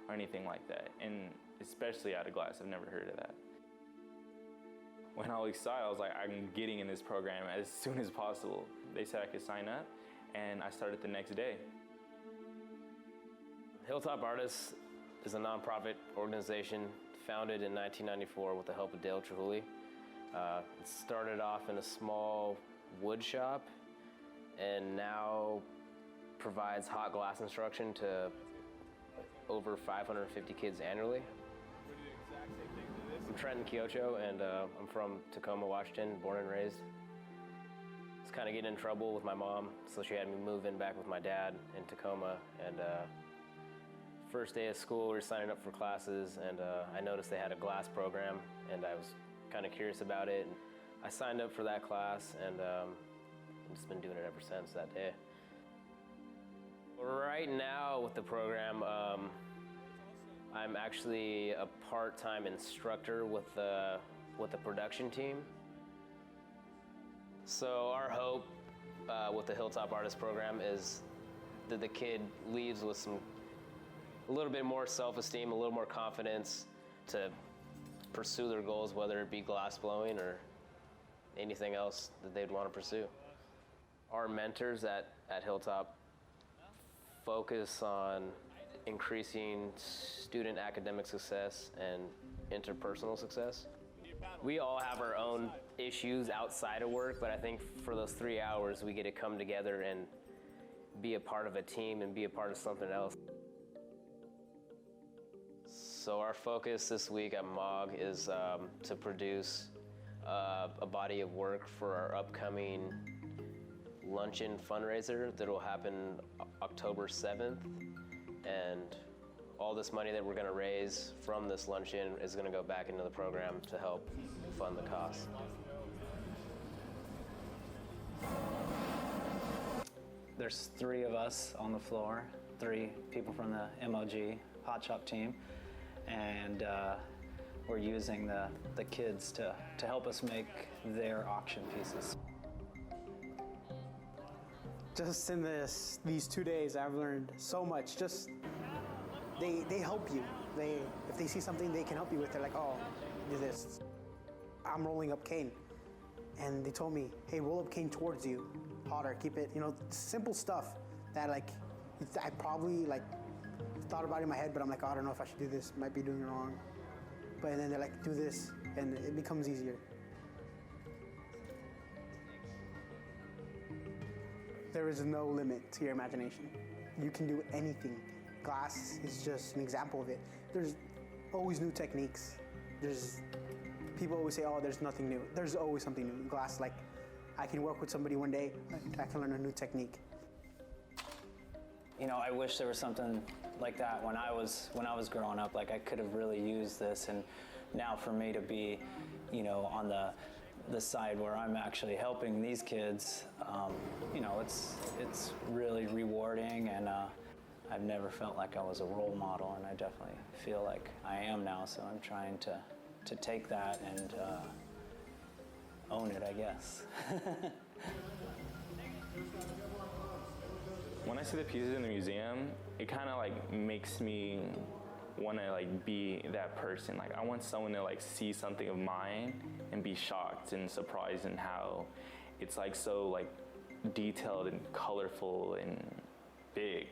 or anything like that, and especially out of glass, I've never heard of that. When I was excited, I was like, I'm getting in this program as soon as possible. They said I could sign up, and I started the next day. Hilltop Artists is a nonprofit organization founded in 1994 with the help of Dale Trujillo. It started off in a small wood shop and now provides hot glass instruction to over 550 kids annually. I'm Trenton Kiocho, and I'm from Tacoma, Washington, born and raised. I was kind of getting in trouble with my mom, so she had me move in back with my dad in Tacoma. And first day of school, we were signing up for classes, and I noticed they had a glass program, and I was kind of curious about it. And I signed up for that class, and I've just been doing it ever since that day. Right now with the program, I'm actually a part-time instructor with the production team. So our hope with the Hilltop Artist program is that the kid leaves with a little bit more self-esteem, a little more confidence to pursue their goals, whether it be glass blowing or anything else that they'd want to pursue. Our mentors at Hilltop focus on increasing student academic success and interpersonal success. We all have our own issues outside of work, but I think for those 3 hours we get to come together and be a part of a team and be a part of something else. So our focus this week at MOG is to produce a body of work for our upcoming luncheon fundraiser that will happen October 7th. And all this money that we're going to raise from this luncheon is going to go back into the program to help fund the cost. There's 3 of us on the floor, 3 people from the MOG Hot Shop team, and we're using the kids to help us make their auction pieces. Just in these 2 days, I've learned so much. Just they help you. If they see something they can help you with, they're like, oh, do this. I'm rolling up cane, and they told me, hey, roll up cane towards you, hotter, keep it. Simple stuff that I probably thought about it in my head, but I'm like, oh, I don't know if I should do this. Might be doing it wrong. But then they're like, do this, and it becomes easier. There is no limit to your imagination. You can do anything. Glass is just an example of it. There's always new techniques. People always say, oh, there's nothing new. There's always something new. Glass, I can work with somebody one day, I can learn a new technique. I wish there was something like that when I was growing up. I could have really used this, and now for me to be, on the side where I'm actually helping these kids, it's really rewarding, and I've never felt like I was a role model, and I definitely feel like I am now. So I'm trying to take that and own it, I guess. When I see the pieces in the museum, it kind of makes me want to be that person. I want someone to see something of mine and be shocked and surprised in how it's so detailed and colorful and big.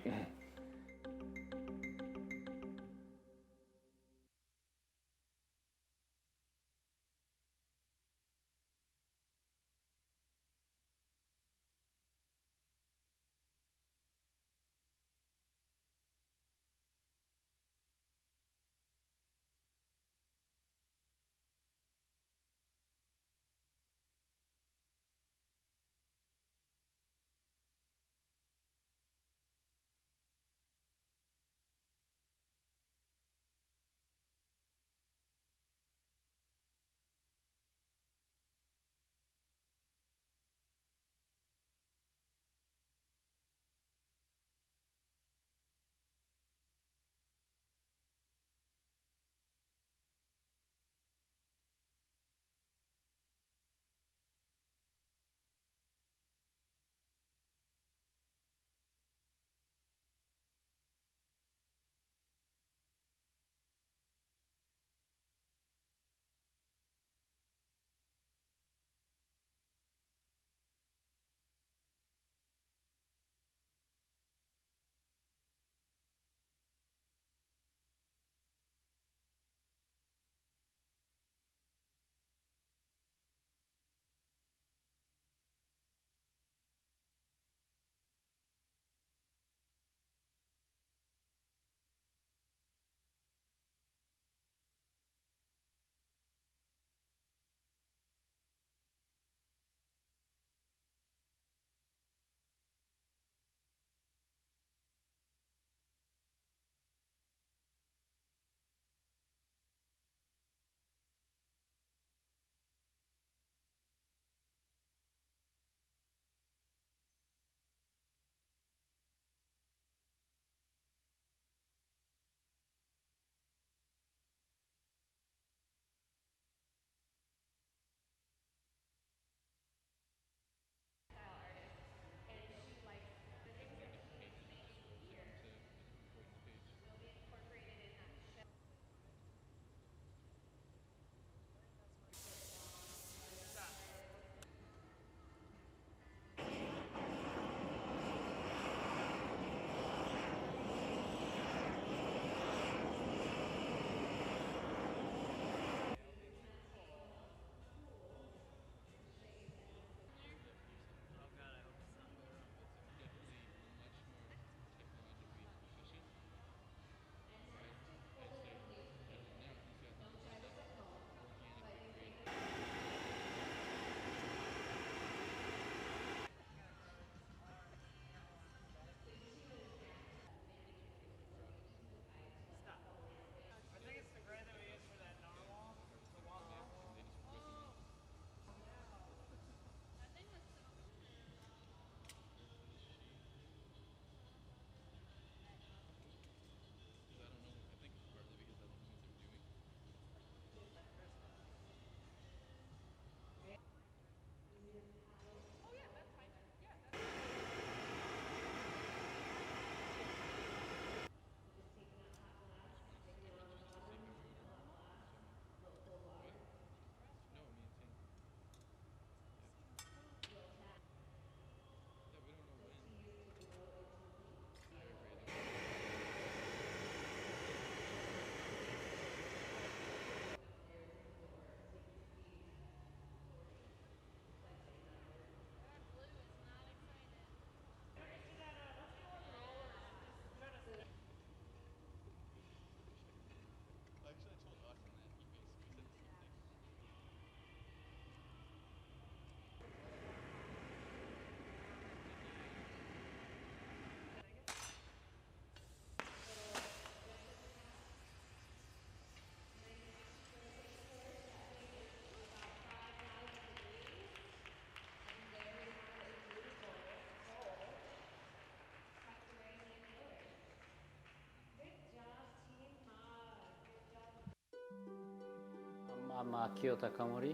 I'm Akio Takamori.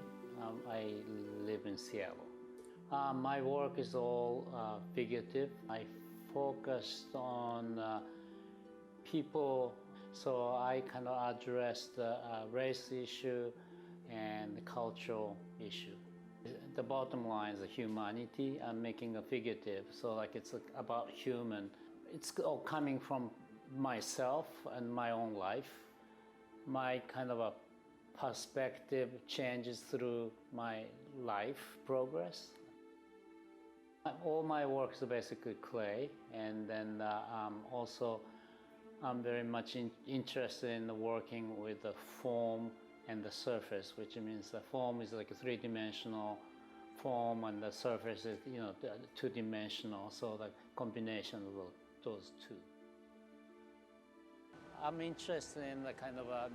I live in Seattle. My work is all figurative. I focused on people, so I kind of address the race issue and the cultural issue. The bottom line is the humanity. I'm making a figurative, so like it's about human. It's all coming from myself and my own life. My kind of a perspective changes through my life progress. All my work is basically clay, and then also I'm very much interested in working with the form and the surface, which means the form is like a three-dimensional form and the surface is, two-dimensional, so the combination of those two. I'm interested in the kind of a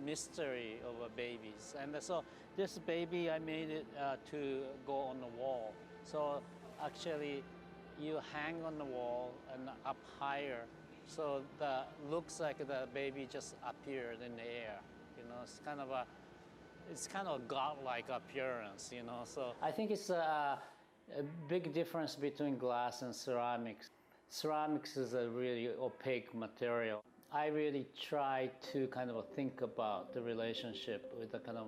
mystery of babies, and so this baby I made it to go on the wall. So actually, you hang on the wall and up higher, so the looks like the baby just appeared in the air. It's kind of godlike appearance. So I think it's a big difference between glass and ceramics. Ceramics is a really opaque material. I really try to kind of think about the relationship with the kind of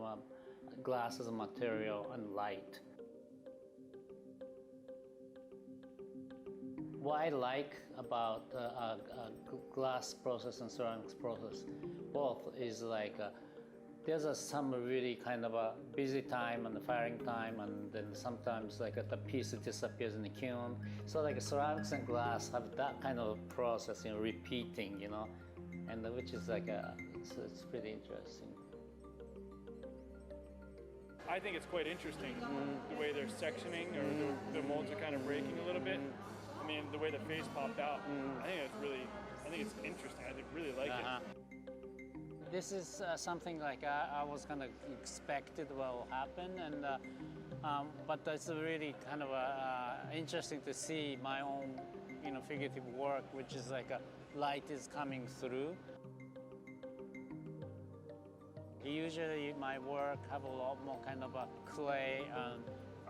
glass as a material and light. What I like about glass process and ceramics process, both is like there's some really kind of a busy time and the firing time, and then sometimes like the piece disappears in the kiln. So like ceramics and glass have that kind of process, repeating, and which is like it's pretty interesting. I think it's quite interesting the way they're sectioning, or the molds are kind of breaking a little bit. I mean, the way the face popped out, I think it's interesting. I really like it. This is something like I was kind of expected what will happen, and but it's really kind of interesting to see my own, figurative work, which is like light is coming through. Usually my work have a lot more kind of a clay and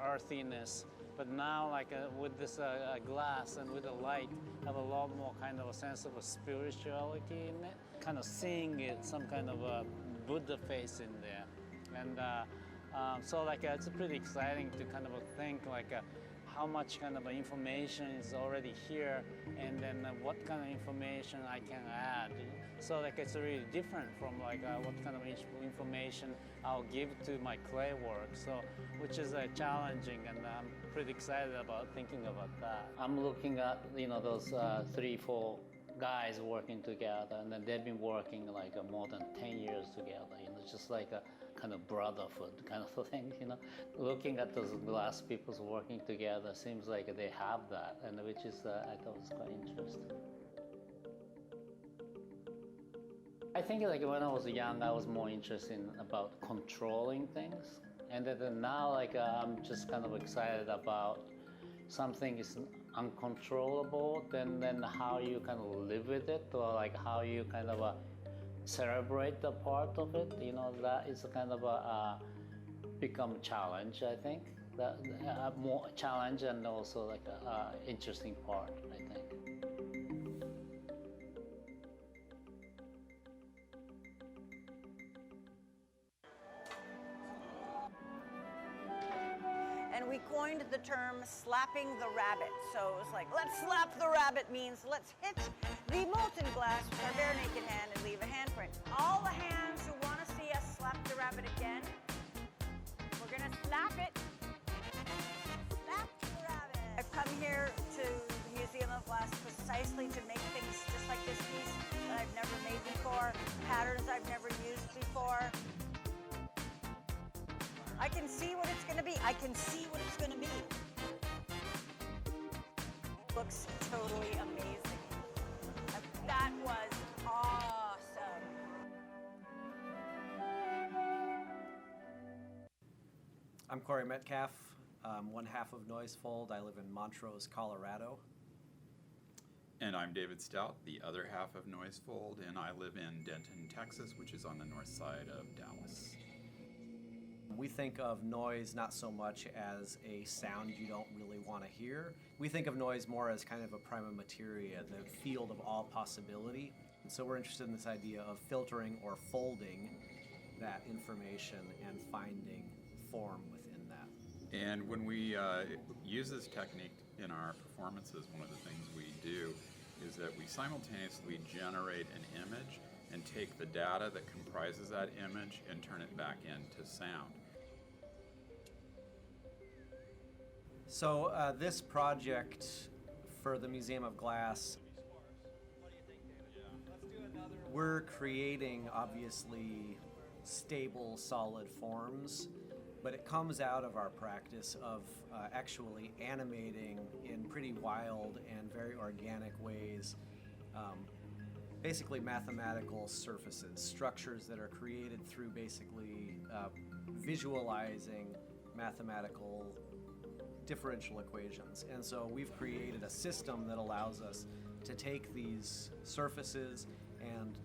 earthiness, but now like with this glass and with the light, have a lot more kind of a sense of a spirituality in it. Kind of seeing it, some kind of a Buddha face in there, and so like it's pretty exciting to kind of think like how much kind of information is already here, and then what kind of information I can add. So like it's really different from like what kind of information I'll give to my clay work. So which is challenging, and I'm pretty excited about thinking about that. I'm looking at those 3-4 guys working together, and then they've been working like more than 10 years together. Just like a kind of brotherhood kind of thing. Looking at those glass people working together seems like they have that, and which is I thought was quite interesting. I think like when I was young, I was more interested about controlling things, and then now like I'm just kind of excited about something is uncontrollable, then how you kind of live with it, or like how you kind of celebrate the part of it. That is kind of a become challenge. I think that more challenge, and also like a interesting part, I think. And we coined the term slapping the rabbit. So it was like, let's slap the rabbit means let's hit the molten glass with our bare naked hand and leave a handprint. All the hands who want to see us slap the rabbit again, we're going to slap it. Slap the rabbit. I've come here to the Museum of Glass precisely to make things just like this piece that I've never made before, patterns I've never used before. I can see what it's going to be. I can see what it's going to be. Looks totally amazing. That was awesome. I'm Corey Metcalf. I'm one half of Noisefold. I live in Montrose, Colorado. And I'm David Stout, the other half of Noisefold, and I live in Denton, Texas, which is on the north side of Dallas. We think of noise not so much as a sound you don't really want to hear. We think of noise more as kind of a prima materia, the field of all possibility. And so we're interested in this idea of filtering or folding that information and finding form within that. And when we use this technique in our performances, one of the things we do is that we simultaneously generate an image and take the data that comprises that image and turn it back into sound. So this project for the Museum of Glass, we're creating obviously stable, solid forms, but it comes out of our practice of actually animating in pretty wild and very organic ways basically mathematical surfaces, structures that are created through basically visualizing mathematical differential equations. And so we've created a system that allows us to take these surfaces and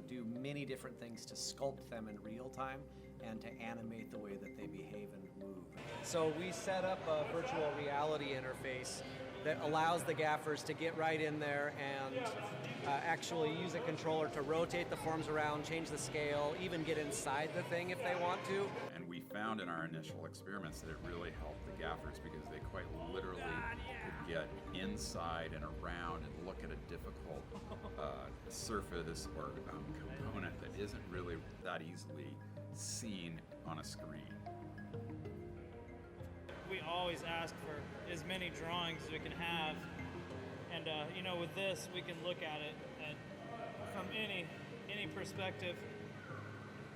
do many different things to sculpt them in real time and to animate the way that they behave and move. So we set up a virtual reality interface that allows the gaffers to get right in there and actually use a controller to rotate the forms around, change the scale, even get inside the thing if they want to. And we found in our initial experiments that it really helped the gaffers because they quite literally could get inside and around and look at a difficult surface or component that isn't really that easily seen on a screen. We always ask for as many drawings as we can have, and you know, with this we can look at it and from any perspective.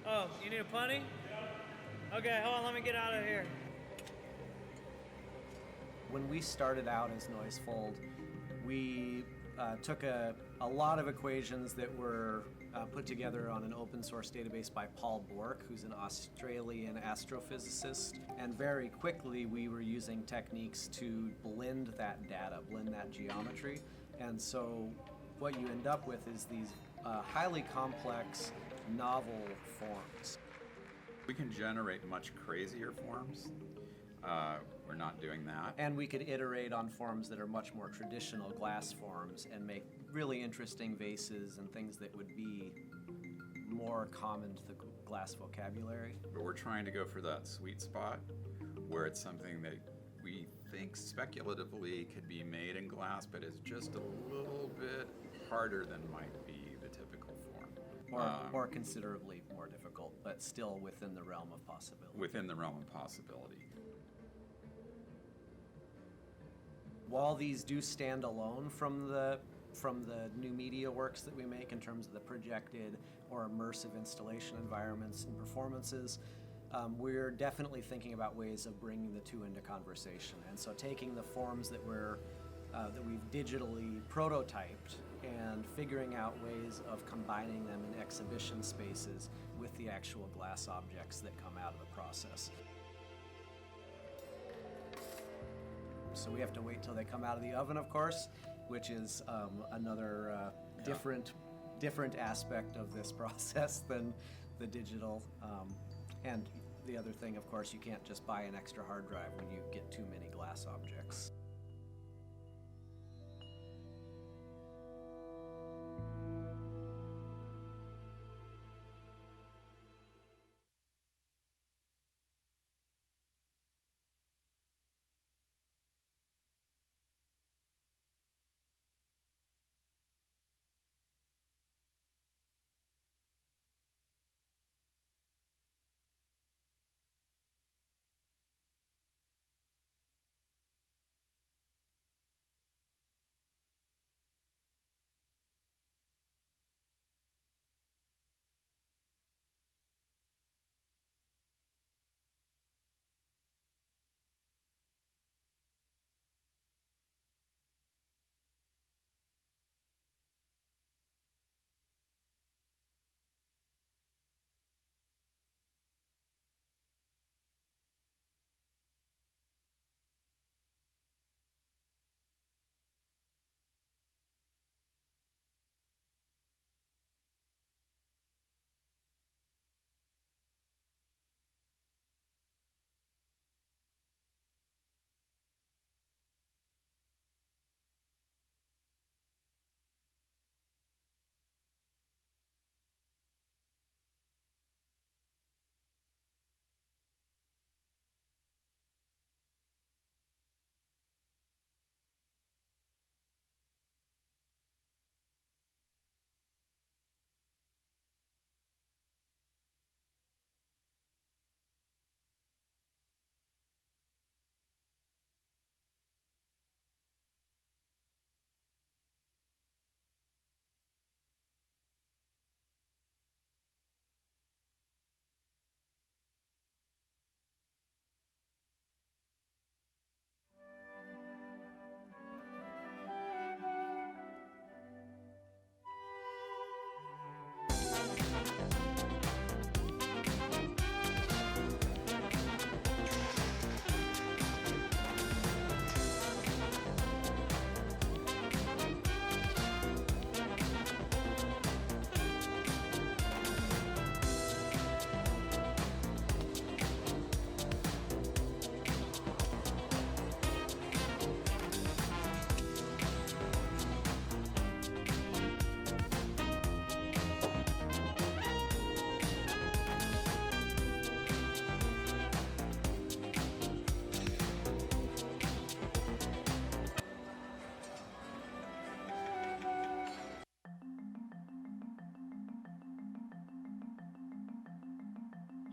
Oh, you need a punny? Okay, hold on, let me get out of here. When we started out as Noisefold, we took a lot of equations that were put together on an open source database by Paul Bork, who's an Australian astrophysicist. And very quickly we were using techniques to blend that data, blend that geometry. And so what you end up with is these highly complex, novel forms. We can generate much crazier forms. We're not doing that. And we could iterate on forms that are much more traditional glass forms and make really interesting vases and things that would be more common to the glass vocabulary. But we're trying to go for that sweet spot where it's something that we think speculatively could be made in glass, but is just a little bit harder than might be the typical form. Or considerably more difficult, but still within the realm of possibility. Within the realm of possibility. While these do stand alone from the new media works that we make in terms of the projected or immersive installation environments and performances, we're definitely thinking about ways of bringing the two into conversation. And so taking the forms that we've digitally prototyped and figuring out ways of combining them in exhibition spaces with the actual glass objects that come out of the process. So we have to wait till they come out of the oven, of course, which is another different aspect of this process than the digital. And the other thing, of course, you can't just buy an extra hard drive when you get too many glass objects.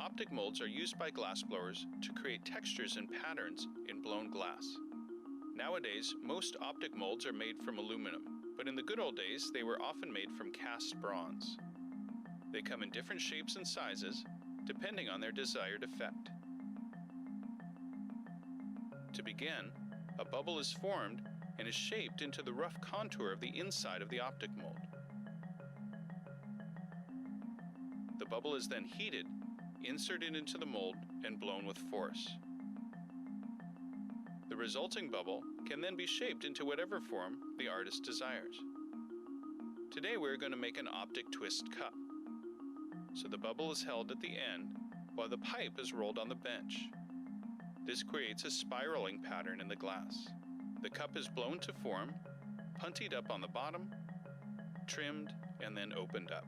Optic molds are used by glassblowers to create textures and patterns in blown glass. Nowadays, most optic molds are made from aluminum, but in the good old days, they were often made from cast bronze. They come in different shapes and sizes, depending on their desired effect. To begin, a bubble is formed and is shaped into the rough contour of the inside of the optic mold. The bubble is then heated, inserted into the mold, and blown with force. The resulting bubble can then be shaped into whatever form the artist desires. Today we're going to make an optic twist cup. So the bubble is held at the end while the pipe is rolled on the bench. This creates a spiraling pattern in the glass. The cup is blown to form, puntied up on the bottom, trimmed, and then opened up.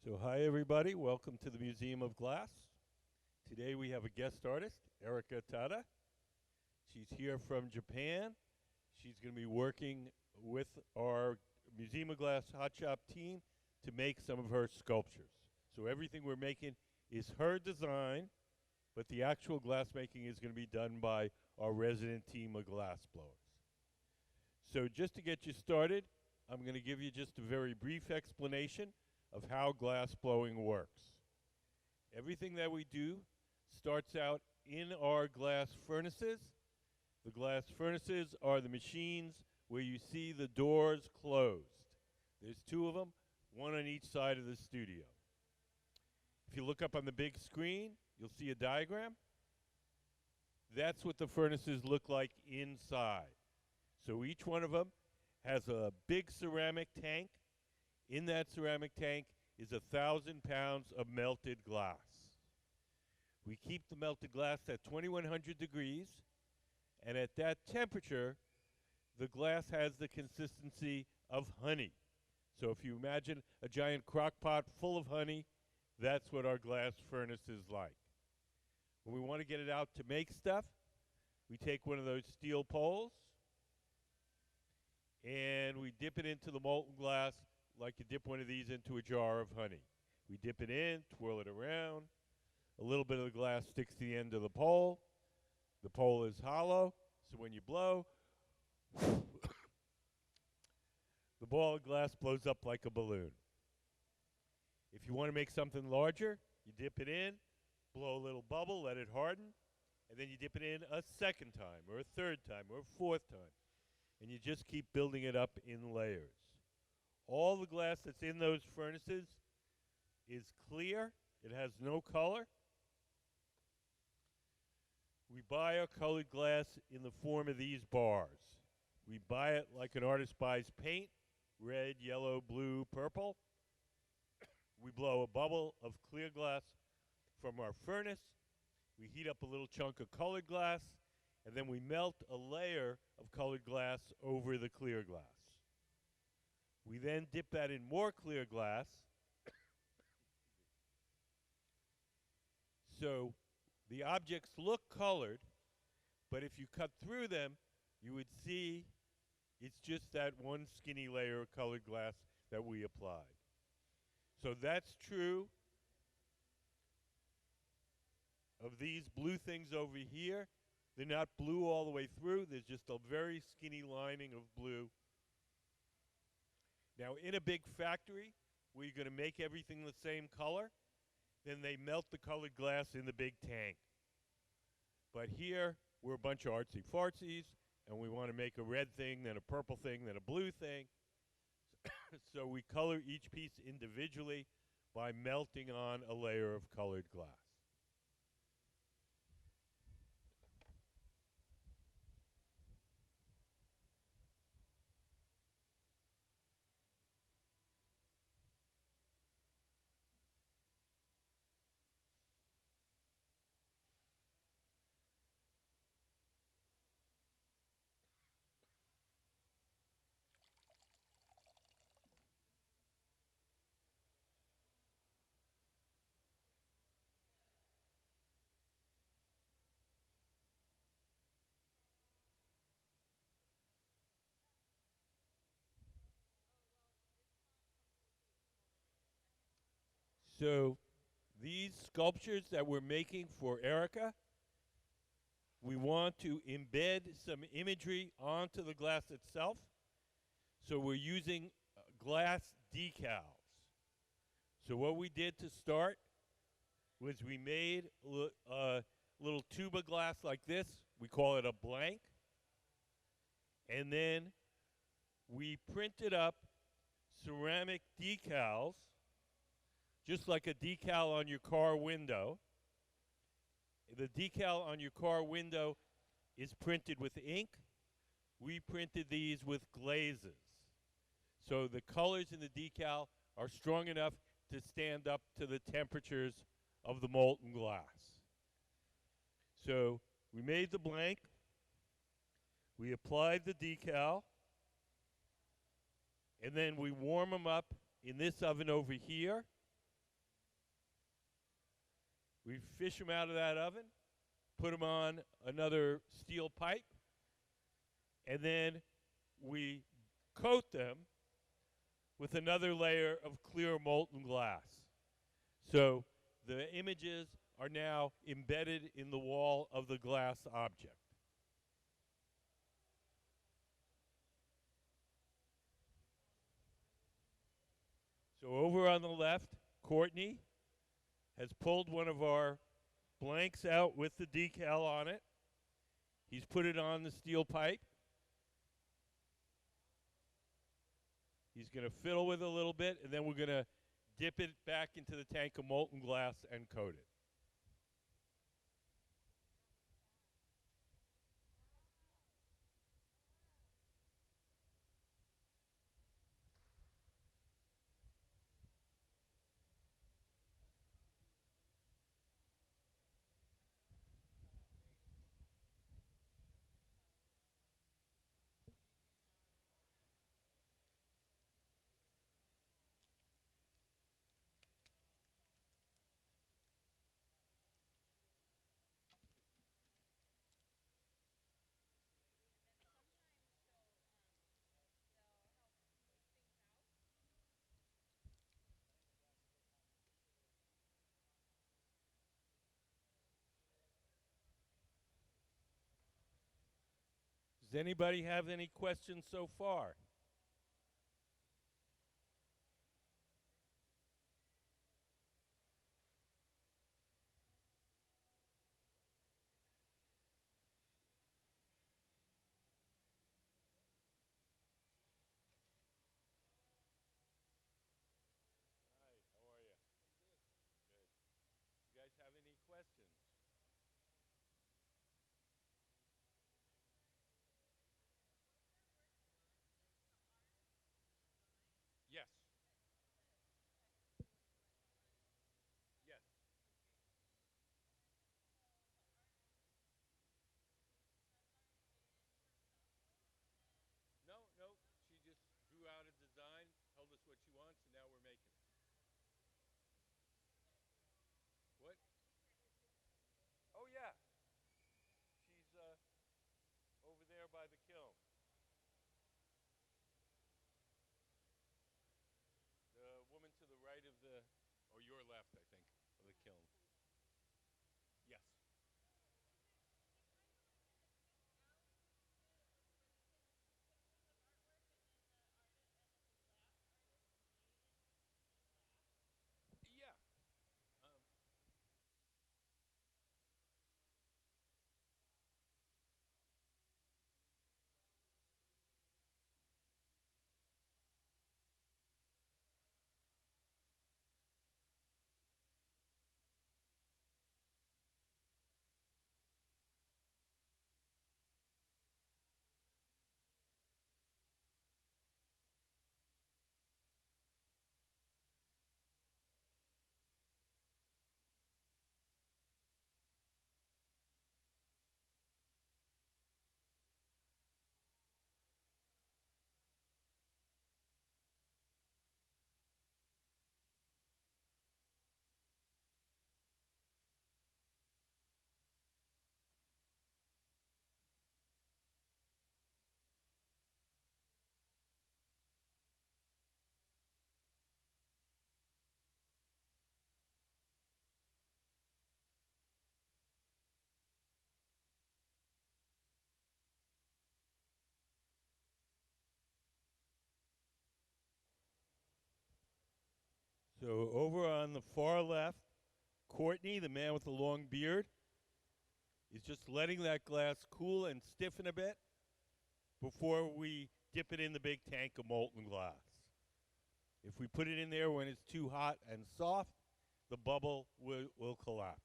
So hi everybody, welcome to the Museum of Glass. Today we have a guest artist, Erika Tada. She's here from Japan. She's going to be working with our Museum of Glass Hot Shop team to make some of her sculptures. So everything we're making is her design, but the actual glass making is going to be done by our resident team of glass blowers. So just to get you started, I'm going to give you just a very brief explanation of how glass blowing works. Everything that we do starts out in our glass furnaces. The glass furnaces are the machines where you see the doors closed. There's two of them, one on each side of the studio. If you look up on the big screen, you'll see a diagram. That's what the furnaces look like inside. So each one of them has a big ceramic tank. In that ceramic tank is 1,000 pounds of melted glass. We keep the melted glass at 2100 degrees, and at that temperature, the glass has the consistency of honey. So if you imagine a giant crock pot full of honey, that's what our glass furnace is like. When we want to get it out to make stuff, we take one of those steel poles, and we dip it into the molten glass like you dip one of these into a jar of honey. We dip it in, twirl it around. A little bit of the glass sticks to the end of the pole. The pole is hollow, so when you blow, the ball of glass blows up like a balloon. If you want to make something larger, you dip it in, blow a little bubble, let it harden, and then you dip it in a second time, or a third time, or a fourth time. And you just keep building it up in layers. All the glass that's in those furnaces is clear. It has no color. We buy our colored glass in the form of these bars. We buy it like an artist buys paint, red, yellow, blue, purple. We blow a bubble of clear glass from our furnace. We heat up a little chunk of colored glass, and then we melt a layer of colored glass over the clear glass. We then dip that in more clear glass. So the objects look colored, but if you cut through them, you would see it's just that one skinny layer of colored glass that we applied. So that's true of these blue things over here. They're not blue all the way through. There's just a very skinny lining of blue. Now, in a big factory where you're going to make everything the same color, then they melt the colored glass in the big tank. But here, we're a bunch of artsy-fartsies, and we want to make a red thing, then a purple thing, then a blue thing. So we color each piece individually by melting on a layer of colored glass. So these sculptures that we're making for Erika, we want to embed some imagery onto the glass itself. So we're using glass decals. So what we did to start was we made a little tube of glass like this. We call it a blank. And then we printed up ceramic decals, just like a decal on your car window. The decal on your car window is printed with ink. We printed these with glazes. So the colors in the decal are strong enough to stand up to the temperatures of the molten glass. So we made the blank. We applied the decal. And then we warm them up in this oven over here We fish them out of that oven, put them on another steel pipe, and then we coat them with another layer of clear molten glass. So the images are now embedded in the wall of the glass object. So over on the left, Courtney has pulled one of our blanks out with the decal on it. He's put it on the steel pipe. He's going to fiddle with it a little bit, and then we're going to dip it back into the tank of molten glass and coat it. Does anybody have any questions so far? Hi, how are you? Good. You guys have any questions? Yes. Yes. No, no. She just drew out a design, told us what she wants, and now we're making it. What? Oh, yeah. She's over there by the kiln. The woman to the right of the, or your left, I think, of the kiln. Yes. Yeah. Um, so over on the far left, Courtney, the man with the long beard, is just letting that glass cool and stiffen a bit before we dip it in the big tank of molten glass. If we put it in there when it's too hot and soft, the bubble will collapse.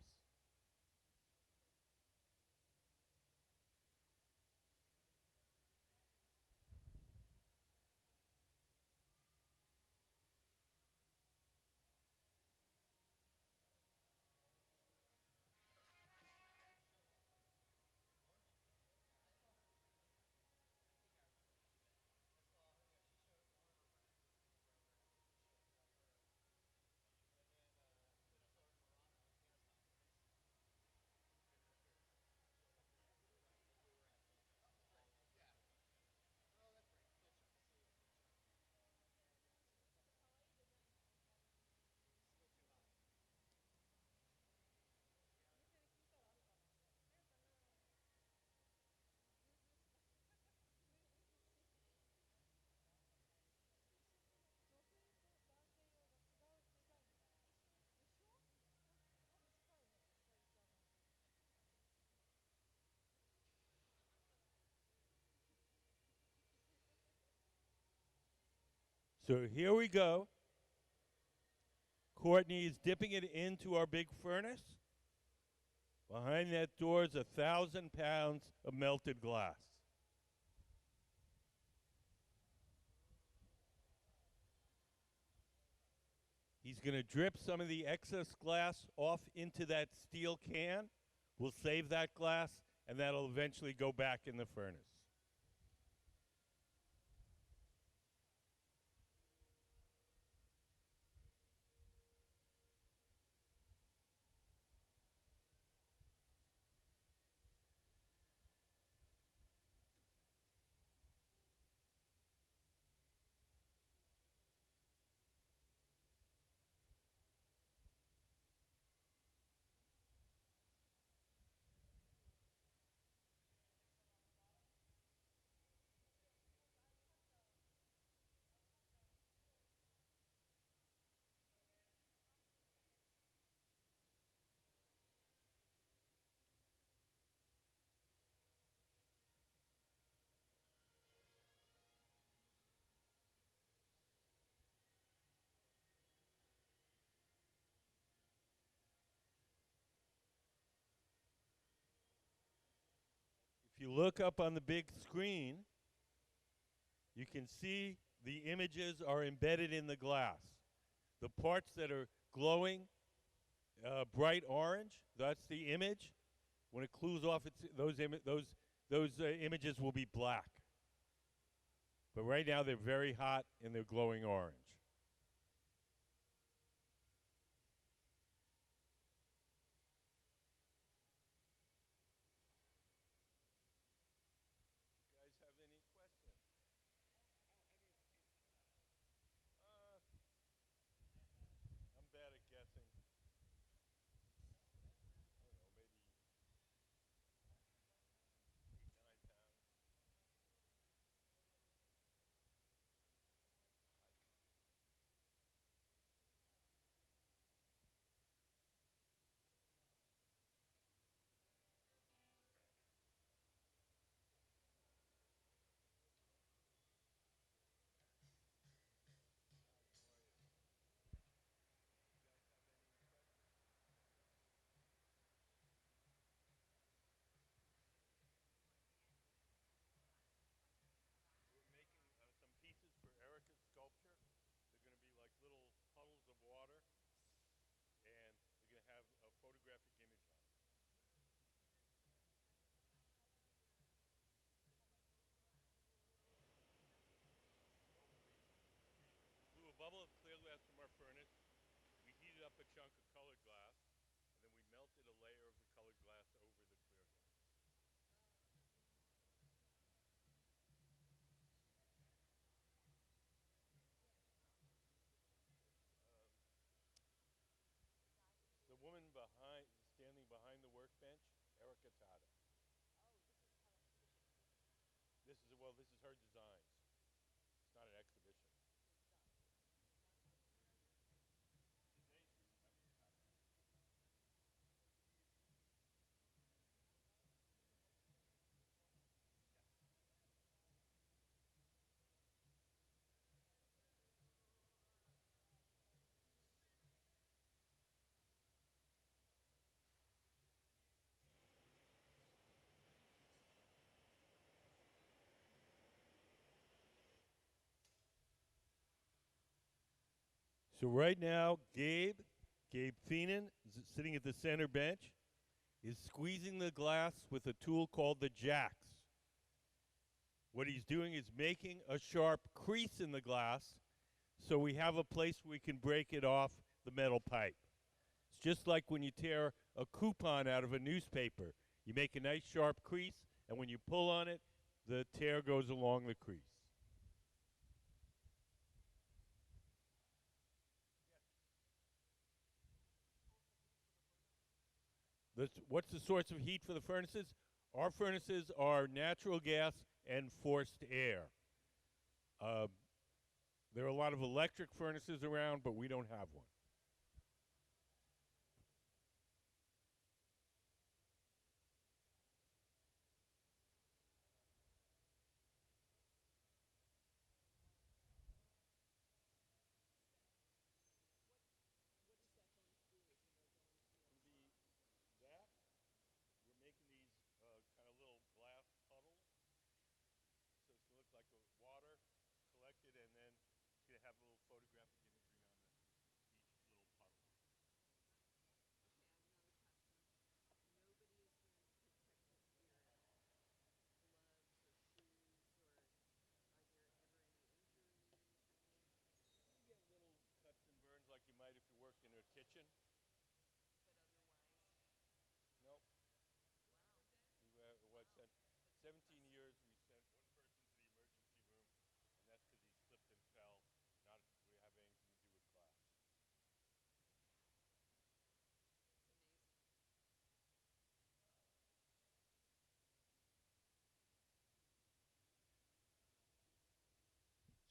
So here we go. Courtney is dipping it into our big furnace. Behind that door is 1,000 pounds of melted glass. He's going to drip some of the excess glass off into that steel can. We'll save that glass, and that'll eventually go back in the furnace. If you look up on the big screen, you can see the images are embedded in the glass. The parts that are glowing bright orange, that's the image. When it cools off, those images will be black. But right now they're very hot and they're glowing orange. You guys have any questions? I'm bad at guessing. I don't know, maybe 8, 9 pounds. We're making some pieces for Erika's sculpture. They're going to be like little puddles of water, and they're going to have a photographic image on it. Blew a bubble of clear glass from our furnace. We heated up a chunk of colored glass, and then we melted a layer of the colored glass over the clear glass. The woman standing behind the workbench, Erika Tada. This is her designs. It's not an exhibition. So right now, Gabe Feenan, sitting at the center bench, is squeezing the glass with a tool called the jacks. What he's doing is making a sharp crease in the glass so we have a place where we can break it off the metal pipe. It's just like when you tear a coupon out of a newspaper. You make a nice sharp crease, and when you pull on it, the tear goes along the crease. What's the source of heat for the furnaces? Our furnaces are natural gas and forced air. There are a lot of electric furnaces around, but we don't have one.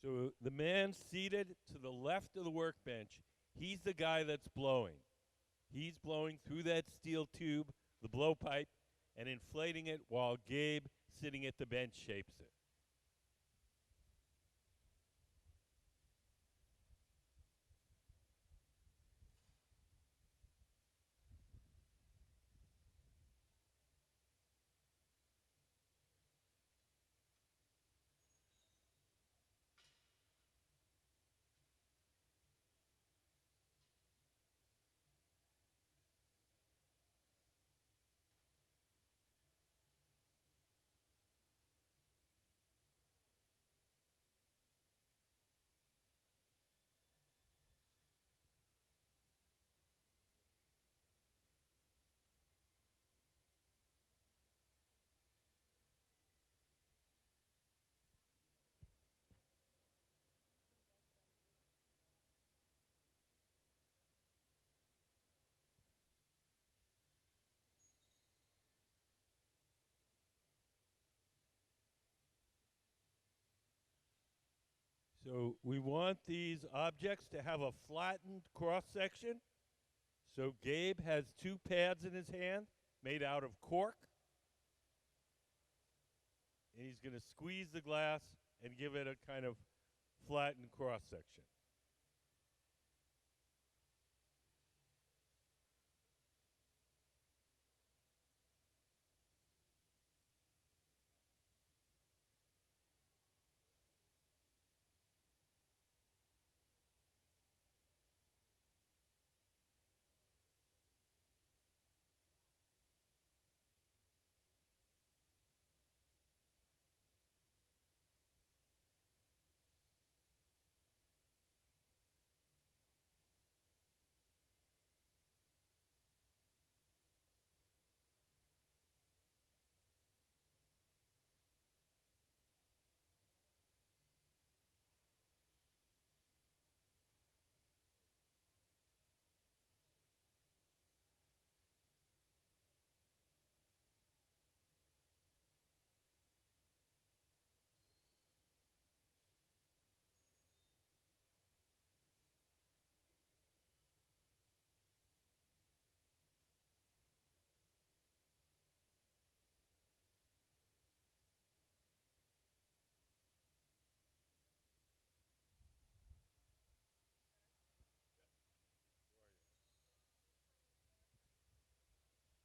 So the man seated to the left of the workbench, he's the guy that's blowing. He's blowing through that steel tube, the blowpipe, and inflating it while Gabe, sitting at the bench, shapes it. So we want these objects to have a flattened cross section. So Gabe has two pads in his hand made out of cork. And he's going to squeeze the glass and give it a kind of flattened cross section.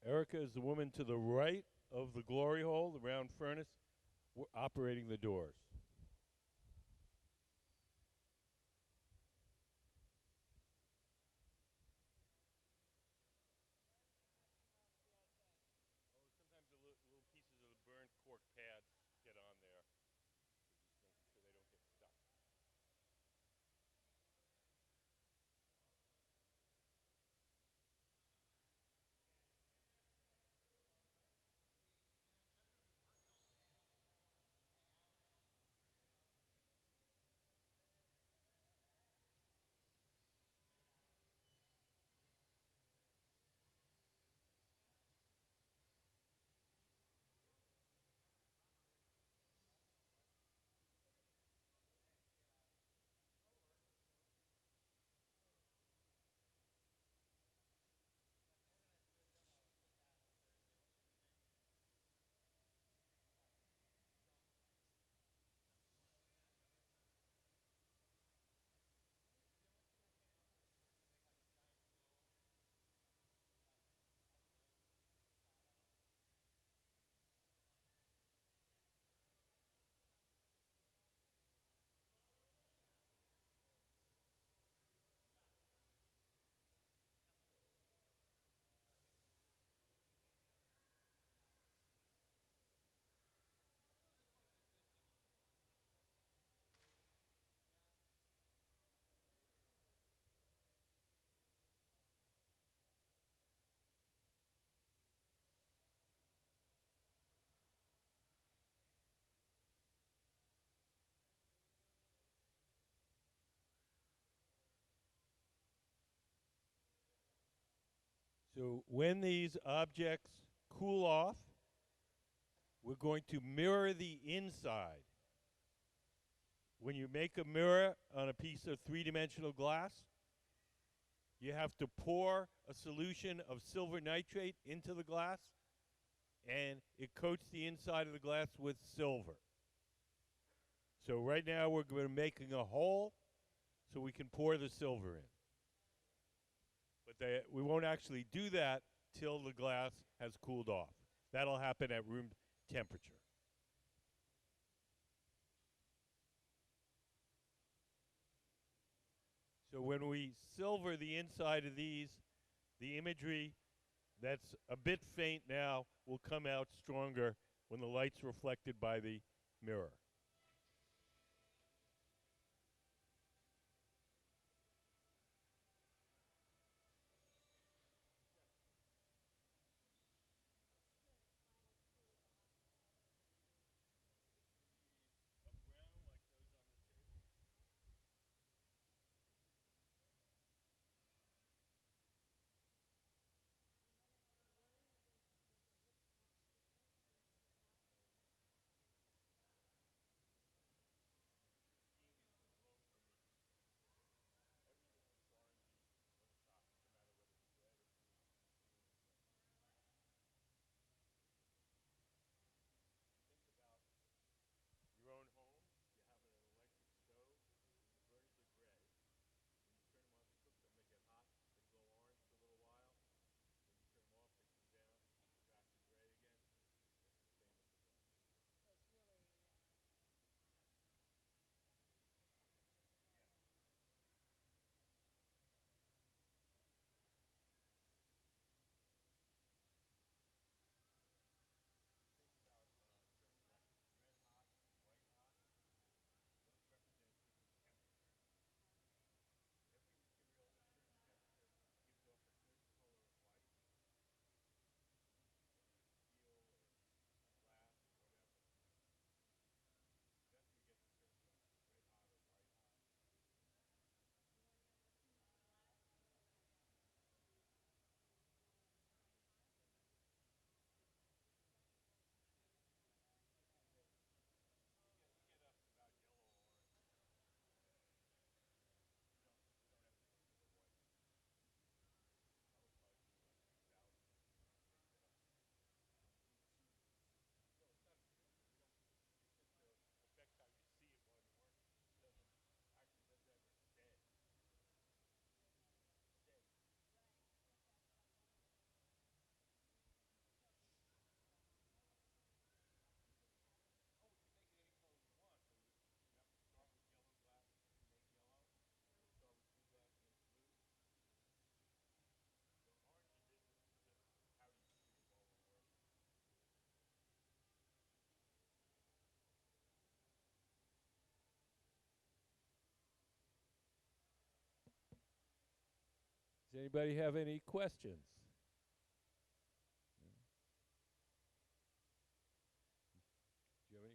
Erika is the woman to the right of the glory hole, the round furnace, operating the doors. Sometimes the little pieces of the burnt cork pads get on there. So just making sure they don't get stuck. So when these objects cool off, we're going to mirror the inside. when you make a mirror on a piece of three-dimensional glass, you have to pour a solution of silver nitrate into the glass, and it coats the inside of the glass with silver. So right now we're making a hole so we can pour the silver in. But we won't actually do that till the glass has cooled off. That'll happen at room temperature. So when we silver the inside of these, the imagery that's a bit faint now will come out stronger when the light's reflected by the mirror. Your own home, you have an electric stove, the burners are gray. When you turn them on to cook them, they get hot, they glow orange for a little while. When you turn them off, they come down, back to gray again. It's the same with the glass. So it's really, Does anybody have any questions? Do you have any?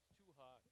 It's too hot.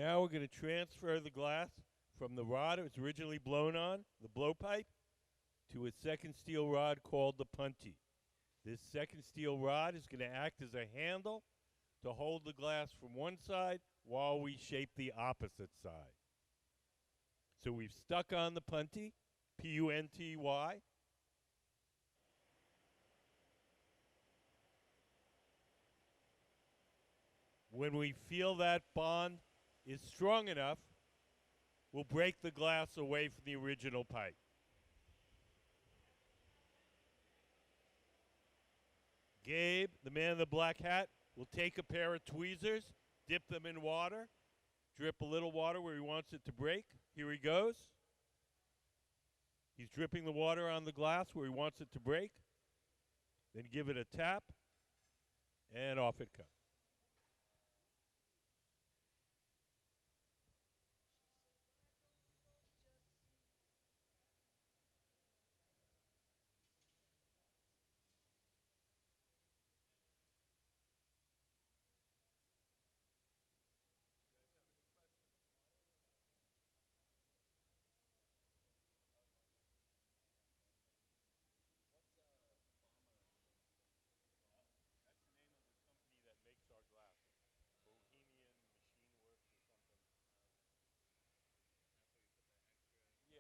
Now we're going to transfer the glass from the rod it was originally blown on, the blowpipe, to a second steel rod called the punty. This second steel rod is going to act as a handle to hold the glass from one side while we shape the opposite side. So we've stuck on the punty, P-U-N-T-Y. When we feel that bond is strong enough, we'll break the glass away from the original pipe. Gabe, the man in the black hat, will take a pair of tweezers, dip them in water, drip a little water where he wants it to break. Here he goes. He's dripping the water on the glass where he wants it to break. Then give it a tap, and off it comes.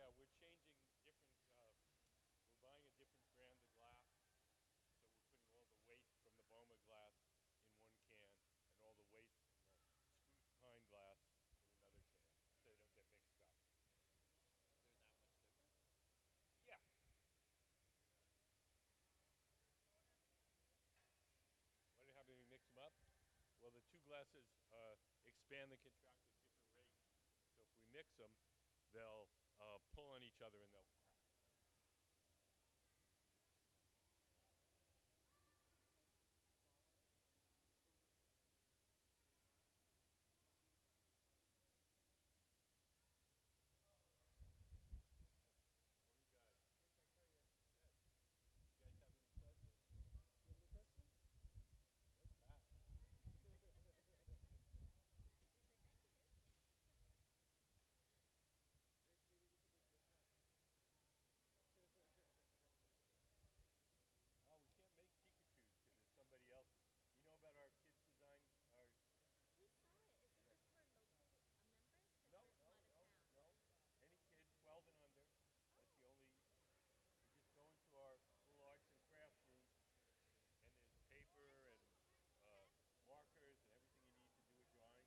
Yeah, we're changing different, we're buying a different brand of glass. So we're putting all the waste from the Boma glass in one can and all the waste from the spruce pine glass in another can so they don't get mixed up. Yeah. What happens when we mix them up? Well, the two glasses expand and contract at different rates. So if we mix them, they'll pull on each other and they'll crack. Oh, we can't make Pikachu's because it's somebody else's. You know about our kids' design? Our We saw it. Is it just for local members? No, no, no, no. Any kid 12 and under. That's the only. You just go into our little arts and crafts room, and there's paper and markers and everything you need to do a drawing.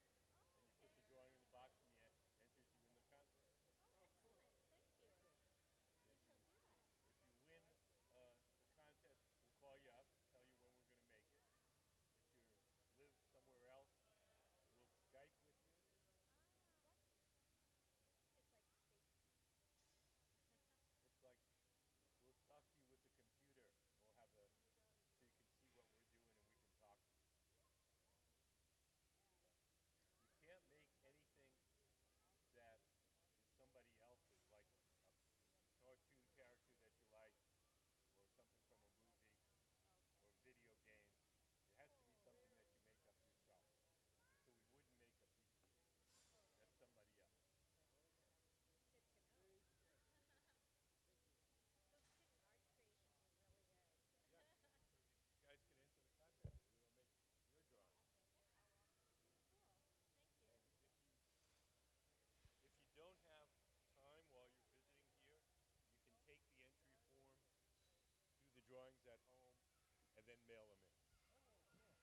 And you put the drawing in the box, and it enters you in the contest. Excellent. Thank you. We shall do that. If you win the contest, we'll call you up, tell you when we're going to make it. If you live somewhere else, we'll Skype with you. It's like we'll talk to you with the computer. We'll have a so you can see what we're doing and we can talk to you. You can't make anything that is somebody else's, like a cartoon character that you like, or something from a movie, or a video game. It has to be something that you make up yourself. So we wouldn't make a Pikachu. That's somebody else. Yeah. You guys can enter the contest. We're going to make your drawing. And if you don't have time while you're visiting here, you can take the entry form, do the drawings at home, and then mail them in. Thank you.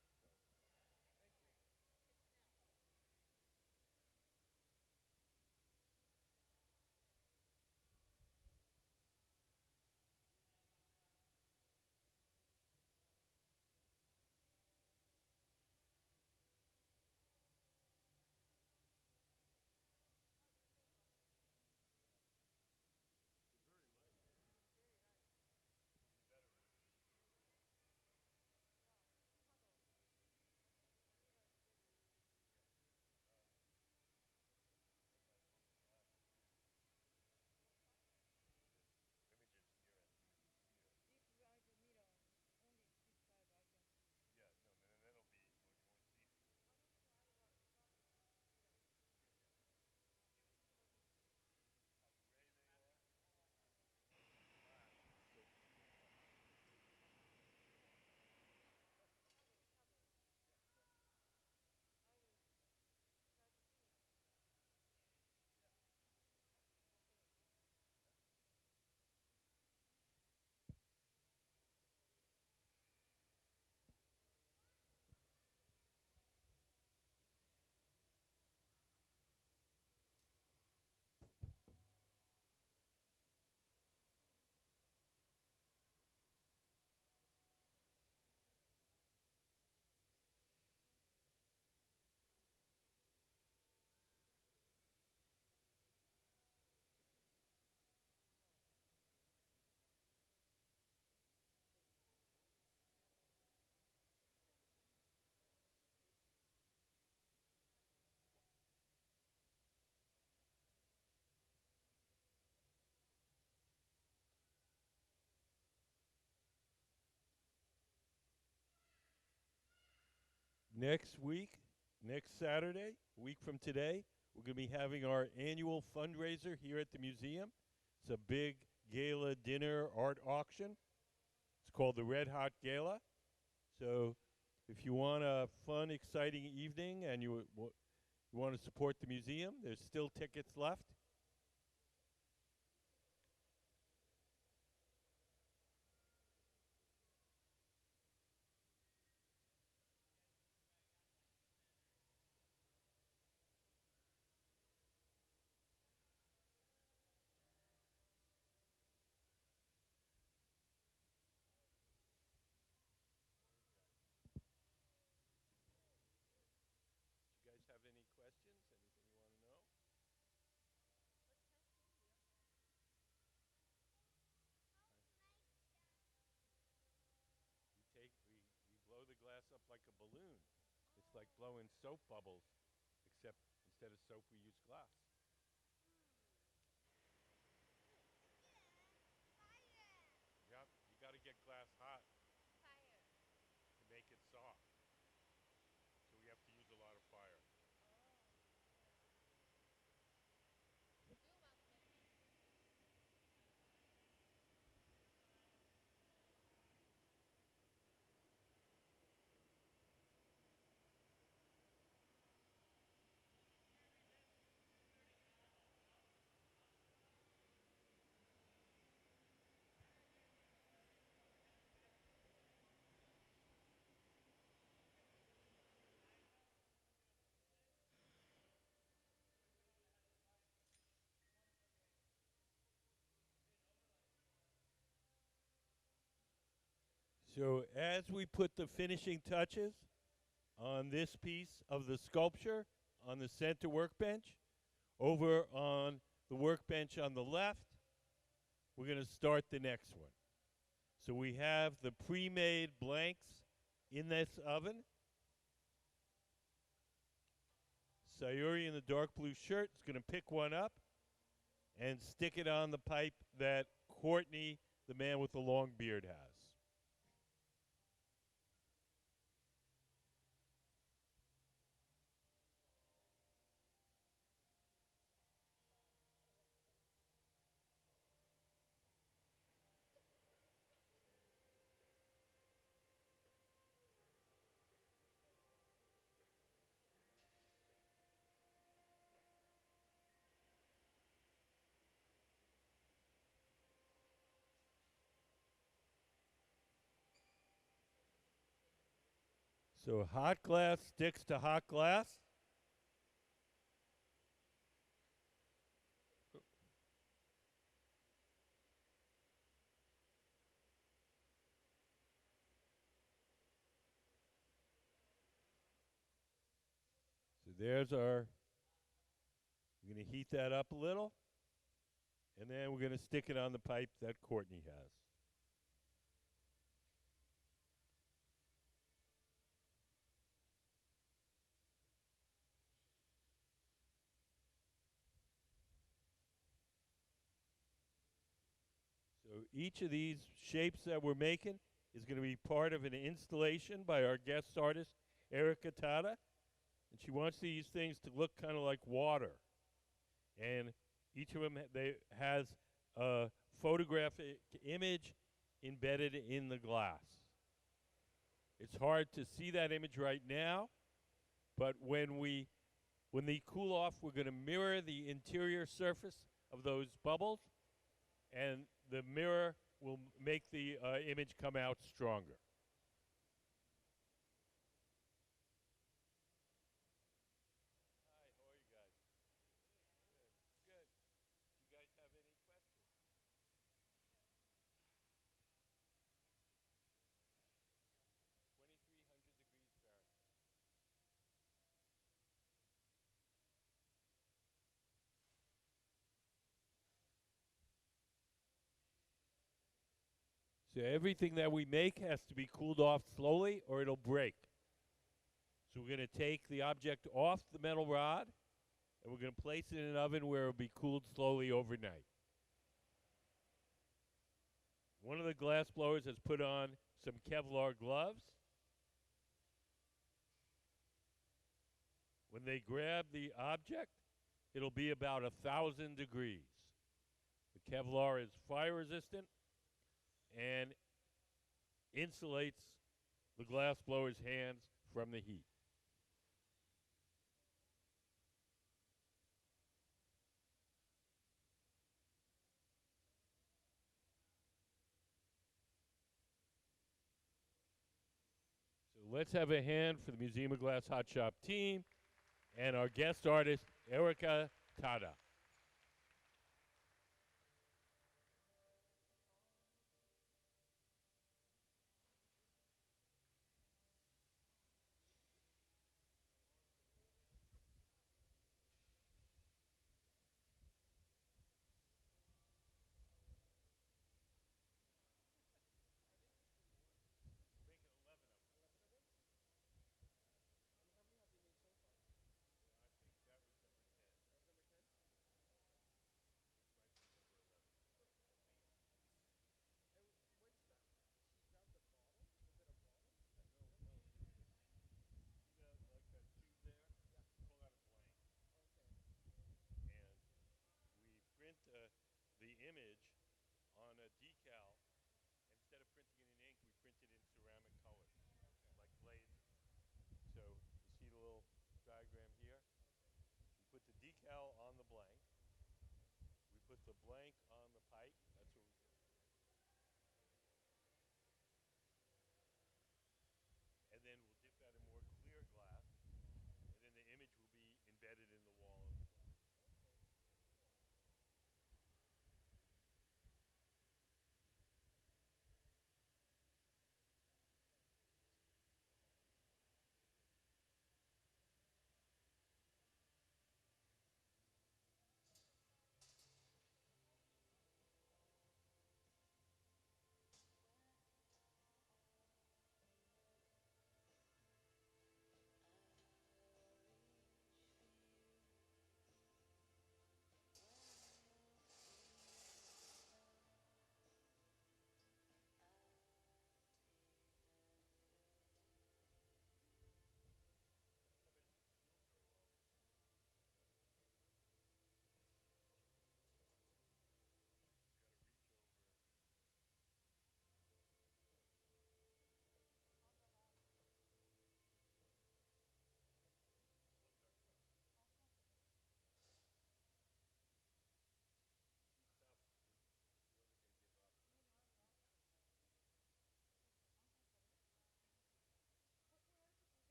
next week, next Saturday, a week from today, we're going to be having our annual fundraiser here at the museum. It's a big gala dinner art auction. It's called the Red Hot Gala. So if you want a fun, exciting evening and you want to support the museum, there's still tickets left. You guys have any questions? Anything you want to know? We blow the glass up like a balloon. It's like blowing soap bubbles, except instead of soap we use glass. Yep, you got to get glass hot to make it soft. So we have to use a lot of fire. So as we put the finishing touches on this piece of the sculpture on the center workbench, over on the workbench on the left, we're going to start the next one. So we have the pre-made blanks in this oven. Sayuri in the dark blue shirt is going to pick one up and stick it on the pipe that Courtney, the man with the long beard, has. So hot glass sticks to hot glass. So there's our, we're going to heat that up a little, and then we're going to stick it on the pipe that Courtney has. So each of these shapes that we're making is going to be part of an installation by our guest artist, Erika Tada. And she wants these things to look kind of like water. And each of them has a photographic image embedded in the glass. It's hard to see that image right now, but when they cool off, we're going to mirror the interior surface of those bubbles, and the mirror will make the image come out stronger. Hi, how are you guys? Good, good. Do you guys have any questions? 2,300 degrees Fahrenheit. So everything that we make has to be cooled off slowly or it'll break. So we're going to take the object off the metal rod and we're going to place it in an oven where it'll be cooled slowly overnight. One of the glass blowers has put on some Kevlar gloves. When they grab the object, it'll be about 1,000 degrees. The Kevlar is fire resistant and insulates the glass blower's hands from the heat. So let's have a hand for the Museum of Glass Hot Shop team and our guest artist, Erika Tada. Print the image on a decal. Instead of printing it in ink, we print it in ceramic colors, like glazes. So you see the little diagram here? We put the decal on the blank. We put the blank on the pipe. That's what we do. And then we'll dip that in more clear glass. And then the image will be embedded in the wall of the glass.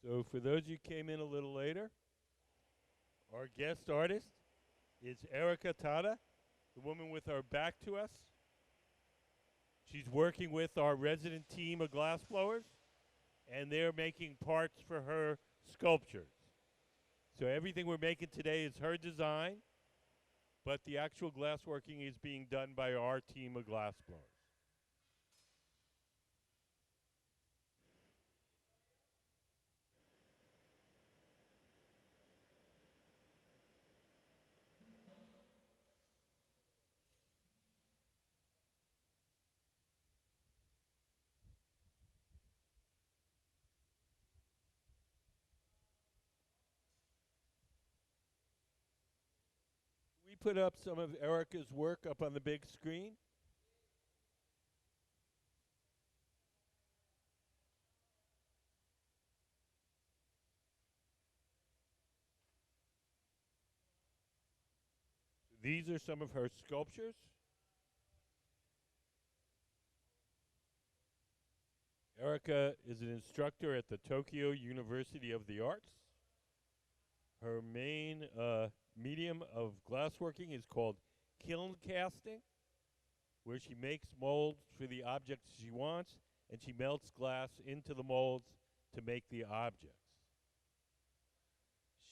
So for those who came in a little later, our guest artist is Erika Tada, the woman with our back to us. She's working with our resident team of glassblowers, and they're making parts for her sculptures. So everything we're making today is her design, but the actual glassworking is being done by our team of glassblowers. We put up some of Erika's work up on the big screen. These are some of her sculptures. Erika is an instructor at the Tokyo University of the Arts. Her main medium of glassworking is called kiln casting, where she makes molds for the objects she wants, and she melts glass into the molds to make the objects.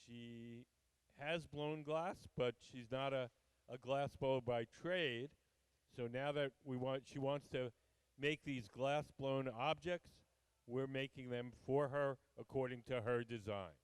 She has blown glass, but she's not a glass blower by trade. So now that she wants to make these glass blown objects, we're making them for her according to her design.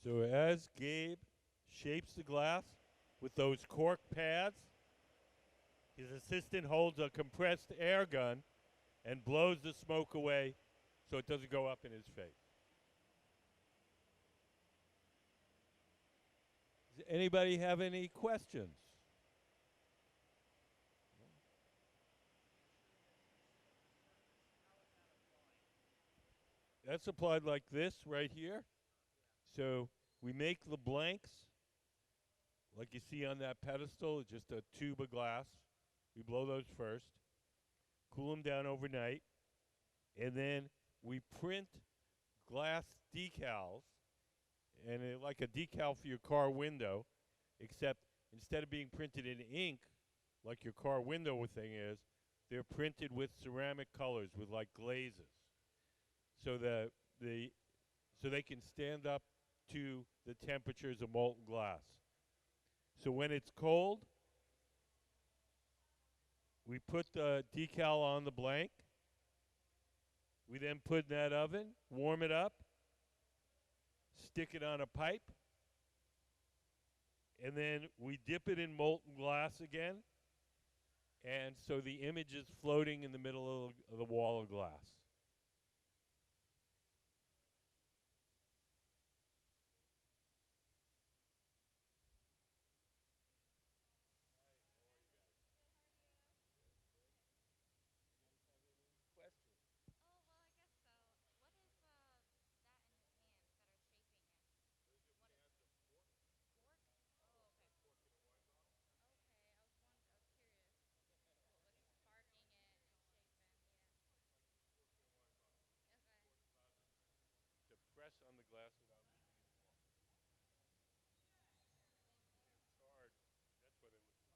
So as Gabe shapes the glass with those cork pads, his assistant holds a compressed air gun and blows the smoke away so it doesn't go up in his face. Does anybody have any questions? That's applied like this right here. So we make the blanks like you see on that pedestal, just a tube of glass. We blow those first, cool them down overnight, and then we print glass decals, and like a decal for your car window, except instead of being printed in ink, like your car window thing is, they're printed with ceramic colors with like glazes, so so they can stand up to the temperatures of molten glass. So when it's cold, we put the decal on the blank. We then put in that oven, warm it up, stick it on a pipe, and then we dip it in molten glass again. And so the image is floating in the middle of the wall of glass. To press on the glass without leaving it warm. It's hard. That's why they look flat.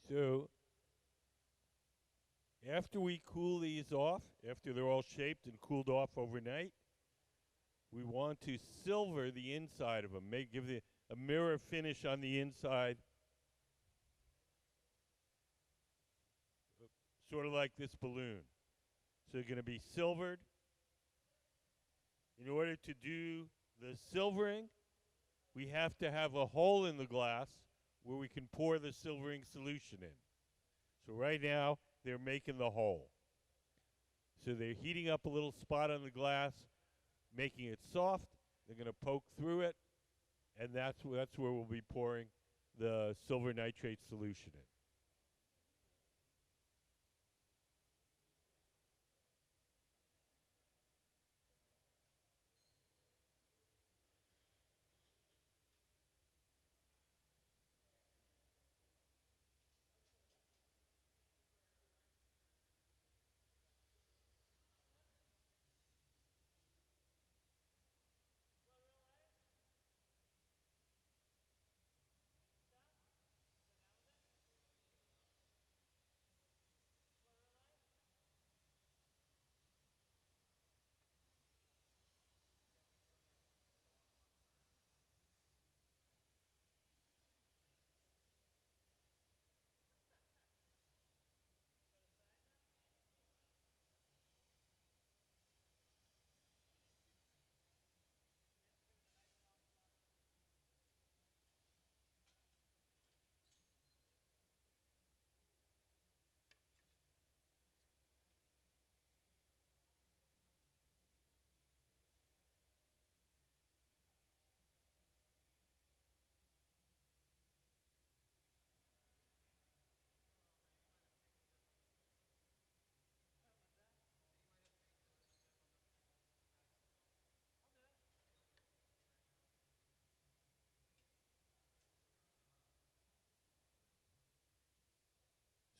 So after we cool these off, after they're all shaped and cooled off overnight, we want to silver the inside of them, give a mirror finish on the inside, sort of like this balloon. So they're going to be silvered. In order to do the silvering, we have to have a hole in the glass where we can pour the silvering solution in. So right now, they're making the hole. So they're heating up a little spot on the glass, making it soft. They're going to poke through it, and that's where we'll be pouring the silver nitrate solution in.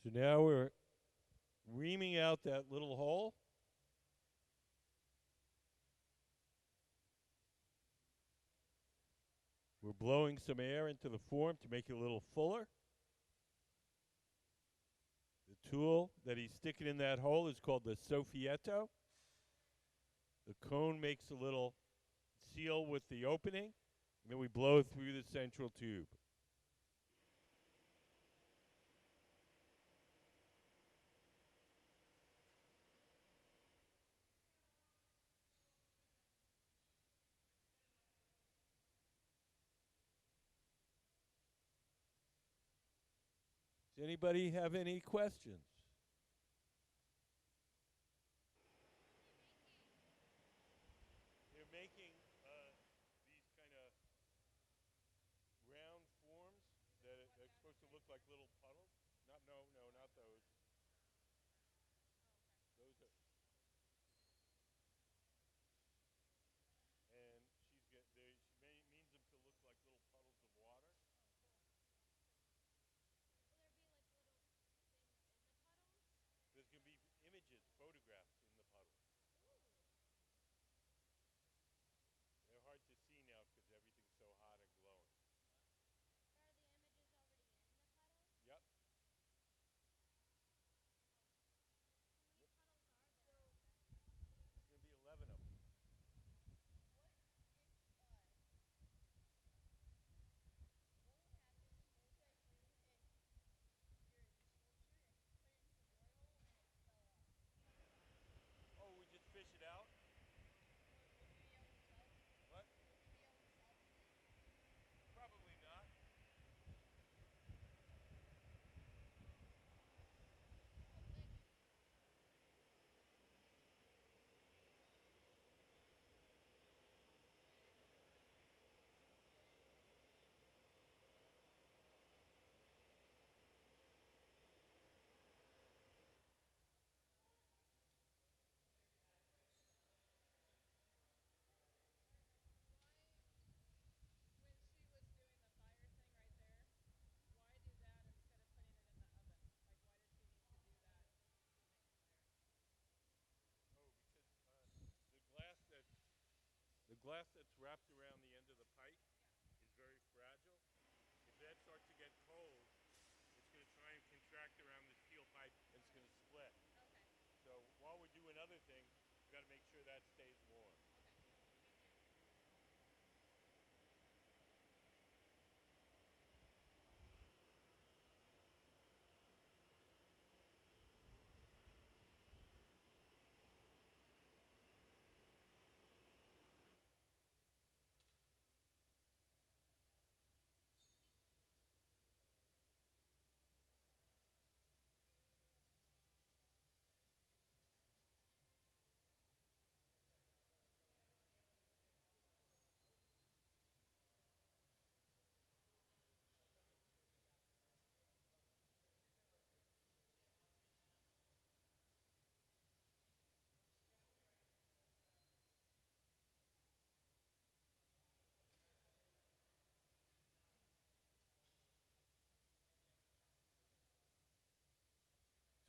So now we're reaming out that little hole. We're blowing some air into the form to make it a little fuller. The tool that he's sticking in that hole is called the soffietto. The cone makes a little seal with the opening, and then we blow through the central tube. Does anybody have any questions? They're making these kind of round forms that are supposed to look like little puddles. Not not those. Those are, and she means them to look like little puddles of water. There's going to be images, photographs in the puddles. They're hard to see now because everything's so hot and glowing. Yep. There's going to be 11 of them. Oh, we just fish it out? What? Probably not. Oh, because the glass that's wrapped around the end of the pipe is very fragile. If that starts to get cold, it's going to try and contract around the steel pipe and it's going to split. So while we're doing other things, we've got to make sure that stays warm.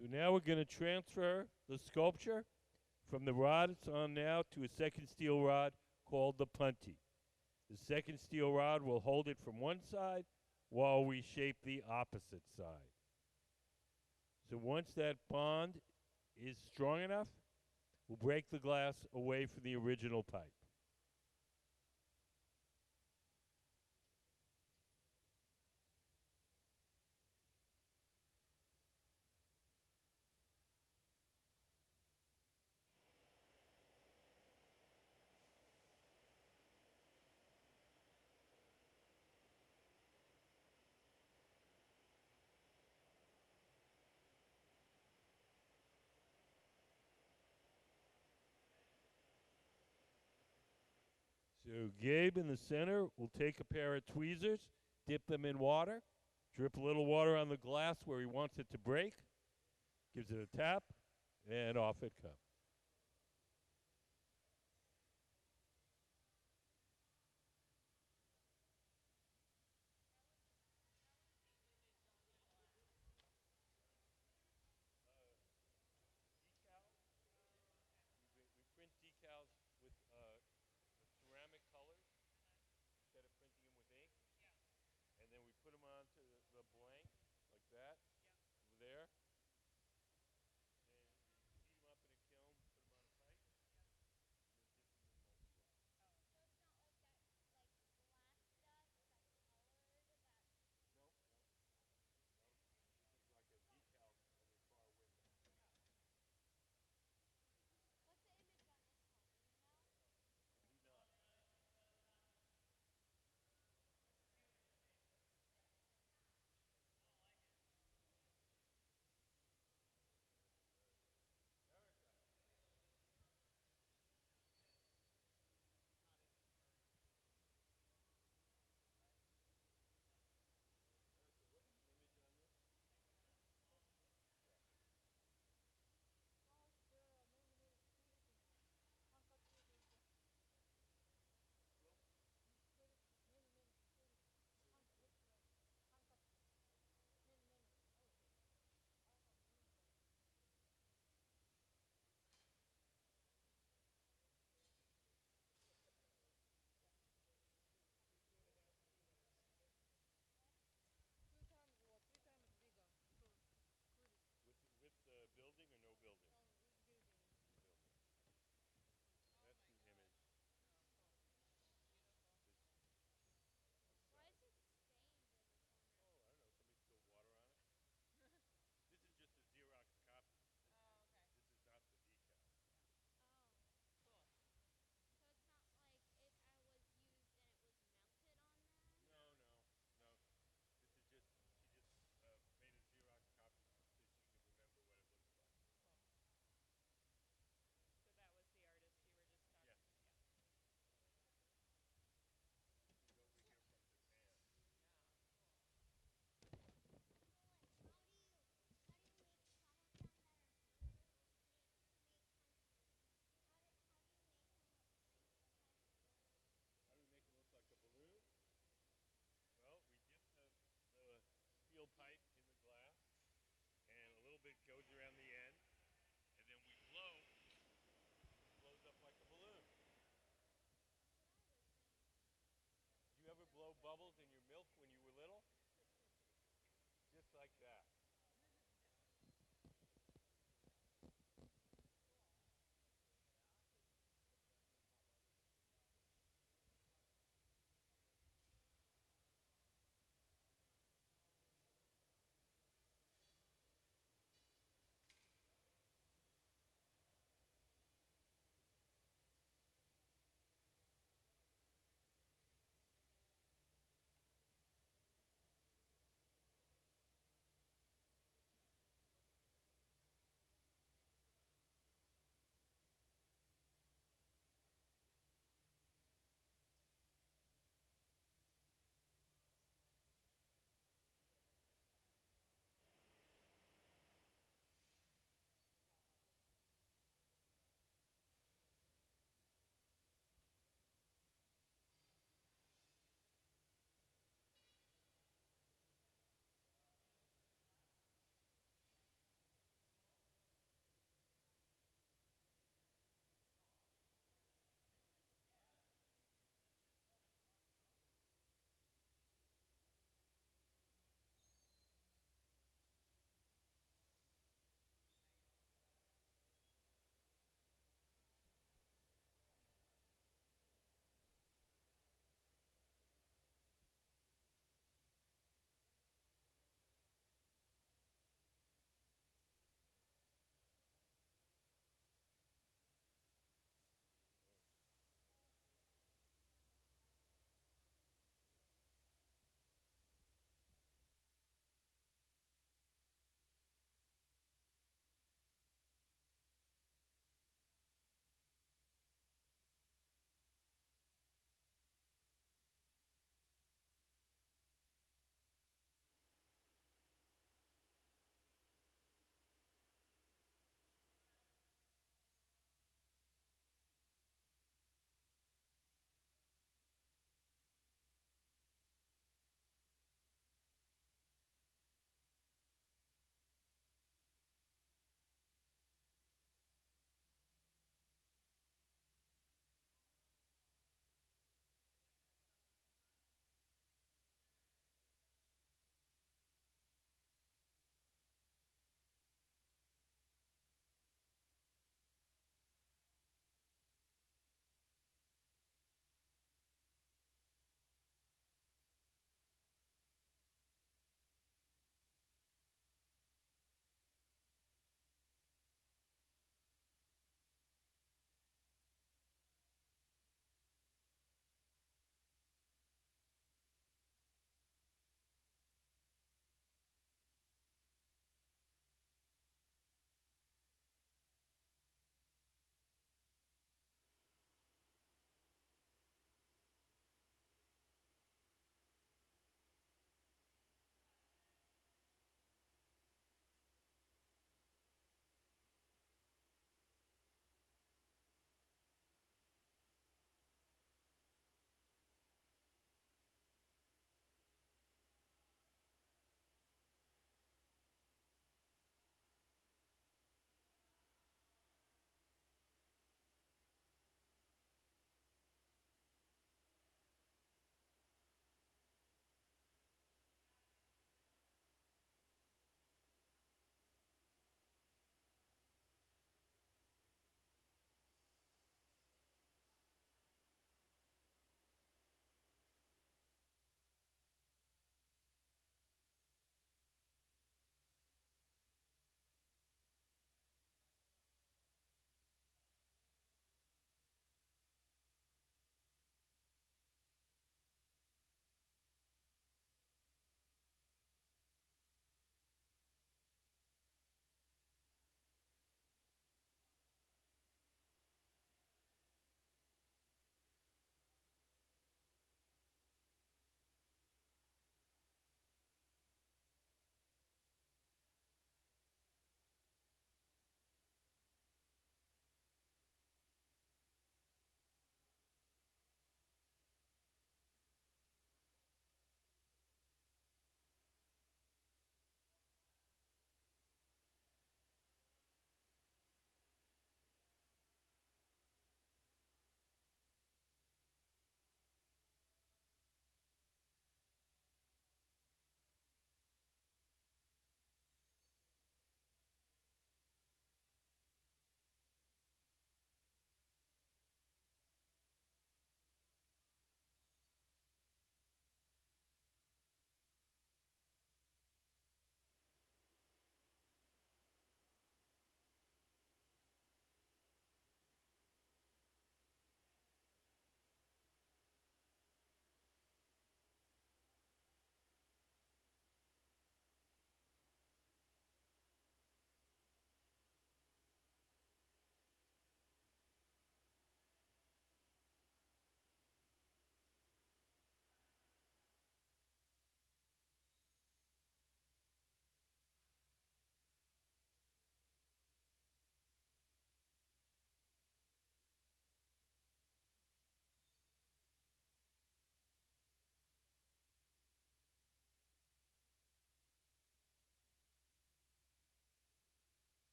So now we're going to transfer the sculpture from the rod it's on now to a second steel rod called the punty. The second steel rod will hold it from one side while we shape the opposite side. So once that bond is strong enough, we'll break the glass away from the original pipe. So Gabe in the center will take a pair of tweezers, dip them in water, drip a little water on the glass where he wants it to break, gives it a tap, and off it comes.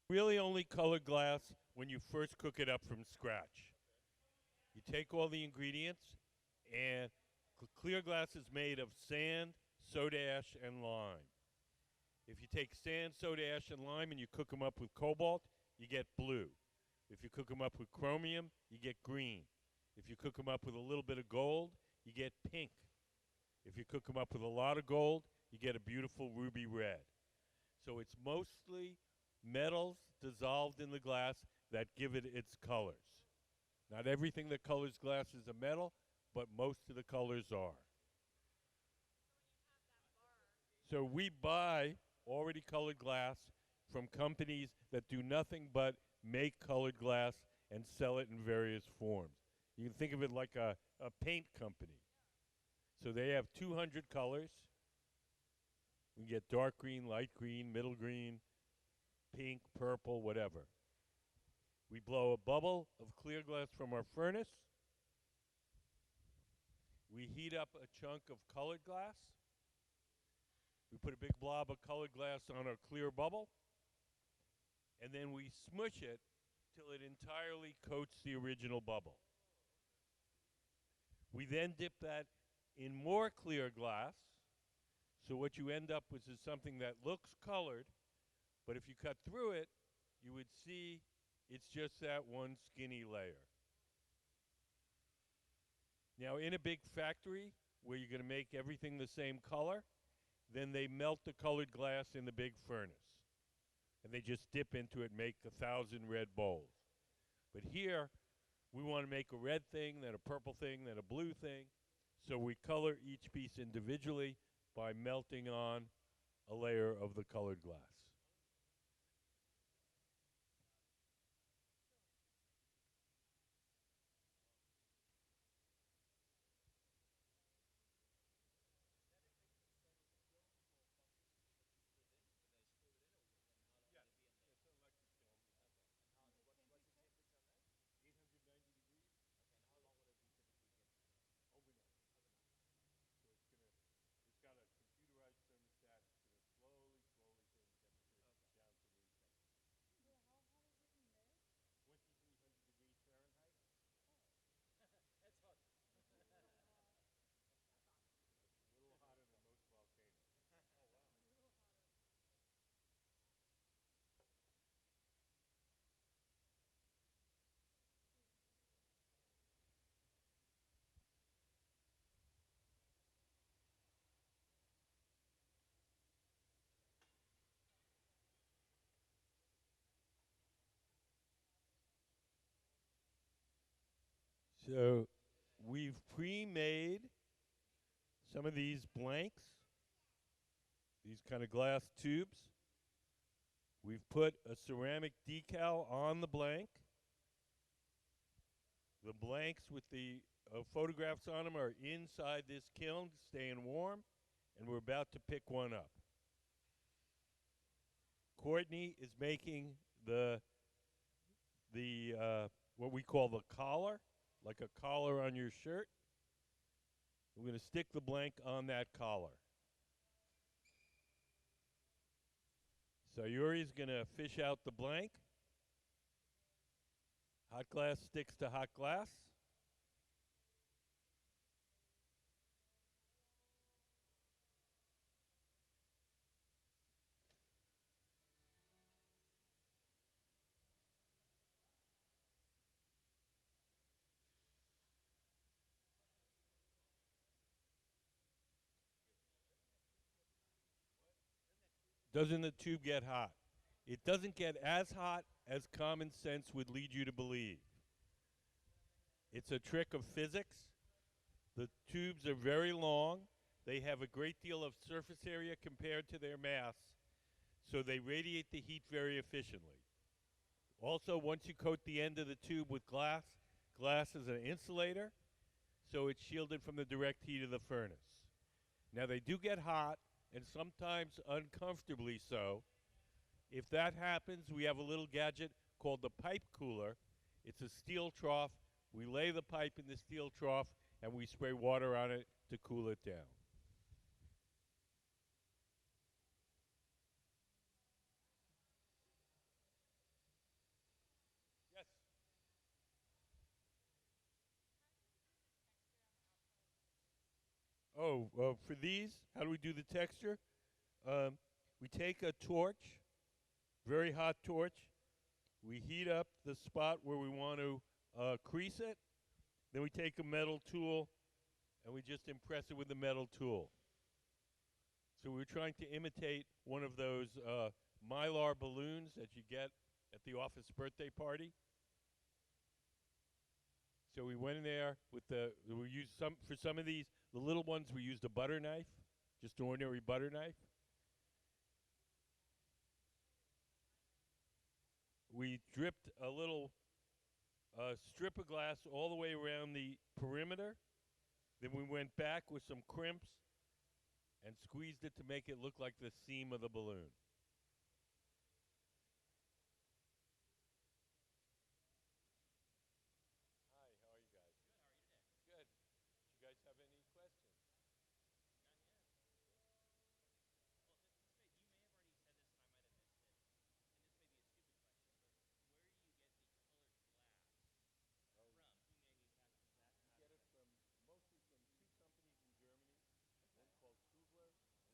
Really only colored glass when you first cook it up from scratch. You take all the ingredients, and clear glass is made of sand, soda ash, and lime. If you take sand, soda ash, and lime and you cook them up with cobalt, you get blue. If you cook them up with chromium, you get green. If you cook them up with a little bit of gold, you get pink. If you cook them up with a lot of gold, you get a beautiful ruby red. So it's mostly metals dissolved in the glass that give it its colors. Not everything that colors glass is a metal, but most of the colors are. So we buy already colored glass from companies that do nothing but make colored glass and sell it in various forms. You can think of it like a paint company. So they have 200 colors. We get dark green, light green, middle green, pink, purple, whatever. We blow a bubble of clear glass from our furnace. We heat up a chunk of colored glass. We put a big blob of colored glass on our clear bubble. And then we smush it till it entirely coats the original bubble. We then dip that in more clear glass. So what you end up with is something that looks colored, but if you cut through it, you would see it's just that one skinny layer. Now, in a big factory where you're going to make everything the same color, then they melt the colored glass in the big furnace. And they just dip into it and make 1,000 red bowls. But here, we want to make a red thing, then a purple thing, then a blue thing. So we color each piece individually by melting on a layer of the colored glass. So we've pre-made some of these blanks, these kind of glass tubes. We've put a ceramic decal on the blank. The blanks with the photographs on them are inside this kiln, staying warm, and we're about to pick one up. Courtney is making the what we call the collar, like a collar on your shirt. We're going to stick the blank on that collar. Sayuri's going to fish out the blank. Hot glass sticks to hot glass. Doesn't the tube get hot? It doesn't get as hot as common sense would lead you to believe. It's a trick of physics. The tubes are very long. They have a great deal of surface area compared to their mass, so they radiate the heat very efficiently. Also, once you coat the end of the tube with glass, glass is an insulator, so it's shielded from the direct heat of the furnace. Now, they do get hot, and sometimes uncomfortably so. If that happens, we have a little gadget called the pipe cooler. It's a steel trough. We lay the pipe in the steel trough, and we spray water on it to cool it down. Oh, for these, how do we do the texture? We take a torch, very hot torch. We heat up the spot where we want to crease it. Then we take a metal tool and we just impress it with the metal tool. So we're trying to imitate one of those mylar balloons that you get at the office birthday party. So we went in there with we used for some of these, the little ones, we used a butter knife, just an ordinary butter knife. We dripped a little strip of glass all the way around the perimeter. Then we went back with some crimps and squeezed it to make it look like the seam of the balloon. Hi, how are you guys? Good, how are you today? Good. Do you guys have any questions?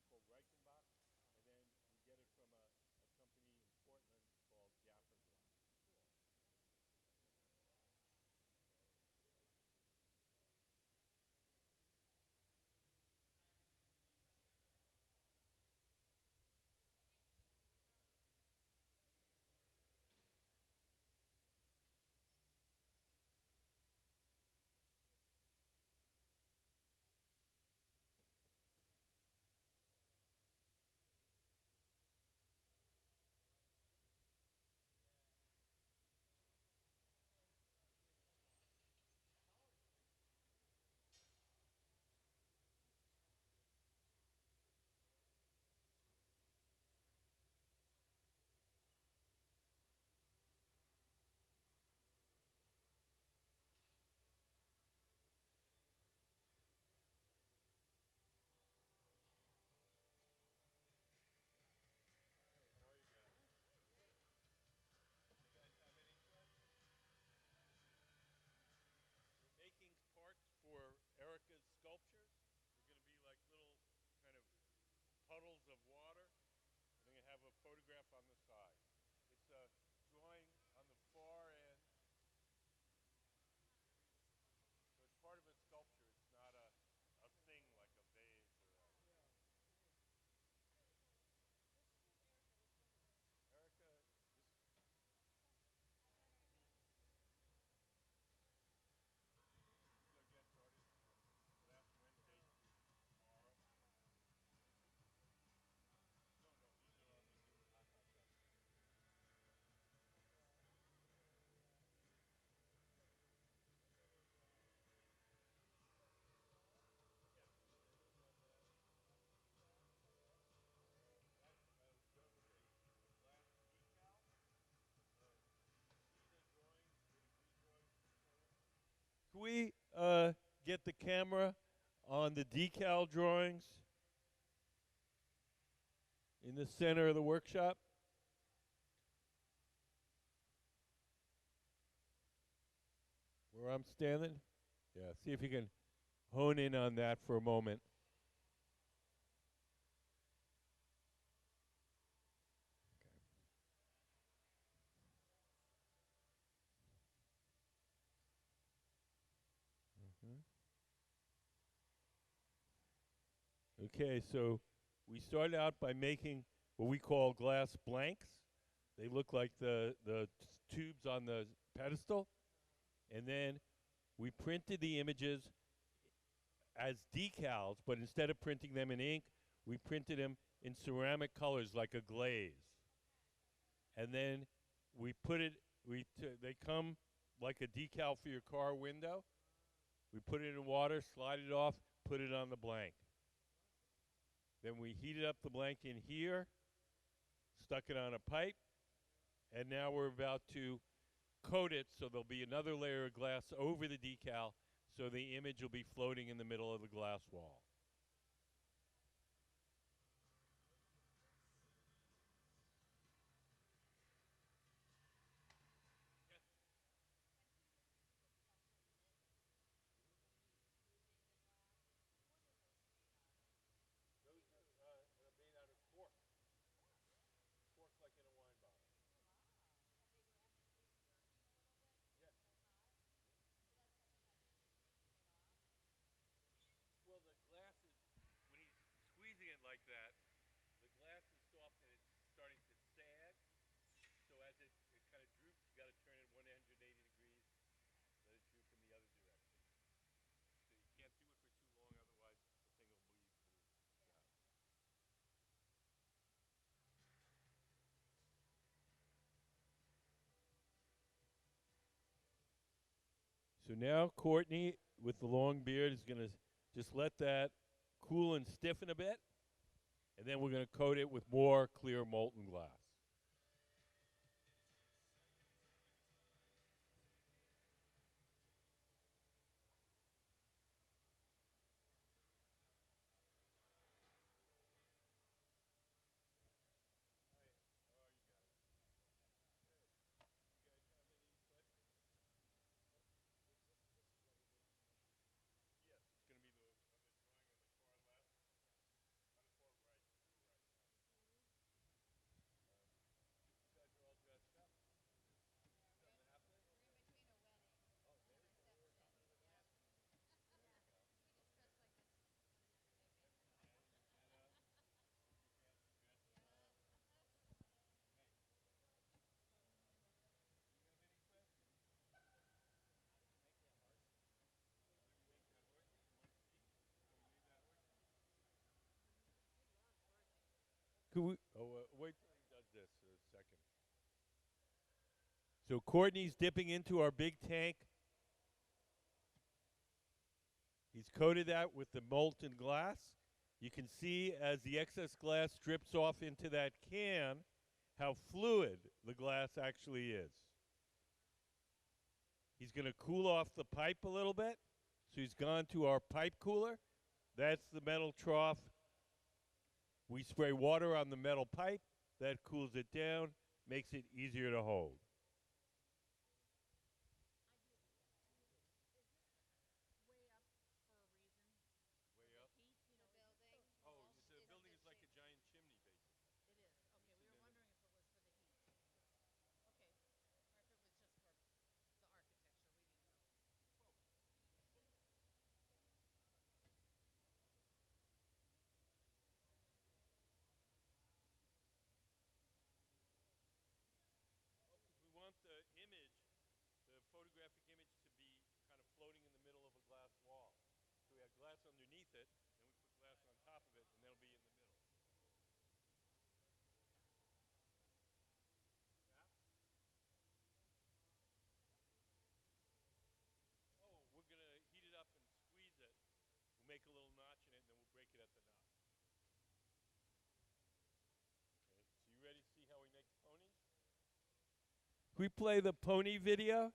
Get it from mostly from two companies in Germany, one called Kugler, one called Reichenbach, and then we get it from a company in Portland called Gaffer Glass. We're making parts for Erika's sculptures. They're going to be like little kind of puddles of water. And they're going to have a photograph on the side. It's a drawing on the far end. So it's part of a sculpture. It's not a thing like a vase or a... Erika, this is our guest artist from last Wednesday to tomorrow. No, these are our Museum of Black objects. Yes, those are the... That was a glass decal. These are drawings where the green drawings were shown. Can we get the camera on the decal drawings in the center of the workshop? Where I'm standing? Yeah, see if you can hone in on that for a moment. Okay, so we started out by making what we call glass blanks. They look like the tubes on the pedestal. And then we printed the images as decals, but instead of printing them in ink, we printed them in ceramic colors like a glaze. And then we put it, they come like a decal for your car window. We put it in water, slide it off, put it on the blank. Then we heated up the blank in here, stuck it on a pipe, and now we're about to coat it so there'll be another layer of glass over the decal so the image will be floating in the middle of the glass wall. So now Courtney, with the long beard, is going to just let that cool and stiffen a bit. And then we're going to coat it with more clear molten glass. Could we? Wait till he does this a second. So Courtney's dipping into our big tank. He's coated that with the molten glass. You can see as the excess glass drips off into that can how fluid the glass actually is. He's going to cool off the pipe a little bit. So he's gone to our pipe cooler. That's the metal trough. We spray water on the metal pipe. That cools it down, makes it easier to hold. We want the image, the photographic image, to be kind of floating in the middle of a glass wall. So we have glass underneath it, and we put glass on top of it, and they'll be in the middle. Oh, we're going to heat it up and squeeze it. We'll make a little notch in it, and then we'll break it at the notch. Okay, so you ready to see how we make the ponies? Can we play the pony video?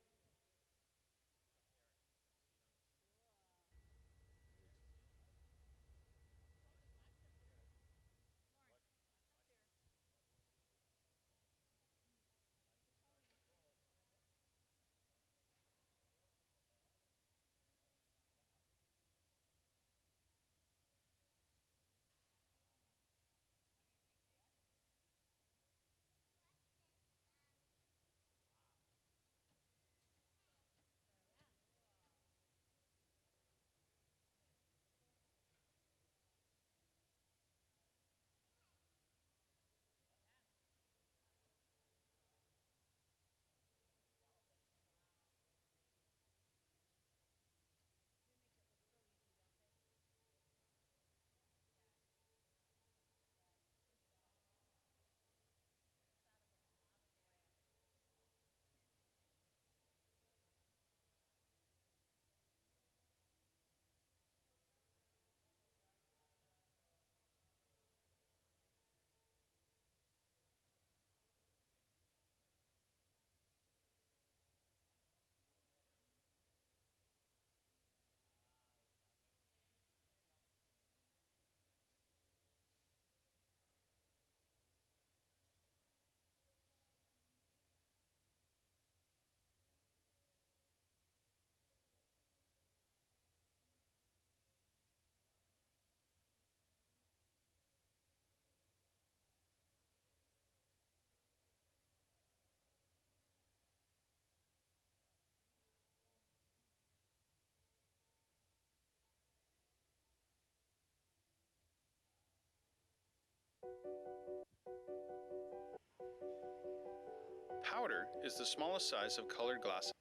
Powder is the smallest size of colored glass.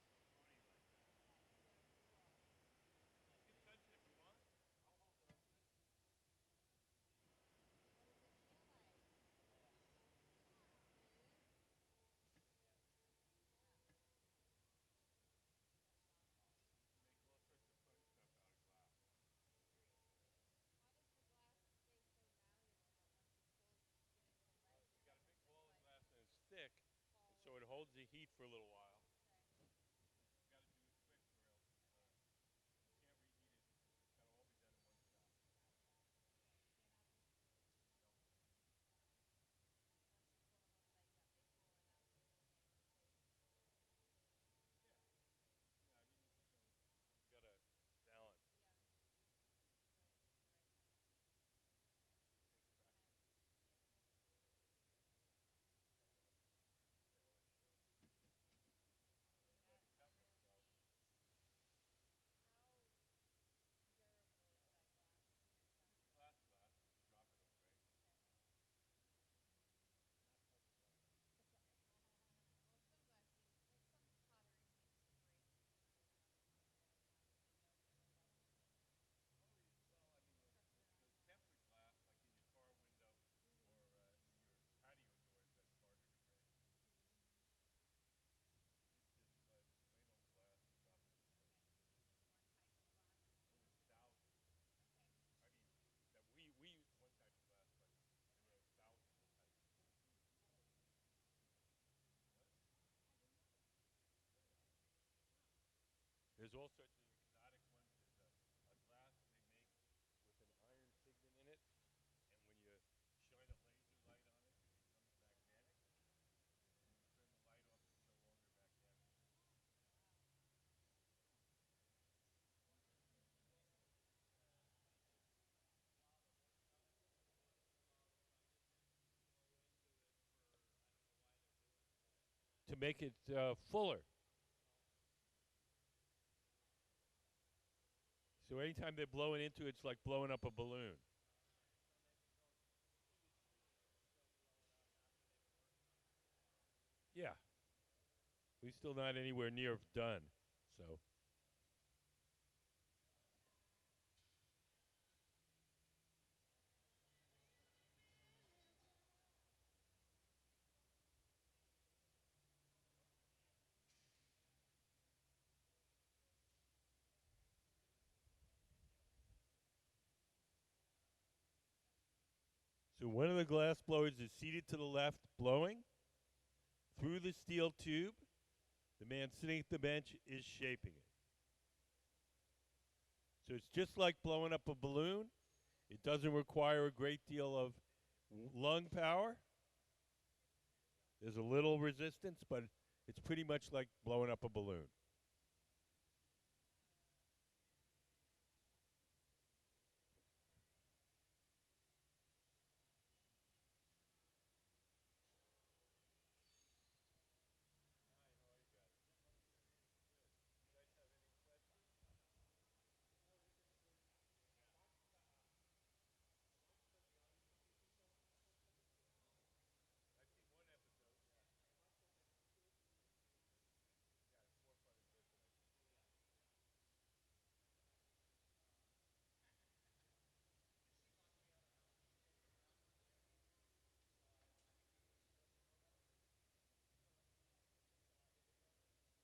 holds the heat for a little while. You got to do it quick, or else you can't reheat it. It's got to all be done in one shot. Yeah, yeah. I mean, you got to balance. It takes practice. Yeah, the cut works out. Glass, just drop it away. Not much better. Well, I mean, the tempered glass, like in your car window or in your patio doors, that's harder to break. It's just plain old glass. You drop it in the ocean. Oh, there's thousands. I mean, that we use one type of glass, but there are thousands of types. What? Yeah. There's all sorts of exotic ones. There's a glass they make with an iron pigment in it, and when you shine a laser light on it, it becomes magnetic. And when you turn the light off, it's no longer magnetic. To make it fuller. So anytime they're blowing into it, it's like blowing up a balloon. Yeah. We're still not anywhere near done. So one of the glass blowers is seated to the left, blowing through the steel tube. The man sitting at the bench is shaping it. So it's just like blowing up a balloon. It doesn't require a great deal of lung power. There's a little resistance, but it's pretty much like blowing up a balloon. I've seen one episode, yeah. Yeah, it's more fun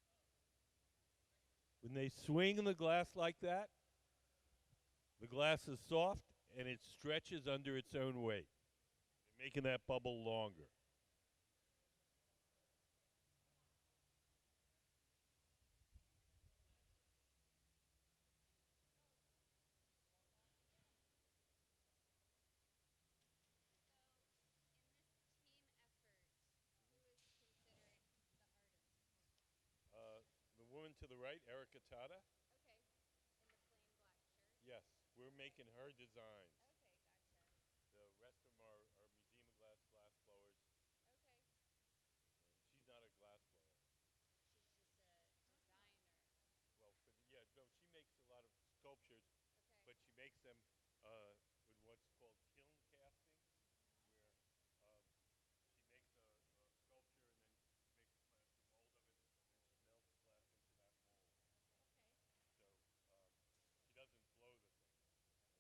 in person, I think. When they swing the glass like that, the glass is soft and it stretches under its own weight, making that bubble longer. The woman to the right, Erika Tada. Yes, we're making her designs. The rest of them are Museum of glass blowers. She's not a glass blower. Well, yeah, no, she makes a lot of sculptures, but she makes them with what's called kiln casting, where she makes a sculpture and then makes the mold of it, and then she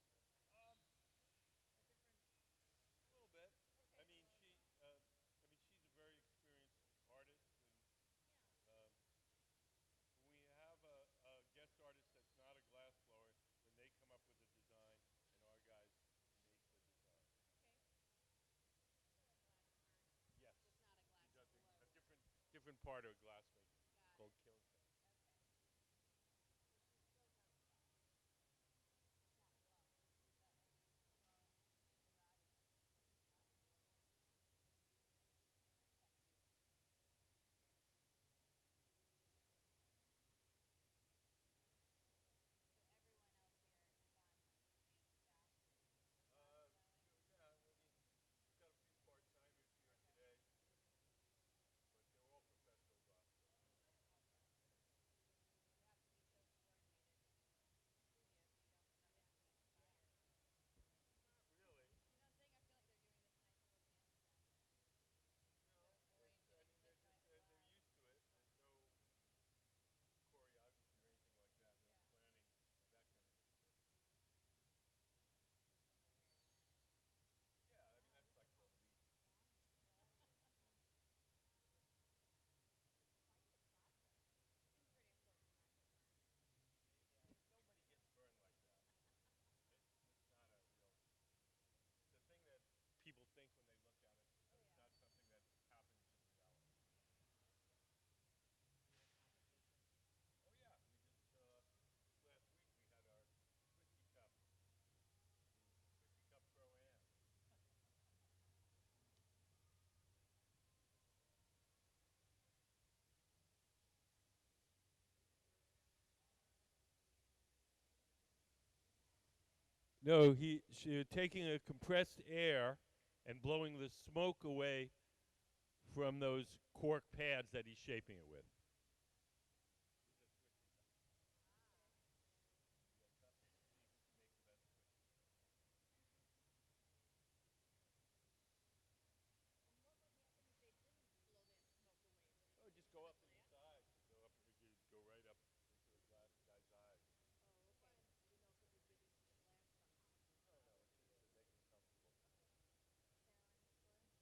melts glass into that mold. So she doesn't blow the thing. A little bit. I mean, she's a very experienced artist, and when we have a guest artist that's not a part of glassmaking called kiln setting. Yeah, I mean, we've got a few part-timers here today, but they're all professional glassblowers. Not really. No, I mean they're just they're used to it. There's no choreography or anything like that. No planning of that kind of nature. Yeah, I mean that's like the least. Nobody gets burned like that. It's not a real. It's a thing that people think when they look at it, but it's not something that happens in reality. Oh yeah, we just this last week we had our whiskey cup, the whiskey cup pro am. No, she taking a compressed air and blowing the smoke away from those cork pads that he's shaping it with. Oh, just go up in his eyes. You go up, you go right up into the glass guy's eyes. No, no, it's just to make him comfortable.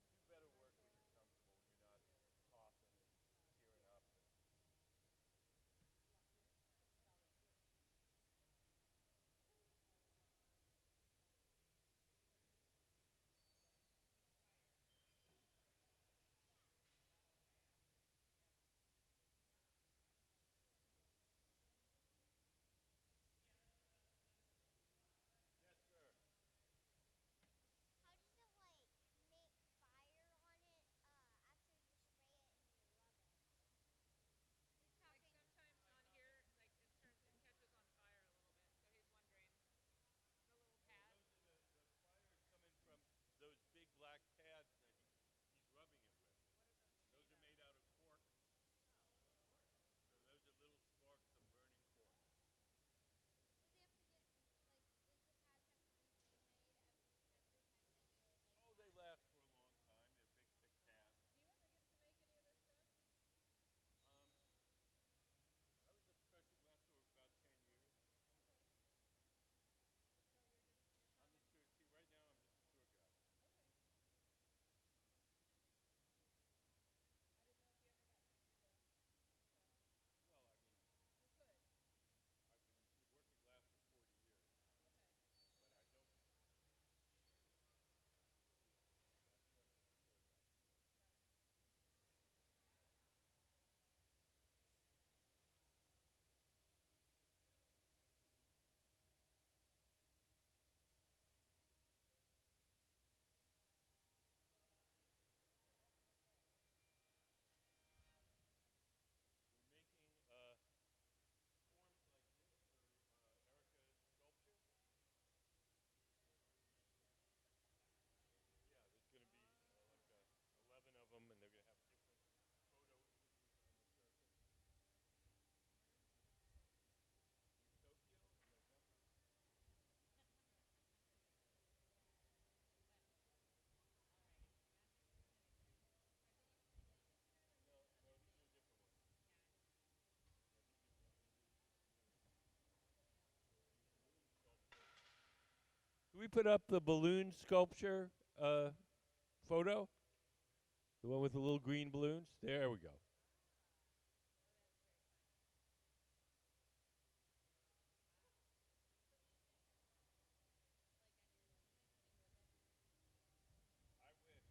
You do better work when you're comfortable, when you're not coughing and tearing up. And yes, sir. How does it like make fire on it after you spray it and you rub it? The fire is coming from those big black pads that he's rubbing it with. Those are made out of cork. So those are little sparks of burning cork. Oh, they last for a long time. They're big, thick pads. Um, I was a professional glassblower for about 10 years. I'm the tour. See, right now I'm just a tour guide. Well, I mean, I've been working glass for 40 years, but I don't. That's working as a tour guide. We're making forms like this for Erika's sculpture. Yeah, there's going to be like 11 of them, and they're going to have different photo images on the surface. In Tokyo in November. No, no, these are different ones. No, these are new ones. Balloon sculpture. Can we put up the balloon sculpture photo? The one with the little green balloons? There we go. I wish.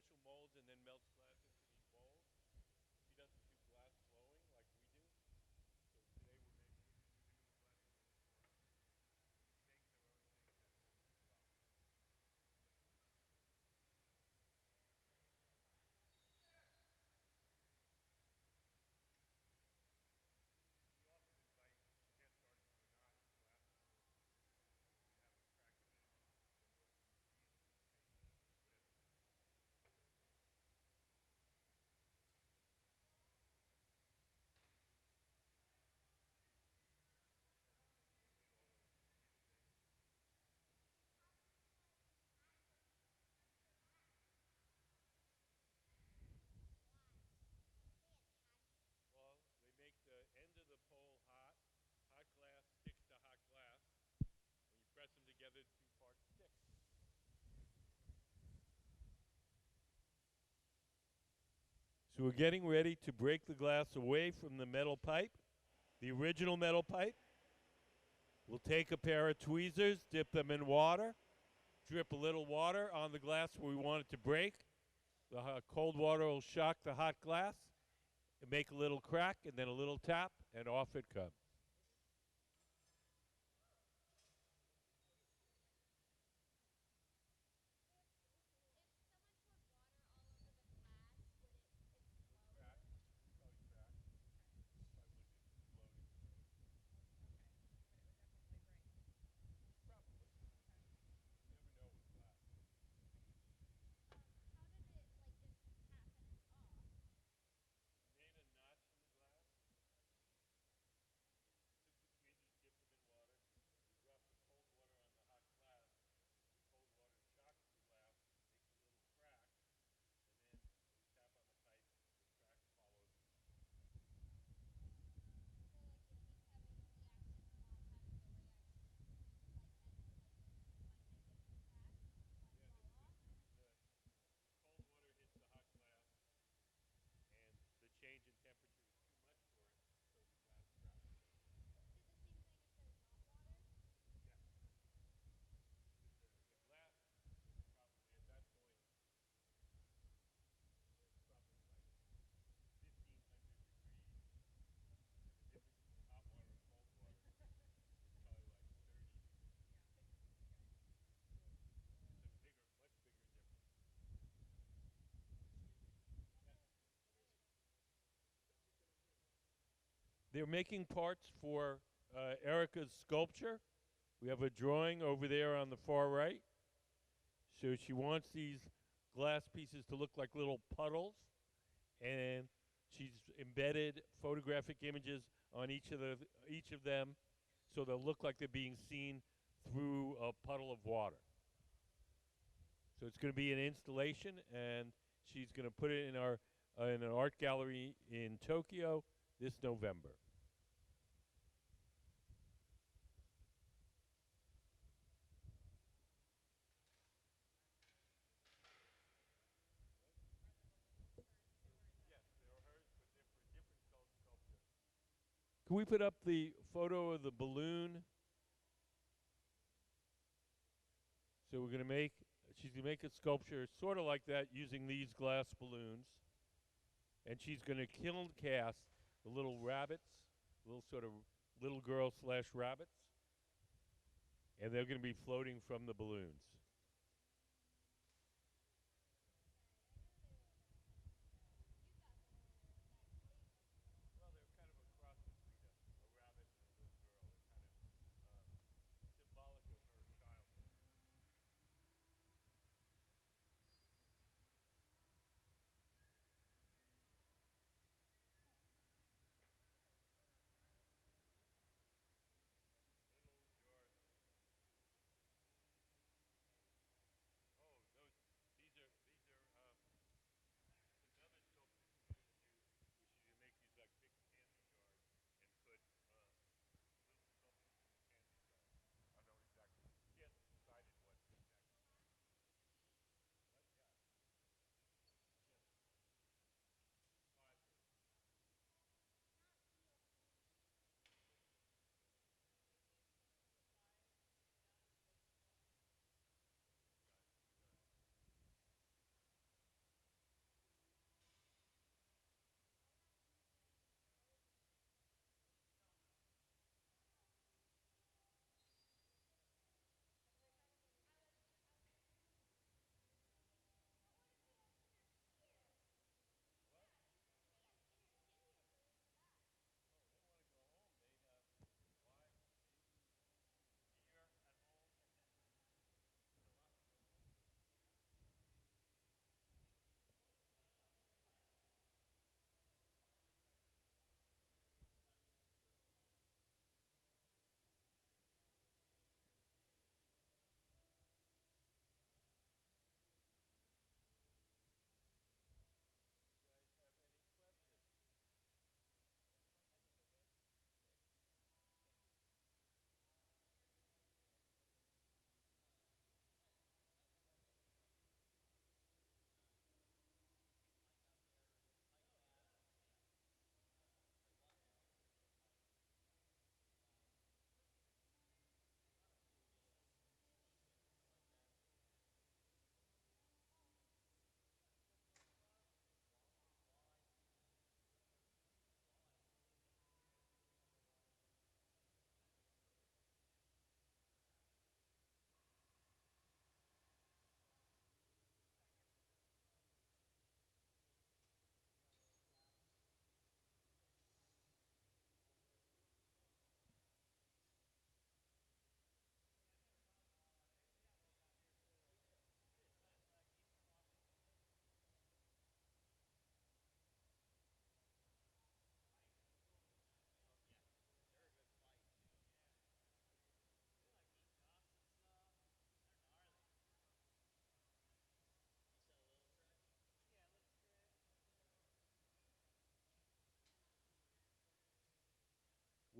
special molds and then melts glass into these bowls. She doesn't do glass blowing like we do. So today we're making Museum of Glass for she makes her own things at home as well. We often invite guest artists who are not glass blowers to have a practice and work in the museum and paint whatever they want. Well, they make the end of the pole hot. Hot glass sticks to hot glass. When you press them together, the two parts stick. So we're getting ready to break the glass away from the metal pipe, the original metal pipe. We'll take a pair of tweezers, dip them in water, drip a little water on the glass where we want it to break. The cold water will shock the hot glass and make a little crack and then a little tap, and off it comes. Made a notch in the glass. Took the tweezers, dipped them in water. We dropped the cold water on the hot glass. The cold water shocks the glass, makes a little crack, and then when we tap on the pipe, the crack follows. The cold water hits the hot glass, and the change in temperature is too much for it, so the glass cracks. Yes. The glass is probably at that point, it's probably like 1,500 degrees, and the difference between hot water and cold water is probably like 30 degrees. So it's a bigger, much bigger difference. They're making parts for Erika's sculpture. We have a drawing over there on the far right. So she wants these glass pieces to look like little puddles, and she's embedded photographic images on each of them, so they'll look like they're being seen through a puddle of water. So it's going to be an installation, and she's going to put it in our in an art gallery in Tokyo this November. Yes, they're hers, but they're for different sculpture. Can we put up the photo of the balloon? So we're gonna make, she's gonna make a sculpture sort of like that using these glass balloons. And she's gonna kiln cast the little rabbits, little sort of little girl / rabbits. And they're gonna be floating from the balloons. Well, they're kind of a cross between a rabbit and a little girl. They're kind of symbolic of her childhood. Little Dorothy.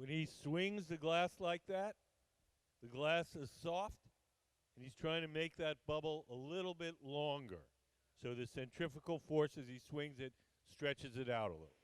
When he swings the glass like that, the glass is soft, and he's trying to make that bubble a little bit longer. So the centrifugal force as he swings it stretches it out a little.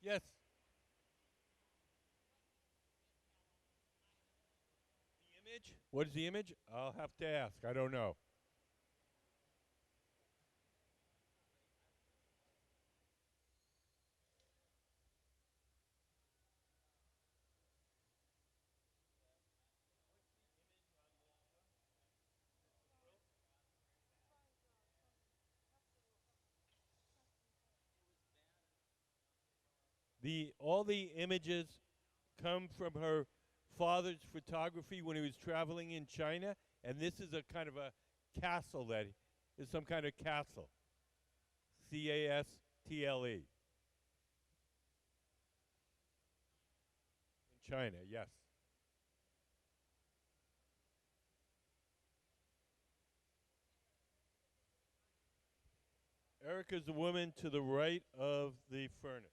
Yes. The image? What is the image? I'll have to ask. I don't know. All the images come from her father's photography when he was traveling in China, and this is a kind of a castle that is some kind of castle. Castle. In China, yes. Erika's the woman to the right of the furnace.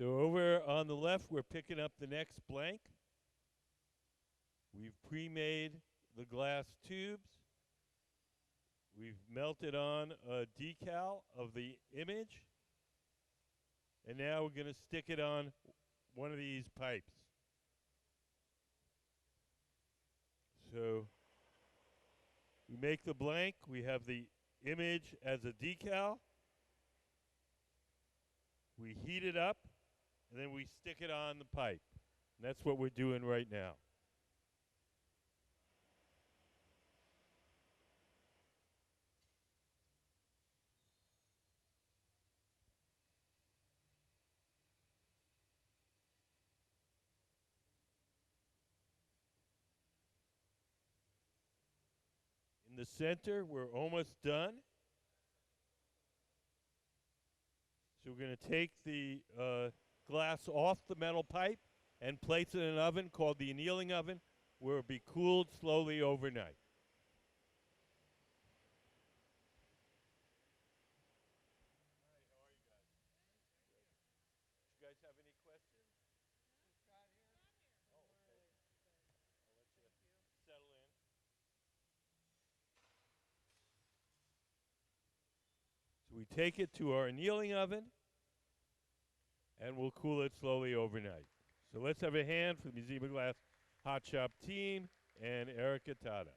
So over on the left, we're picking up the next blank. We've pre-made the glass tubes. We've melted on a decal of the image. And now we're going to stick it on one of these pipes. So we make the blank. We have the image as a decal. We heat it up, and then we stick it on the pipe. And that's what we're doing right now. In the center, we're almost done. So we're going to take the glass off the metal pipe and place it in an oven called the annealing oven, where it'll be cooled slowly overnight. You guys have any questions? Oh, okay. I'll let you settle in. So we take it to our annealing oven, and we'll cool it slowly overnight. So let's have a hand for the Museum of Glass Hot Shop team and Erika Tada.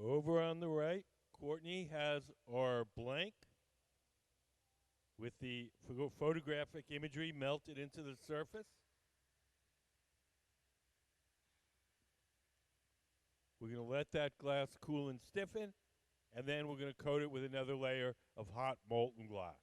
over on the right, Courtney has our blank with the photographic imagery melted into the surface. We're going to let that glass cool and stiffen, and then we're going to coat it with another layer of hot molten glass.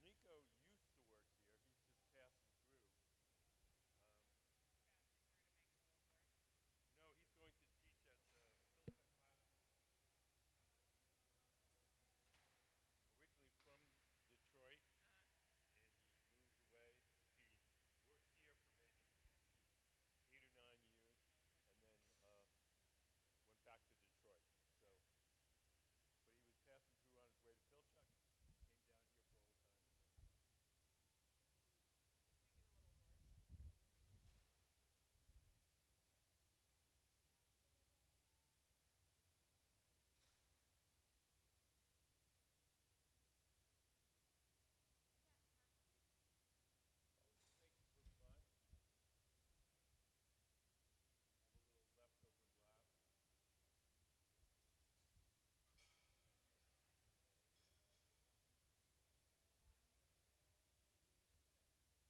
Nico used to work here. He's just passing through. No, he's going to teach at Silicon Valley. Originally from Detroit, and he moved away. He worked here for maybe 8 or 9 years, and then went back to Detroit. So, but he was passing through on his way to Pilchuck. Came down here for old times. Makes it look fun.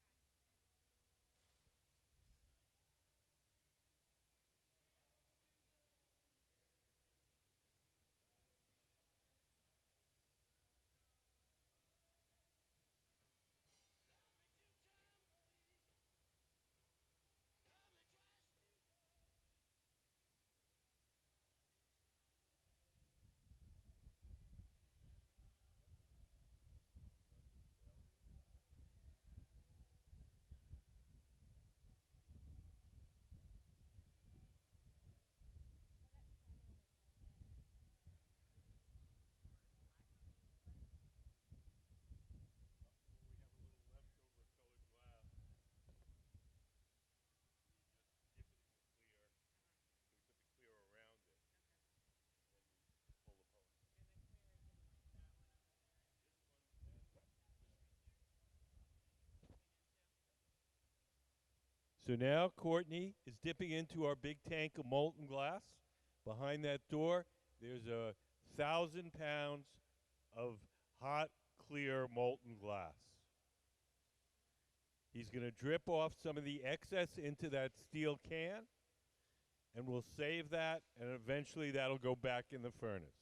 Have a little leftover glass. So now Courtney is dipping into our big tank of molten glass. Behind that door, there's 1,000 pounds of hot, clear molten glass. He's going to drip off some of the excess into that steel can, and we'll save that, and eventually that'll go back in the furnace.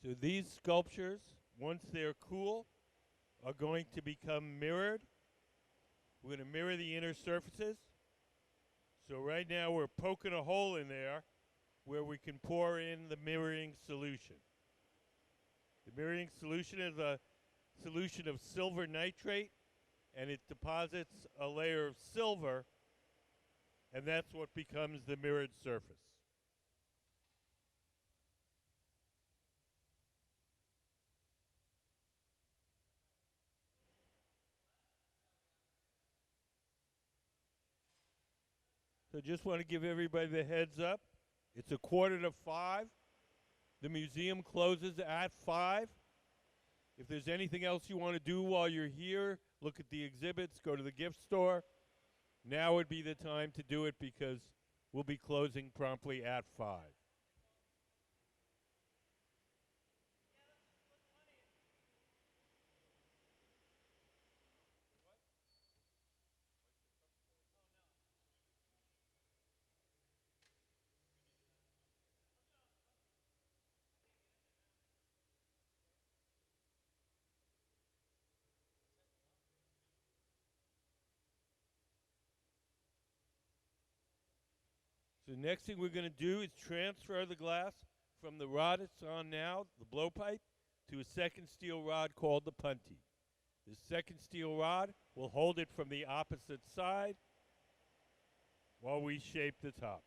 So these sculptures, once they're cool, are going to become mirrored. We're going to mirror the inner surfaces. So right now we're poking a hole in there where we can pour in the mirroring solution. The mirroring solution is a solution of silver nitrate, and it deposits a layer of silver, and that's what becomes the mirrored surface. So just want to give everybody the heads up. It's 4:45. The museum closes at 5. If there's anything else you want to do while you're here, look at the exhibits, go to the gift store. Now would be the time to do it because we'll be closing promptly at 5. So next thing we're going to do is transfer the glass from the rod it's on now, the blowpipe, to a second steel rod called the punty. The second steel rod will hold it from the opposite side while we shape the top.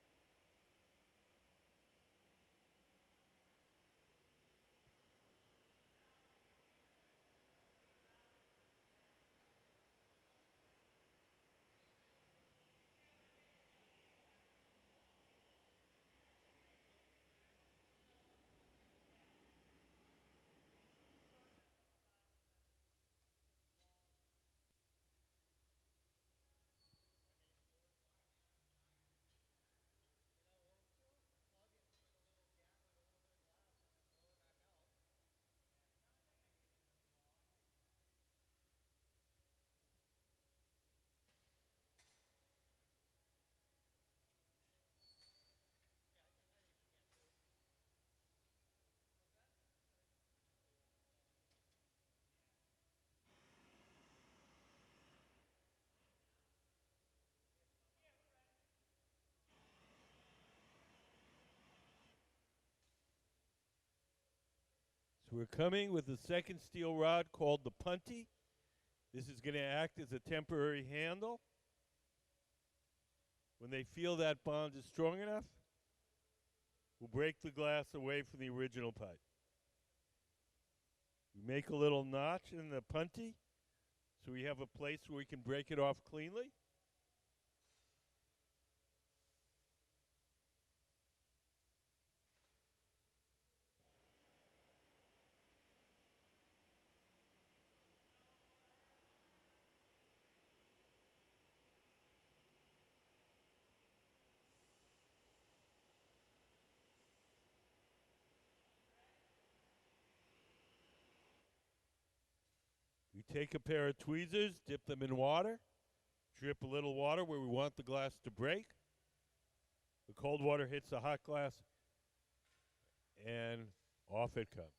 So we're coming with the second steel rod called the punty. This is going to act as a temporary handle. When they feel that bond is strong enough, we'll break the glass away from the original pipe. We make a little notch in the punty so we have a place where we can break it off cleanly. We take a pair of tweezers, dip them in water, drip a little water where we want the glass to break. The cold water hits the hot glass, and off it comes.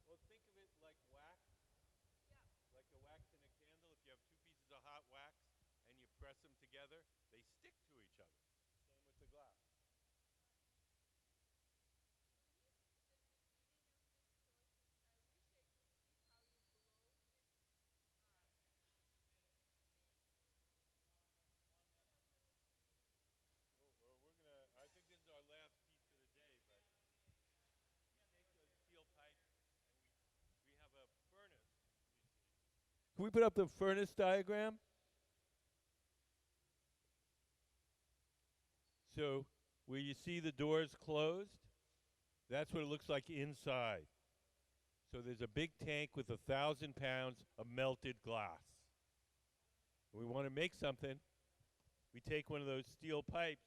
Well, think of it like wax, like the wax in a candle. If you have two pieces of hot wax and you press them together, they stick to each other. Same with the glass. I think this is our last piece of the day, but we take those steel pipes and we have a furnace, you see. Can we put up the furnace diagram? So where you see the doors closed, that's what it looks like inside. So there's a big tank with 1,000 pounds of melted glass. We want to make something. We take one of those steel pipes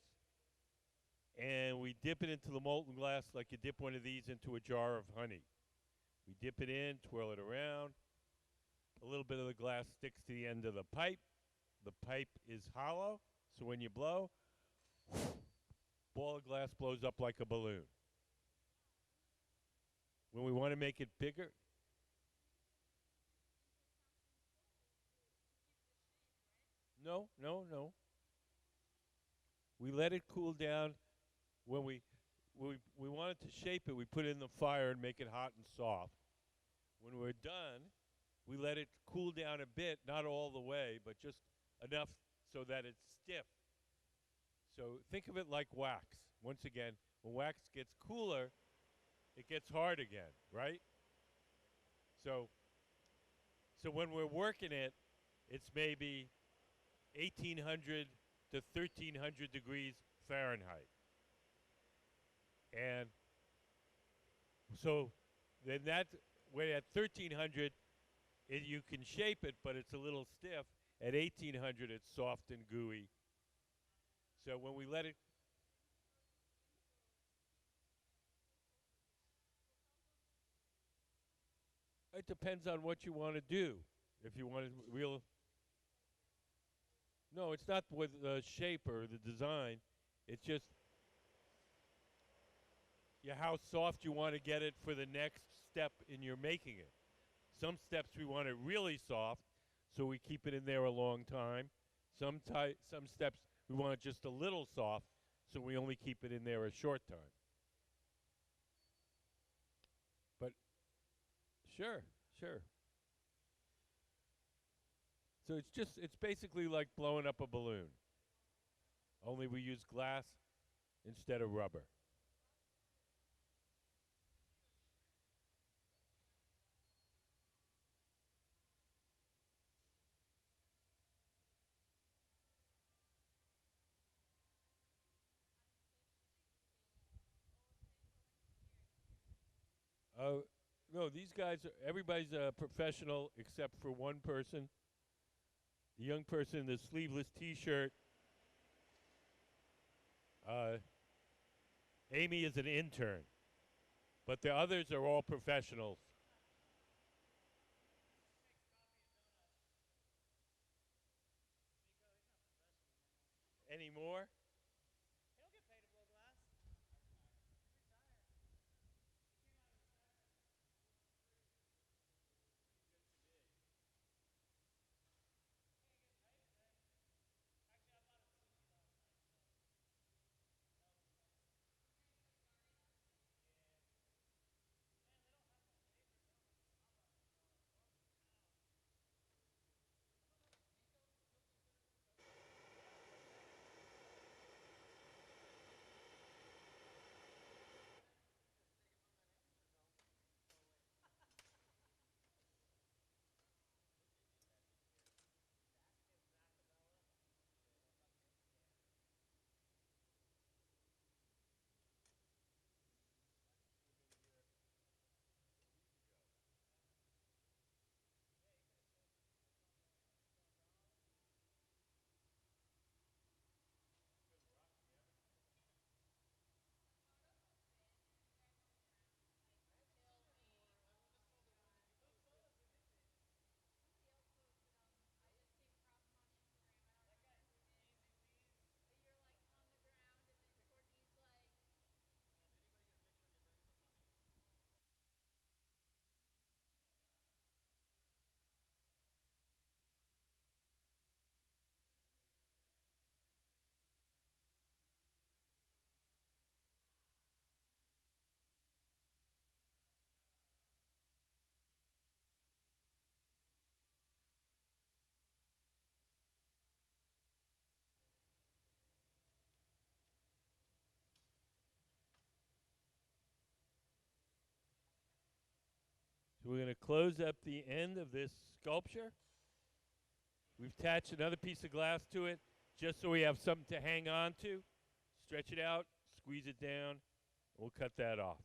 and we dip it into the molten glass like you dip one of these into a jar of honey. We dip it in, twirl it around. A little bit of the glass sticks to the end of the pipe. The pipe is hollow, so when you blow, ball of glass blows up like a balloon. When we want to make it bigger, no. We let it cool down. When we wanted to shape it, we put it in the fire and make it hot and soft. When we're done, we let it cool down a bit, not all the way, but just enough so that it's stiff. So think of it like wax. Once again, when wax gets cooler, it gets hard again, right? So when we're working it, it's maybe 1,800 to 1,300 degrees Fahrenheit. And so then when at 1,300, you can shape it, but it's a little stiff. At 1,800, it's soft and gooey. So when we let it, it depends on what you want to do. If you want to no, it's not with the shape or the design. It's just how soft you want to get it for the next step in your making it. Some steps we want it really soft, so we keep it in there a long time. Some steps we want it just a little soft, so we only keep it in there a short time. But sure. So it's basically like blowing up a balloon. Only we use glass instead of rubber. No, these guys, everybody's a professional except for one person. The young person in the sleeveless T-shirt. Amy is an intern, but the others are all professionals. Any more? So we're going to close up the end of this sculpture. We've attached another piece of glass to it just so we have something to hang on to. Stretch it out, squeeze it down, and we'll cut that off.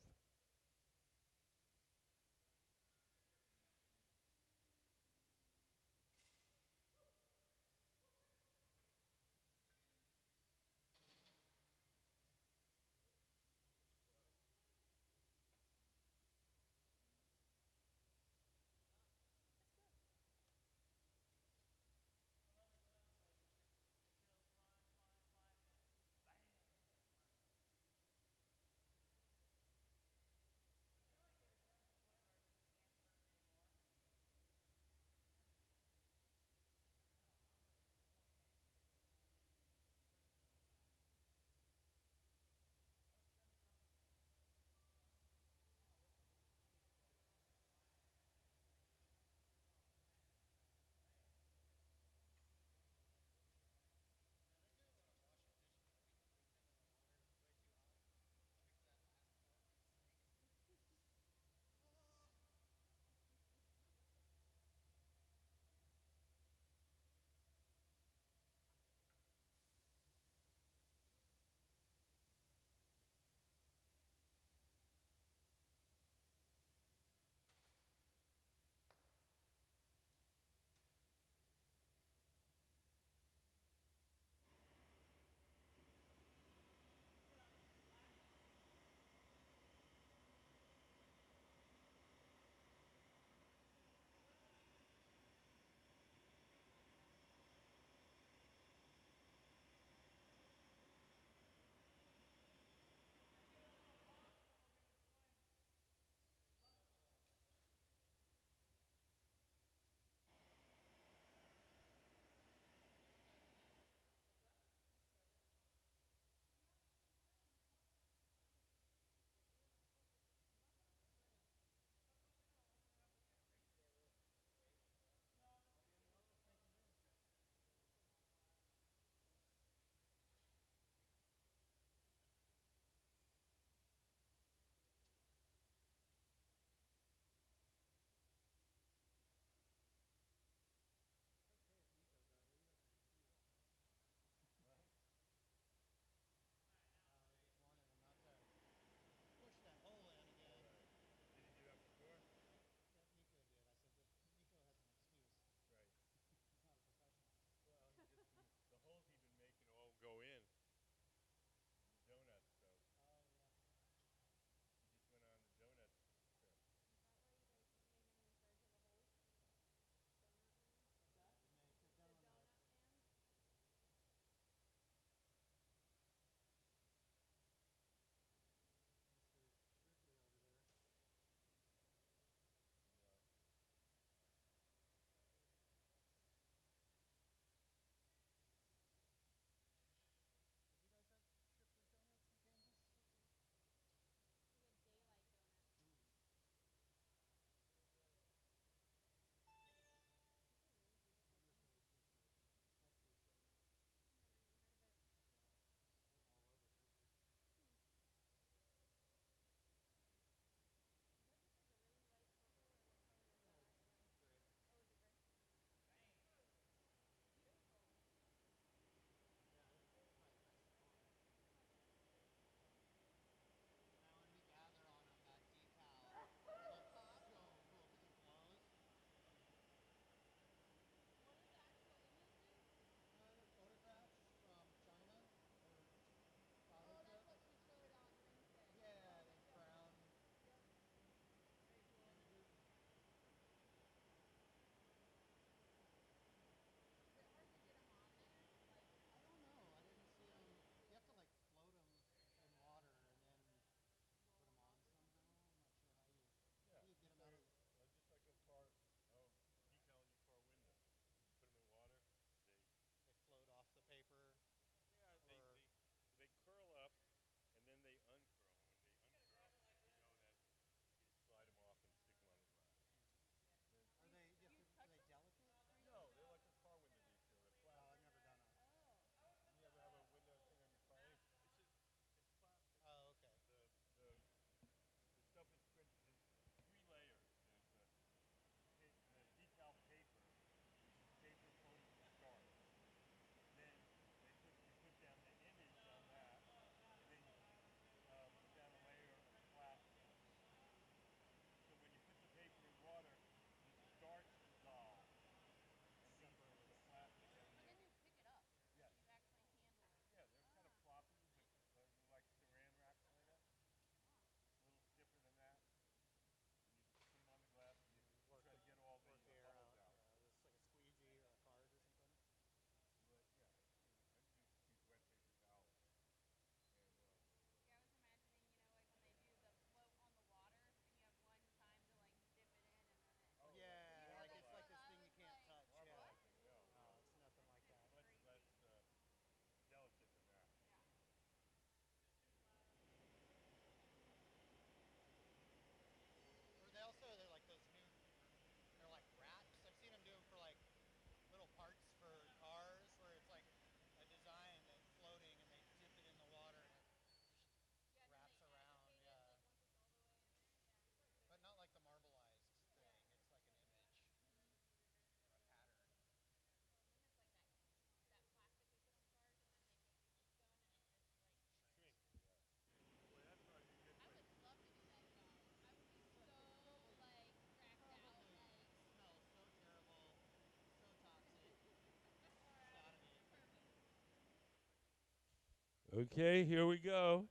Okay, here we go.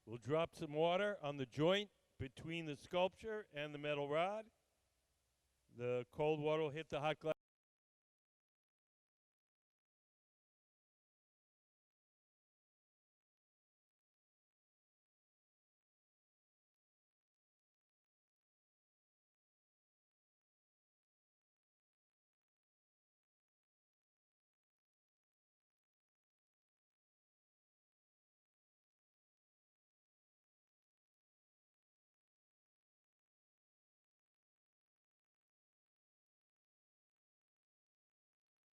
We'll drop some water on the joint between the sculpture and the metal rod. The cold water will hit the hot glass